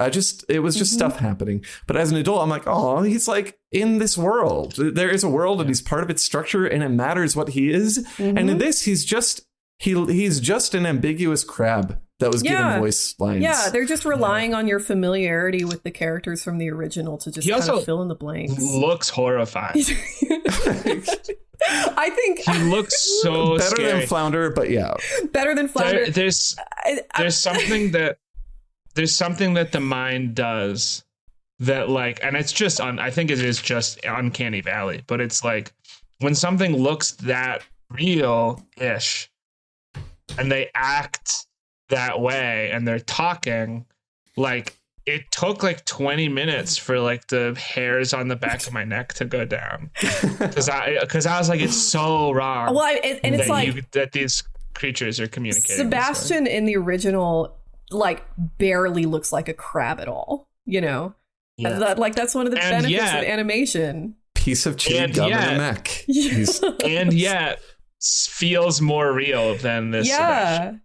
[SPEAKER 3] It was just stuff happening. But as an adult, I'm like, oh, he's like in this world. There is a world and he's part of its structure and it matters what he is. And in this, he's just an ambiguous crab that was given voice lines.
[SPEAKER 1] Yeah, they're just relying on your familiarity with the characters from the original to just kind of fill in the blanks.
[SPEAKER 2] Looks horrifying.
[SPEAKER 1] I think
[SPEAKER 2] he looks so
[SPEAKER 3] better
[SPEAKER 2] scary.
[SPEAKER 3] than Flounder, but
[SPEAKER 1] better than Flounder.
[SPEAKER 2] There's something that the mind does that, like, and it's just I think it is just uncanny valley, but it's like when something looks that real-ish and they act that way and they're talking, like, it took like 20 minutes for like the hairs on the back of my neck to go down because I was like, it's so wrong.
[SPEAKER 1] Well, it's like
[SPEAKER 2] that these creatures are communicating.
[SPEAKER 1] Sebastian in the original like barely looks like a crab at all, you know. Like that's one of the benefits of animation.
[SPEAKER 3] Piece of chewed gum in a neck.
[SPEAKER 2] And yet feels more real than this. Sebastian.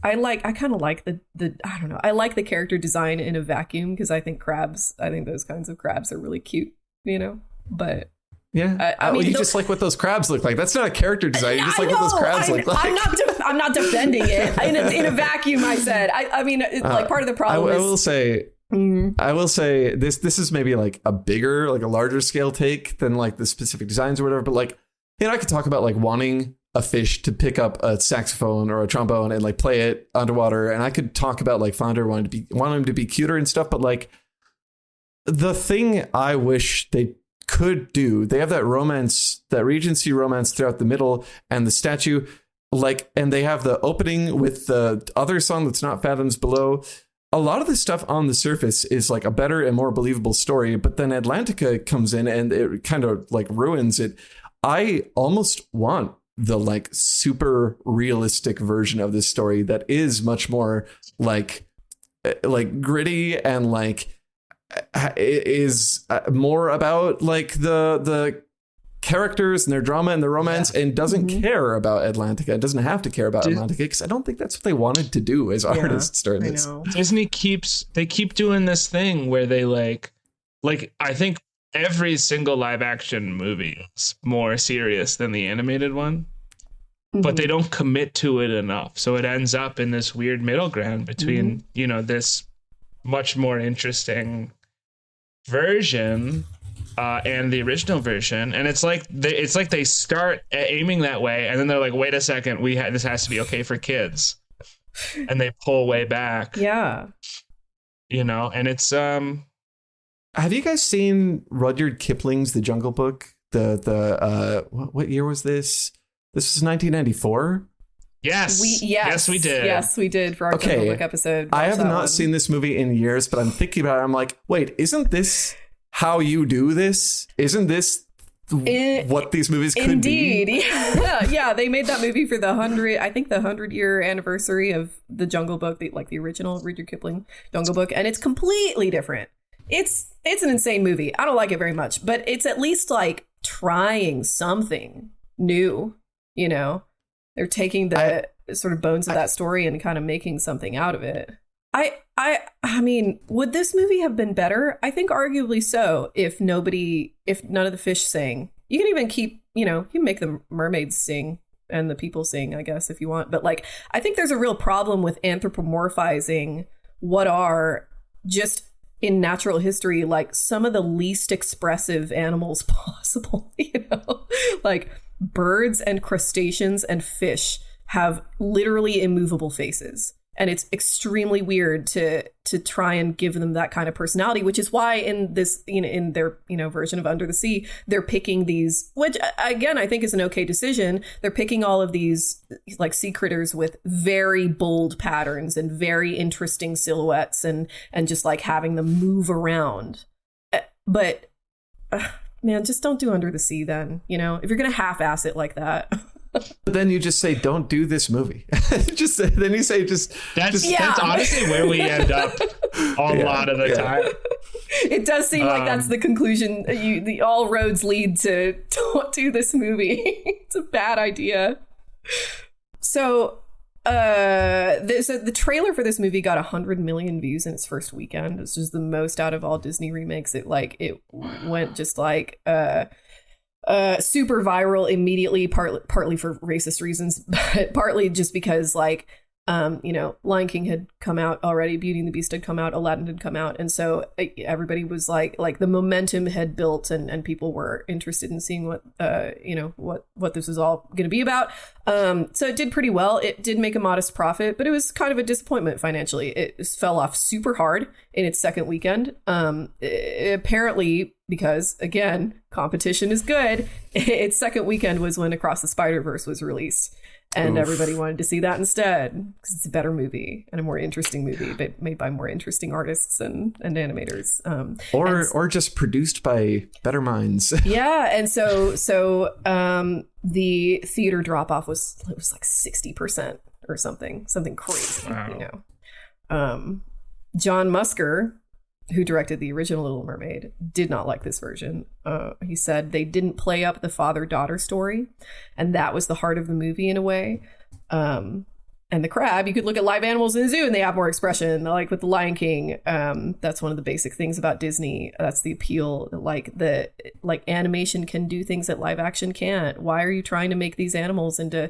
[SPEAKER 1] I think I kind of like the I don't know. I like the character design in a vacuum because I think those kinds of crabs are really cute, you know. But
[SPEAKER 3] I mean, you just like what those crabs look like. That's not a character design. You just like what those crabs look like.
[SPEAKER 1] I'm not defending it. In a vacuum, I said. I mean, like part of the problem is. I will say this is maybe like a larger scale take than like the specific designs or whatever. But like, you know, I could talk about like wanting a fish to pick up a saxophone or a trombone and like play it underwater. And I could talk about like Flounder wanting him to be cuter and stuff. But like the thing I wish they could do, they have that romance, that Regency romance throughout the middle and the statue, like, and they have the opening with the other song that's not Fathoms Below. A lot of the stuff on the surface is like a better and more believable story, but then Atlantica comes in and it kind of like ruins it. I almost want the like super realistic version of this story that is much more like gritty and like is more about like the characters and their drama and their romance and doesn't care about Atlantica. It doesn't have to care about Atlantica because I don't think that's what they wanted to do as artists during this.
[SPEAKER 2] Disney keep doing this thing where they like I think every single live action movie is more serious than the animated one, but they don't commit to it enough. So it ends up in this weird middle ground between, you know, this much more interesting version and the original version, and it's like they start aiming that way, and then they're like, "Wait a second, this has to be okay for kids," and they pull way back. Yeah, you know, and it's
[SPEAKER 3] Have you guys seen Rudyard Kipling's The Jungle Book? What year was this? This was 1994.
[SPEAKER 2] Yes, we did.
[SPEAKER 1] Yes, we did for our Jungle Book episode.
[SPEAKER 3] I have not seen this movie in years, but I'm thinking about it. I'm like, wait, isn't this how you do this? Isn't this what these movies could be?
[SPEAKER 1] Indeed. Yeah. They made that movie for the 100-year anniversary of the Jungle Book, the original Rudyard Kipling Jungle Book, and it's completely different. it's an insane movie. I don't like it very much, but it's at least like trying something new. You know, they're taking the sort of bones of that story and kind of making something out of it. I mean, would this movie have been better? I think arguably so. If none of the fish sang. You can even keep, you can make the mermaids sing and the people sing, I guess, if you want. But like, I think there's a real problem with anthropomorphizing what are just in natural history, like some of the least expressive animals possible, like birds and crustaceans and fish have literally immovable faces. And it's extremely weird to try and give them that kind of personality, which is why in this, in their, version of Under the Sea, they're picking these, which again, I think is an okay decision. They're picking all of these like sea critters with very bold patterns and very interesting silhouettes and just like having them move around. But man, just don't do Under the Sea then, if you're going to half-ass it like that.
[SPEAKER 3] But then you just say, don't do this movie. Then you say,
[SPEAKER 2] that's honestly where we end up a lot of the time.
[SPEAKER 1] It does seem like that's the conclusion. All roads lead to don't do this movie. It's a bad idea. So the trailer for this movie got 100 million views in its first weekend. It's just the most out of all Disney remakes. It went just like super viral immediately, partly for racist reasons, but partly just because Lion King had come out already, Beauty and the Beast had come out, Aladdin had come out, and so everybody was like the momentum had built, and people were interested in seeing what this was all going to be about. So it did pretty well. It did make a modest profit, but it was kind of a disappointment financially. It fell off super hard in its second weekend. Apparently, because again, competition is good. Its second weekend was when Across the Spider-Verse was released. And everybody wanted to see that instead because it's a better movie and a more interesting movie, but made by more interesting artists and animators,
[SPEAKER 3] or just produced by better minds.
[SPEAKER 1] Yeah, and so the theater drop off was like 60% or something crazy. Wow. John Musker, who directed the original Little Mermaid, did not like this version. He said they didn't play up the father-daughter story, and that was the heart of the movie in a way. And the crab, you could look at live animals in the zoo and they have more expression. Like with the Lion King, that's one of the basic things about Disney. That's the appeal. Like animation can do things that live action can't. Why are you trying to make these animals into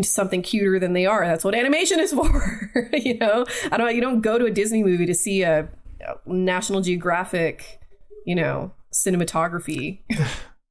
[SPEAKER 1] something cuter than they are? That's what animation is for. You don't go to a Disney movie to see a National Geographic, cinematography.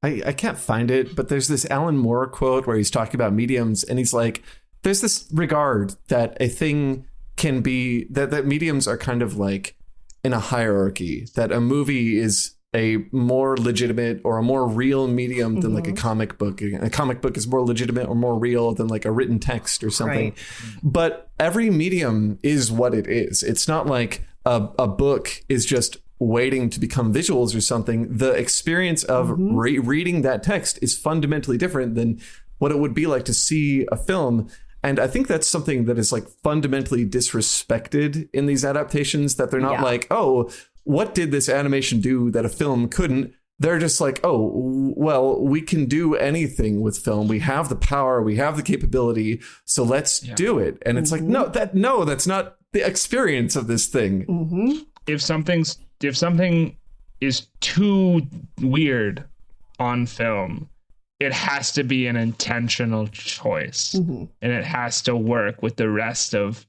[SPEAKER 3] I can't find it, but there's this Alan Moore quote where he's talking about mediums, and he's like, there's this regard that a thing can be, that mediums are kind of like in a hierarchy, that a movie is a more legitimate or a more real medium than like a comic book. A comic book is more legitimate or more real than like a written text or something. Right. But every medium is what it is. It's not like a book is just waiting to become visuals or something. The experience of reading that text is fundamentally different than what it would be like to see a film. And I think that's something that is like fundamentally disrespected in these adaptations, that they're not like, oh, what did this animation do that a film couldn't? They're just like, oh, well, we can do anything with film. We have the power, we have the capability, so let's do it. And it's like, no, that's not the experience of this thing.
[SPEAKER 2] If something is too weird on film, it has to be an intentional choice, and it has to work with the rest of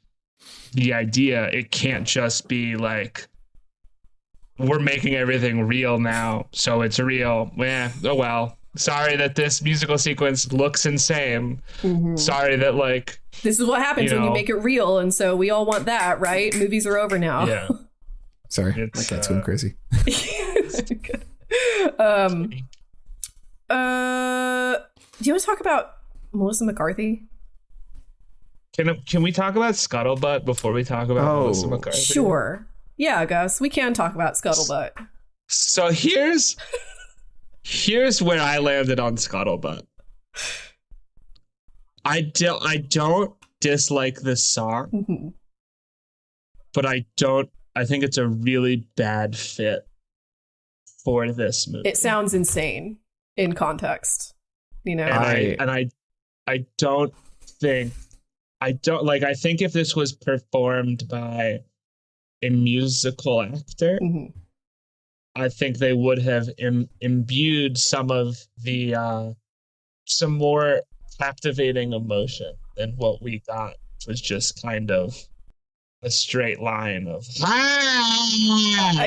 [SPEAKER 2] the idea. It can't just be like, we're making everything real now, so it's real. Oh well. Sorry that this musical sequence looks insane. Sorry that
[SPEAKER 1] this is what happens when you make it real, and so we all want that, right? Movies are over now.
[SPEAKER 2] Yeah.
[SPEAKER 3] Sorry, my cat's going crazy.
[SPEAKER 1] It's too good. Do you want to talk about Melissa McCarthy?
[SPEAKER 2] Can we talk about Scuttlebutt before we talk about Melissa McCarthy?
[SPEAKER 1] Sure. Yeah, Gus, we can talk about Scuttlebutt.
[SPEAKER 2] So here's where I landed on Scuttlebutt. I don't dislike this song, but I think it's a really bad fit for this movie.
[SPEAKER 1] It sounds insane in context, you know.
[SPEAKER 2] I don't think I think if this was performed by a musical actor, I think they would have imbued some of the some more captivating emotion than what we got, which was just kind of a straight line of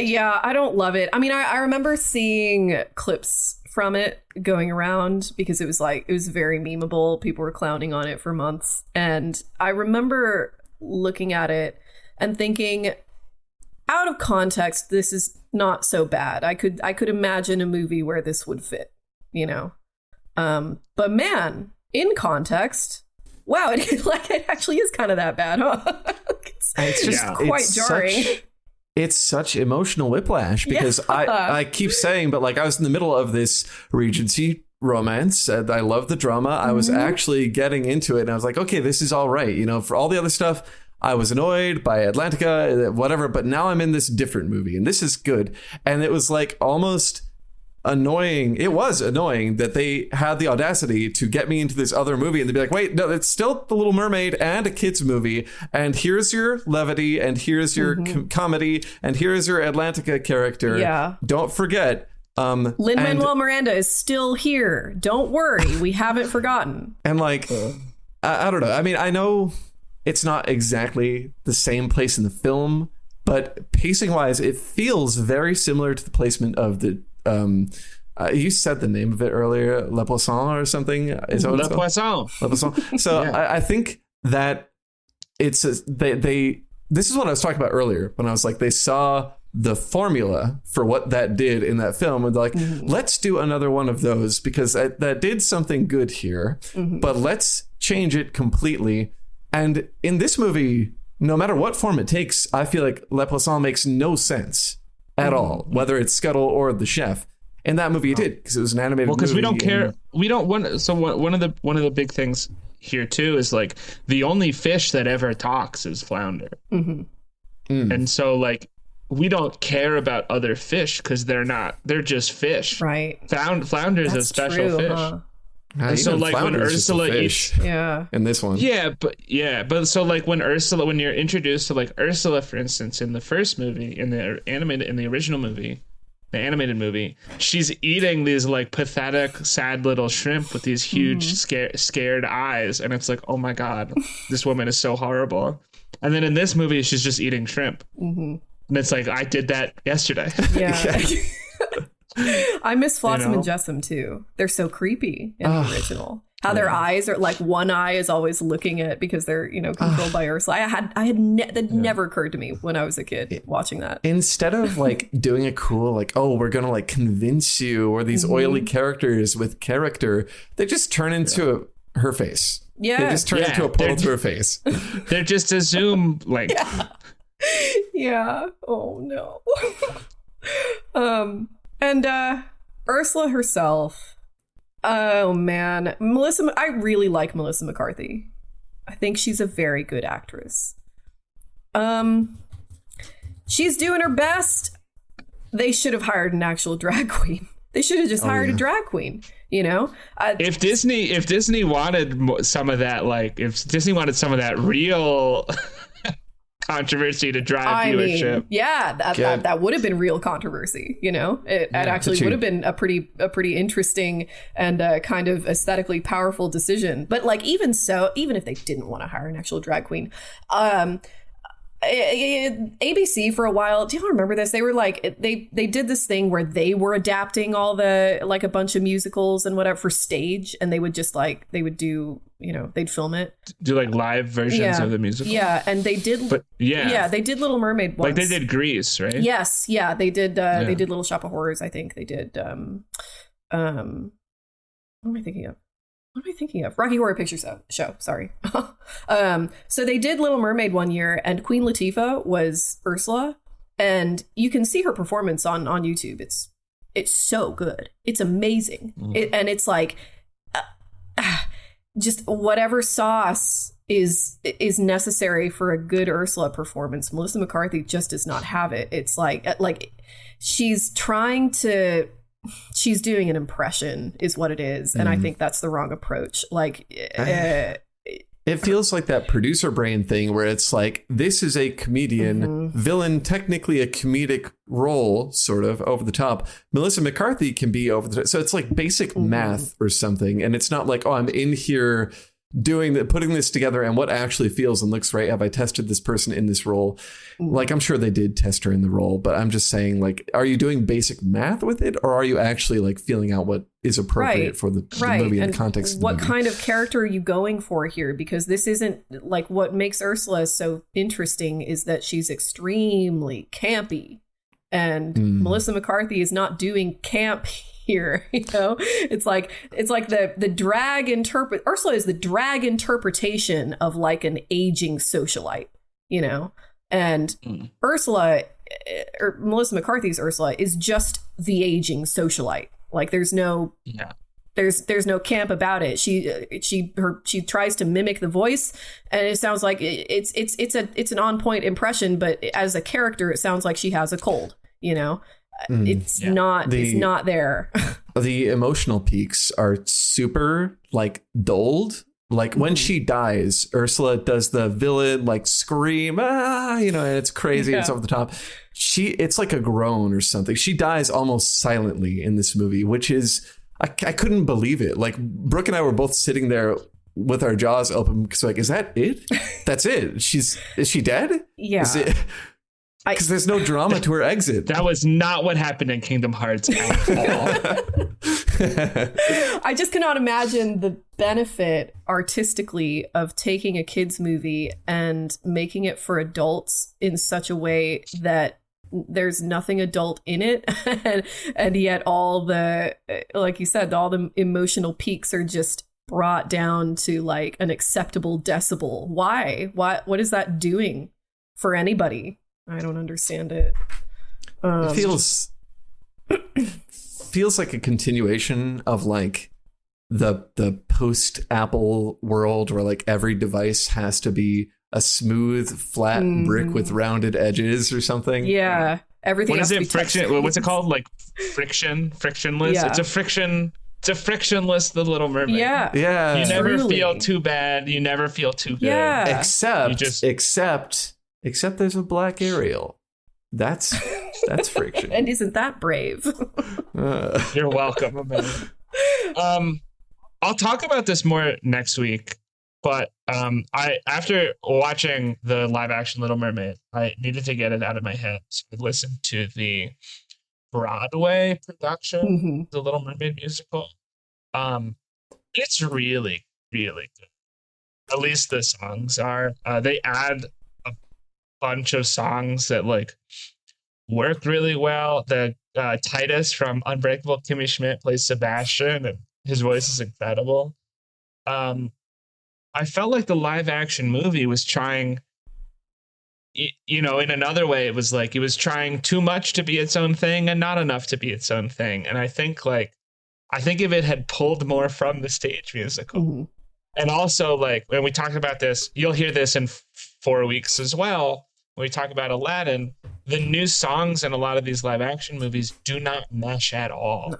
[SPEAKER 1] yeah, I don't love it. I mean, I remember seeing clips from it going around because it was very memeable. People were clowning on it for months, and I remember looking at it and thinking, out of context, this is not so bad. I could imagine a movie where this would fit, you know. But man, in context, wow, it actually is kind of that bad, huh? It's just quite jarring.
[SPEAKER 3] It's such emotional whiplash because I keep saying, but like I was in the middle of this Regency romance and I love the drama. I was actually getting into it and I was like, okay, this is all right. You know, for all the other stuff, I was annoyed by Atlantica, whatever, but now I'm in this different movie and this is good. And it was like almost annoying. It was annoying that they had the audacity to get me into this other movie and they'd be like, wait, no, it's still The Little Mermaid and a kids movie. And here's your levity and here's your comedy and here's your Atlantica character.
[SPEAKER 1] Yeah.
[SPEAKER 3] Don't forget.
[SPEAKER 1] Lin-Manuel Miranda is still here. Don't worry. We haven't forgotten.
[SPEAKER 3] And like, I don't know. I mean, I know it's not exactly the same place in the film, but pacing wise, it feels very similar to the placement of the you said the name of it earlier, Le Poisson or something. Is that what it's called? Le Poisson. So yeah. I think that it's they this is what I was talking about earlier when I was like, they saw the formula for what that did in that film and they're like, let's do another one of those because that did something good here, but let's change it completely. And in this movie, no matter what form it takes, I feel like Le Poisson makes no sense at all, whether it's Scuttle or the chef. In that movie, it did because it was an animated movie.
[SPEAKER 2] Well, because we don't care. We don't want. So one of the big things here too is like the only fish that ever talks is flounder, and so like we don't care about other fish because they're just fish.
[SPEAKER 1] Right.
[SPEAKER 2] Flounder is a special fish.
[SPEAKER 1] Huh?
[SPEAKER 2] And so like when Ursula eats
[SPEAKER 3] in this one.
[SPEAKER 2] But so like when you're introduced to like Ursula, for instance, in the first movie, in the original movie, the animated movie, she's eating these like pathetic, sad little shrimp with these huge scared eyes. And it's like, oh my God, this woman is so horrible. And then in this movie, she's just eating shrimp. And it's like, I did that yesterday.
[SPEAKER 1] Yeah. I miss Flotsam and Jetsam too. They're so creepy in the original. How their eyes are like one eye is always looking at because they're controlled by Ursula. That never occurred to me when I was a kid watching that. Instead
[SPEAKER 3] of like doing a cool like, oh, we're gonna like convince you or these oily characters with character, they just turn into her face.
[SPEAKER 1] Yeah,
[SPEAKER 3] they just turn into a portal to her face.
[SPEAKER 2] They're just a zoom like.
[SPEAKER 1] Yeah. Oh no. And Ursula herself, oh man, I really like Melissa McCarthy. I think she's a very good actress. She's doing her best. They should have hired an actual drag queen. They should have just hired a drag queen, If
[SPEAKER 2] Disney wanted some of that, like if Disney wanted some of that real controversy to drive viewership.
[SPEAKER 1] That would have been real controversy. It actually would have been a pretty interesting and kind of aesthetically powerful decision. But like even if they didn't want to hire an actual drag queen, ABC for a while, do you remember this? They were like they did this thing where they were adapting all the like a bunch of musicals and whatever for stage, and they would just like they'd film it,
[SPEAKER 2] do like live versions of the musical.
[SPEAKER 1] And they did they did Little Mermaid once.
[SPEAKER 2] Like they did Grease, right?
[SPEAKER 1] Yes, they did they did Little Shop of Horrors. I think they did what am I thinking of? Rocky Horror Picture Show. Sorry. So they did Little Mermaid one year, and Queen Latifah was Ursula, and you can see her performance on YouTube. It's so good. It's amazing. And it's like just whatever sauce is necessary for a good Ursula performance. Melissa McCarthy just does not have it. It's like she's doing an impression is what it is. And I think that's the wrong approach. Like,
[SPEAKER 3] it feels like that producer brain thing where it's like, this is a comedian villain, technically a comedic role, sort of over the top. Melissa McCarthy can be over the top. So it's like basic math or something. And it's not like, oh, I'm in here putting this together and what actually feels and looks right. Have I tested this person in this role? Like, I'm sure they did test her in the role, but I'm just saying, like, are you doing basic math with it, or are you actually like feeling out what is appropriate for the movie and the context of the
[SPEAKER 1] what
[SPEAKER 3] movie?
[SPEAKER 1] kind of character are you going for here? Because this isn't like, what makes Ursula so interesting is that she's extremely campy, and Melissa McCarthy is not doing camp here. You know, it's like the drag Ursula is the drag interpretation of like an aging socialite, you know, and Ursula, or Melissa McCarthy's Ursula, is just the aging socialite. Like, there's no camp about it. She tries to mimic the voice, and it sounds like it's an on point impression, but as a character, it sounds like she has a cold, you know. It's not there.
[SPEAKER 3] The emotional peaks are super like dulled. Like when she dies, Ursula does the villain like scream, you know, and it's crazy. It's over the top. It's like a groan or something. She dies almost silently in this movie, which is, I couldn't believe it. Like, Brooke and I were both sitting there with our jaws open because, like, is that it? That's it. Is she dead?
[SPEAKER 1] Yeah.
[SPEAKER 3] Because there's no drama to her exit.
[SPEAKER 2] That was not what happened in Kingdom Hearts at all.
[SPEAKER 1] I just cannot imagine the benefit artistically of taking a kids movie and making it for adults in such a way that there's nothing adult in it. and yet all the, like you said, all the emotional peaks are just brought down to like an acceptable decibel. Why? What is that doing for anybody? I don't understand it.
[SPEAKER 3] It feels like a continuation of like the post Apple world where like every device has to be a smooth, flat brick with rounded edges or something.
[SPEAKER 1] Yeah. Everything.
[SPEAKER 2] What
[SPEAKER 1] has
[SPEAKER 2] is
[SPEAKER 1] to be
[SPEAKER 2] it? Friction. What's it called? Like frictionless.
[SPEAKER 1] Yeah.
[SPEAKER 2] It's a frictionless The Little Mermaid.
[SPEAKER 1] Yeah.
[SPEAKER 3] Yeah.
[SPEAKER 2] You never feel too bad. You never feel too good.
[SPEAKER 1] Yeah.
[SPEAKER 3] Except there's a black Ariel. That's friction.
[SPEAKER 1] And isn't that brave?
[SPEAKER 2] You're welcome, Amanda. I'll talk about this more next week, but I after watching the live action Little Mermaid, I needed to get it out of my head. So I listened to the Broadway production, the Little Mermaid musical. It's really, really good. At least the songs are. They add a bunch of songs that like work really well. The Titus from Unbreakable Kimmy Schmidt plays Sebastian, and his voice is incredible. I felt like the live action movie was trying, you know, in another way, it was like it was trying too much to be its own thing and not enough to be its own thing. And I think if it had pulled more from the stage musical, and also like when we talked about this, you'll hear this in 4 weeks as well. When we talk about Aladdin, the new songs in a lot of these live action movies do not mesh at all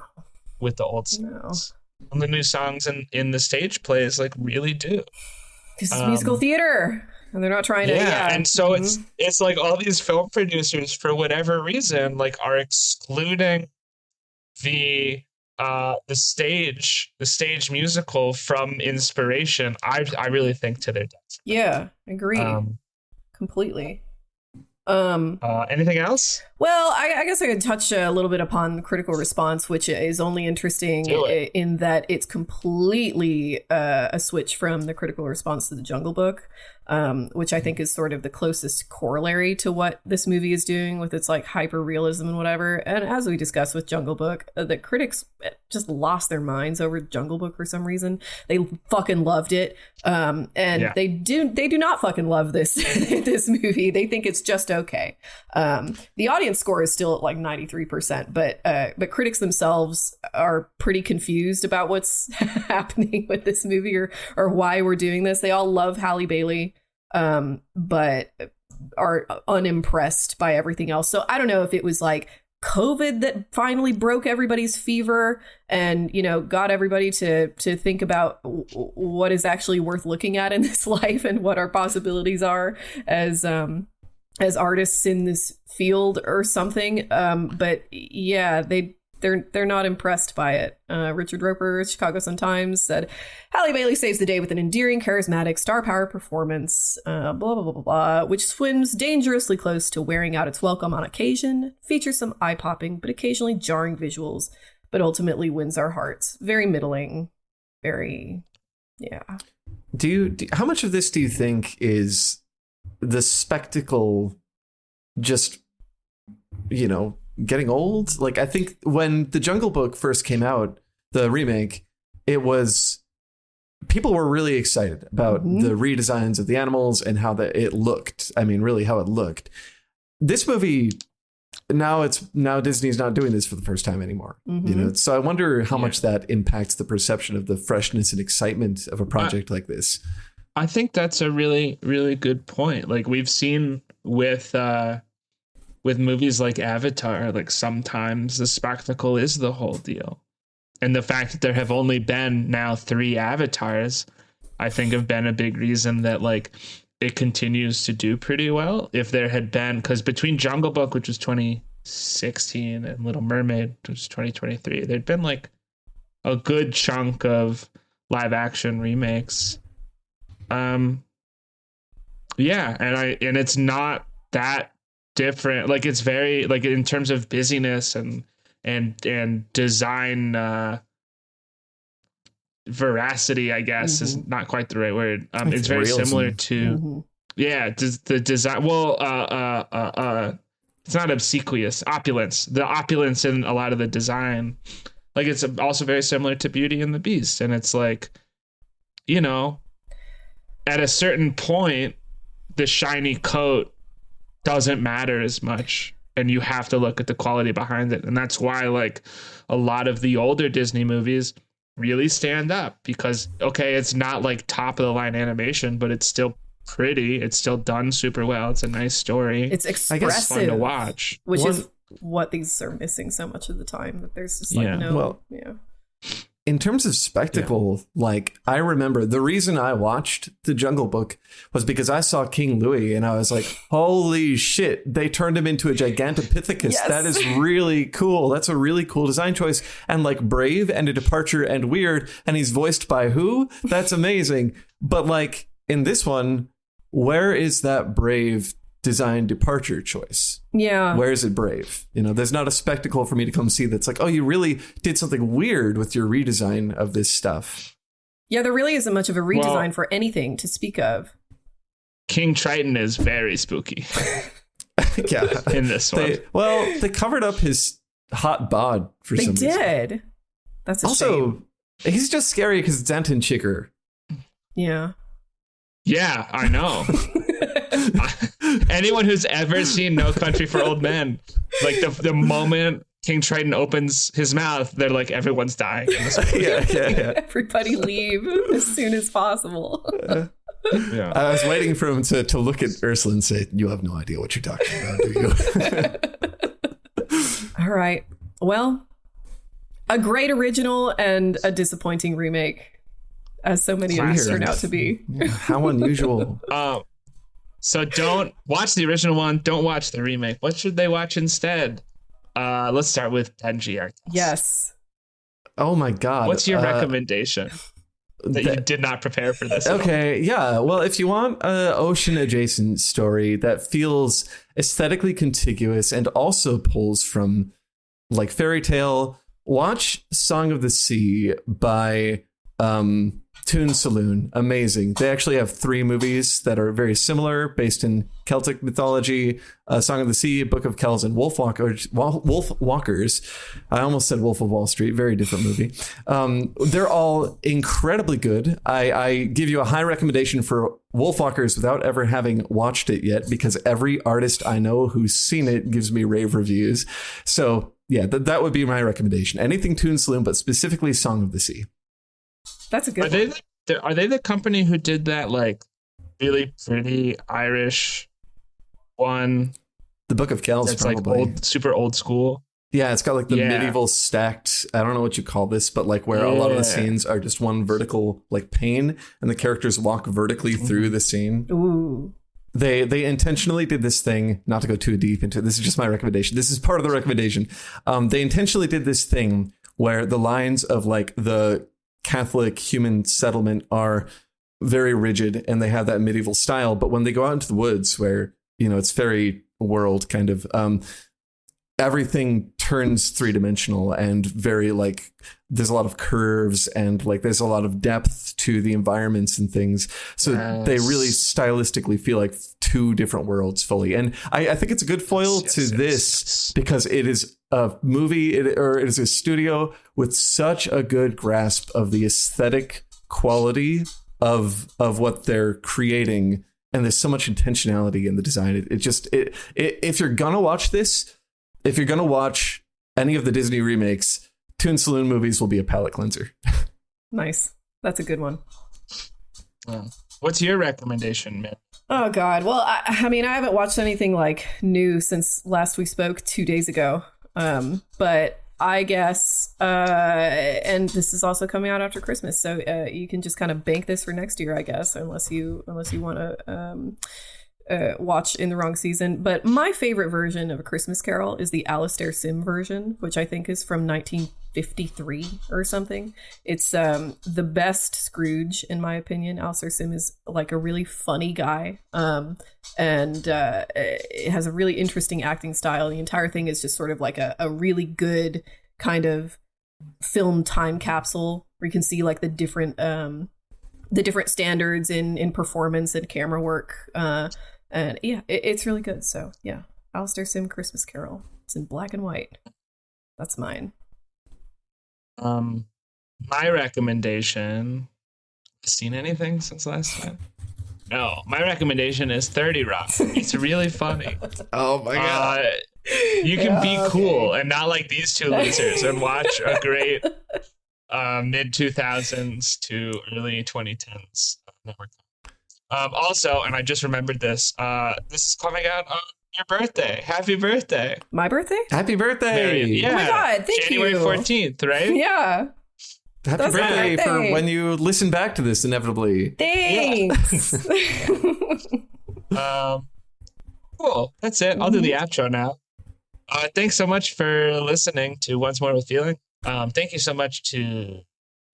[SPEAKER 2] with the old songs. And the new songs in the stage plays like really do.
[SPEAKER 1] This is musical theater, and they're not trying to. Yeah,
[SPEAKER 2] and so it's like all these film producers, for whatever reason, like are excluding the stage musical from inspiration. I really think to their detriment.
[SPEAKER 1] Yeah, agree completely.
[SPEAKER 2] Anything else?
[SPEAKER 1] Well, I guess I could touch a little bit upon the critical response, which is only interesting in that it's completely a switch from the critical response to the Jungle Book. which I think is sort of the closest corollary to what this movie is doing with its like hyper realism and whatever. And as we discussed with Jungle Book, the critics just lost their minds over Jungle Book for some reason. They fucking loved it, and they do not fucking love this this movie. They think it's just okay. The audience score is still at like 93%, but critics themselves are pretty confused about what's happening with this movie or why we're doing this. They all love Halle Bailey, but are unimpressed by everything else. So I don't know if it was like COVID that finally broke everybody's fever and, you know, got everybody to think about what is actually worth looking at in this life and what our possibilities are as artists in this field or something. But yeah, they're not impressed by it. Richard Roper, Chicago Sun-Times, said Halle Bailey saves the day with an endearing, charismatic, star-powered performance, blah, blah, blah, blah, blah, which swims dangerously close to wearing out its welcome on occasion, features some eye-popping but occasionally jarring visuals, but ultimately wins our hearts. Very middling. Very, yeah.
[SPEAKER 3] How much of this do you think is the spectacle just, you know, getting old? Like, I think when the Jungle Book first came out, the remake, it was, people were really excited about the redesigns of the animals and how it looked. I mean, really how it looked. This movie, now Disney's not doing this for the first time anymore. You know, so I wonder how much that impacts the perception of the freshness and excitement of a project like this.
[SPEAKER 2] I think that's a really, really good point. Like we've seen with movies like Avatar, like sometimes the spectacle is the whole deal. And the fact that there have only been now 3 Avatars, I think have been a big reason that like it continues to do pretty well. If there had been, because between Jungle Book, which was 2016, and Little Mermaid, which was 2023, there'd been like a good chunk of live action remakes. Yeah, and it's not that different. Like it's very like in terms of busyness and design veracity, I guess is not quite the right word. It's very realism. Similar to the design. Well, it's not obsequious. Opulence. The opulence in a lot of the design, like it's also very similar to Beauty and the Beast. And it's like, you know, at a certain point, the shiny coat doesn't matter as much, and you have to look at the quality behind it. And that's why like a lot of the older Disney movies really stand up, because okay, it's not like top of the line animation, but it's still pretty, it's still done super well, it's a nice story, it's expressive, it's fun to watch,
[SPEAKER 1] which is what these are missing so much of the time, that there's just like
[SPEAKER 3] in terms of spectacle, like I remember the reason I watched The Jungle Book was because I saw King Louis and I was like, holy shit, they turned him into a Gigantopithecus. Yes. That is really cool. That's a really cool design choice. And like brave and a departure and weird. And he's voiced by who? That's amazing. But like in this one, where is that brave design departure choice?
[SPEAKER 1] Yeah.
[SPEAKER 3] Where is it brave? You know, there's not a spectacle for me to come see that's like, oh, you really did something weird with your redesign of this stuff.
[SPEAKER 1] Yeah, there really isn't much of a redesign for anything to speak of.
[SPEAKER 2] King Triton is very spooky.
[SPEAKER 3] Yeah.
[SPEAKER 2] In this one.
[SPEAKER 3] They covered up his hot bod for some reason. They did.
[SPEAKER 1] That's a shame.
[SPEAKER 3] He's just scary because it's Anton Chigurh.
[SPEAKER 1] Yeah.
[SPEAKER 2] Yeah, I know. Anyone who's ever seen No Country for Old Men, like the moment King Triton opens his mouth, they're like, everyone's dying.
[SPEAKER 3] Yeah.
[SPEAKER 1] Everybody leave as soon as possible.
[SPEAKER 3] Yeah. I was waiting for him to look at Ursula and say, you have no idea what you're talking about, do you?
[SPEAKER 1] All right. Well, a great original and a disappointing remake, as so many of these turn out to be.
[SPEAKER 3] How unusual.
[SPEAKER 2] So don't watch the original one. Don't watch the remake. What should they watch instead? Let's start with Denji.
[SPEAKER 1] Yes.
[SPEAKER 3] Oh my God.
[SPEAKER 2] What's your recommendation? That you did not prepare for this.
[SPEAKER 3] Okay. Yeah. Well, if you want an ocean adjacent story that feels aesthetically contiguous and also pulls from like fairy tale, watch Song of the Sea by Toon Saloon, amazing. They actually have 3 movies that are very similar, based in Celtic mythology: Song of the Sea, Book of Kells, and Wolf Walkers. I almost said Wolf of Wall Street. Very different movie. They're all incredibly good. I give you a high recommendation for Wolf Walkers without ever having watched it yet, because every artist I know who's seen it gives me rave reviews. So yeah, that would be my recommendation. Anything Toon Saloon, but specifically Song of the Sea.
[SPEAKER 1] That's a good one.
[SPEAKER 2] Are they the company who did that like really pretty Irish one?
[SPEAKER 3] The Book of Kells,
[SPEAKER 2] it's
[SPEAKER 3] probably.
[SPEAKER 2] Like super old school.
[SPEAKER 3] Yeah, it's got like the medieval stacked, I don't know what you call this, but like where a lot of the scenes are just one vertical like pane, and the characters walk vertically through the scene.
[SPEAKER 1] Ooh.
[SPEAKER 3] They intentionally did this thing, not to go too deep into it, this is just my recommendation. This is part of the recommendation. They intentionally did this thing where the lines of like the Catholic human settlement are very rigid, and they have that medieval style. But when they go out into the woods, where, you know, it's fairy world kind of, everything turns 3-dimensional and very like there's a lot of curves, and like there's a lot of depth to the environments and ththings. So they really stylistically feel like 2 different worlds fully. And I think it's a good foil to this because it is a movie or it is a studio with such a good grasp of the aesthetic quality of what they're creating. And there's so much intentionality in the design. If you're going to watch this, if you're going to watch any of the Disney remakes, Toon Saloon movies will be a palate cleanser.
[SPEAKER 1] Nice. That's a good one.
[SPEAKER 2] What's your recommendation, man?
[SPEAKER 1] Oh, God. Well, I mean, I haven't watched anything like new since last we spoke 2 days ago. But I guess, and this is also coming out after Christmas, so you can just kind of bank this for next year, I guess, unless you want to watch in the wrong season. But my favorite version of A Christmas Carol is the Alastair Sim version, which I think is from 1953 or something. It's the best Scrooge, in my opinion. Alastair Sim is like a really funny guy, and it has a really interesting acting style. The entire thing is just sort of like a really good kind of film time capsule where you can see like the different standards in performance and camera work. And yeah, it's really good. So yeah, Alastair Sim Christmas Carol. It's in black and white. That's mine.
[SPEAKER 2] My recommendation. Seen anything since last time? No, my recommendation is 30 Rock. It's really funny.
[SPEAKER 3] Oh my god!
[SPEAKER 2] You can be cool and not like these 2 losers and watch a great mid 2000s to early 2010s network. Also, and I just remembered this. This is coming out on your birthday. Happy birthday!
[SPEAKER 1] My birthday?
[SPEAKER 3] Happy birthday!
[SPEAKER 2] Marion. Yeah.
[SPEAKER 1] Oh my god! Thank
[SPEAKER 2] January
[SPEAKER 1] you.
[SPEAKER 2] 14th, right?
[SPEAKER 1] Yeah.
[SPEAKER 3] Happy
[SPEAKER 1] That's
[SPEAKER 3] birthday
[SPEAKER 1] my
[SPEAKER 3] for
[SPEAKER 1] birthday.
[SPEAKER 3] when you listen back to this, inevitably.
[SPEAKER 1] Thanks.
[SPEAKER 2] Cool. That's it. I'll do the outro now. Thanks so much for listening to Once More with Feeling. Thank you so much to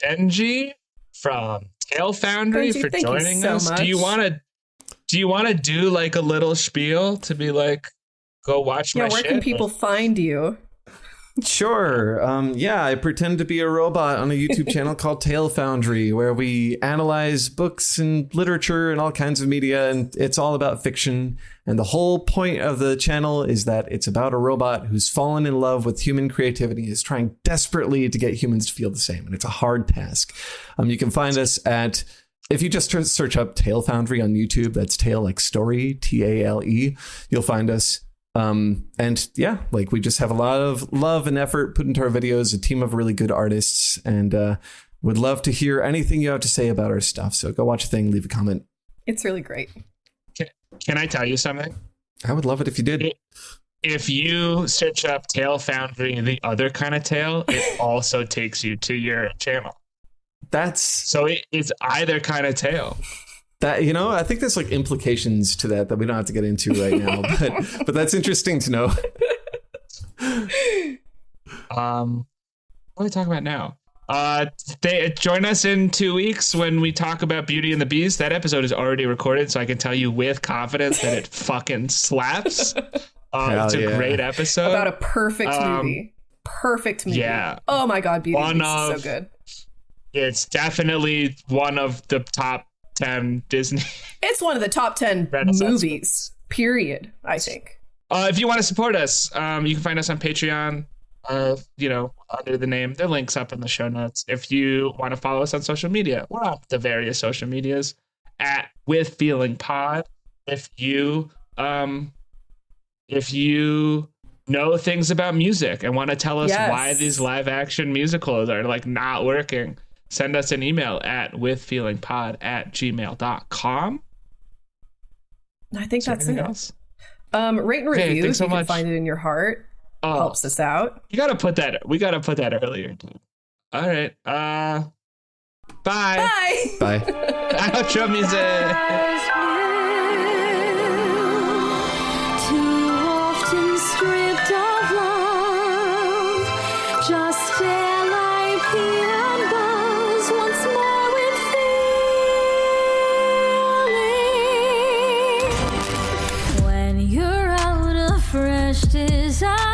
[SPEAKER 2] Benji from TaleFoundry
[SPEAKER 1] Benji,
[SPEAKER 2] for
[SPEAKER 1] thank you
[SPEAKER 2] joining
[SPEAKER 1] so
[SPEAKER 2] us.
[SPEAKER 1] much.
[SPEAKER 2] Do you want to do like a little spiel to be like, go watch my
[SPEAKER 1] Yeah, where
[SPEAKER 2] shit?
[SPEAKER 1] can people find you?
[SPEAKER 3] Sure. Yeah, I pretend to be a robot on a YouTube channel called TaleFoundry, where we analyze books and literature and all kinds of media, and it's all about fiction. And the whole point of the channel is that it's about a robot who's fallen in love with human creativity, is trying desperately to get humans to feel the same, and it's a hard task. You can find us at, if you just search up TaleFoundry on YouTube, that's Tale like story, Tale, you'll find us. And yeah, like we just have a lot of love and effort put into our videos, a team of really good artists, and would love to hear anything you have to say about our stuff. So go watch a thing, leave a comment.
[SPEAKER 1] It's really great.
[SPEAKER 2] Can I tell you something?
[SPEAKER 3] I would love it if you did.
[SPEAKER 2] If you search up TaleFoundry, the other kind of tale, it also takes you to your channel. So it's either kind of tale.
[SPEAKER 3] That, you know, I think there's like implications to that we don't have to get into right now, but that's interesting to know.
[SPEAKER 2] What are we talking about now? Join us in 2 weeks when we talk about Beauty and the Beast. That episode is already recorded, so I can tell you with confidence that it fucking slaps. It's a great episode.
[SPEAKER 1] About a perfect movie. Perfect movie.
[SPEAKER 2] Yeah.
[SPEAKER 1] Oh my god, Beauty and the Beast is so good.
[SPEAKER 2] It's definitely one of the top 10 Disney.
[SPEAKER 1] It's one of the top 10
[SPEAKER 2] Renaissance
[SPEAKER 1] movies, period, I think.
[SPEAKER 2] If you want to support us, you can find us on Patreon, under the name. The link's up in the show notes. If you want to follow us on social media, we're on the various social medias at With Feeling Pod. If you know things about music and want to tell us why these live action musicals are like not working, send us an email at withfeelingpod@gmail.com.
[SPEAKER 1] I think that's it.
[SPEAKER 2] Else?
[SPEAKER 1] Rate and review if
[SPEAKER 2] so
[SPEAKER 1] you can find it in your heart. Helps us out.
[SPEAKER 2] We gotta put that earlier, dude. All right. Bye.
[SPEAKER 3] Bye.
[SPEAKER 2] Outro music.
[SPEAKER 4] Too often stripped of love, just stare like and buzz once more with feeling. When you're out of fresh desire,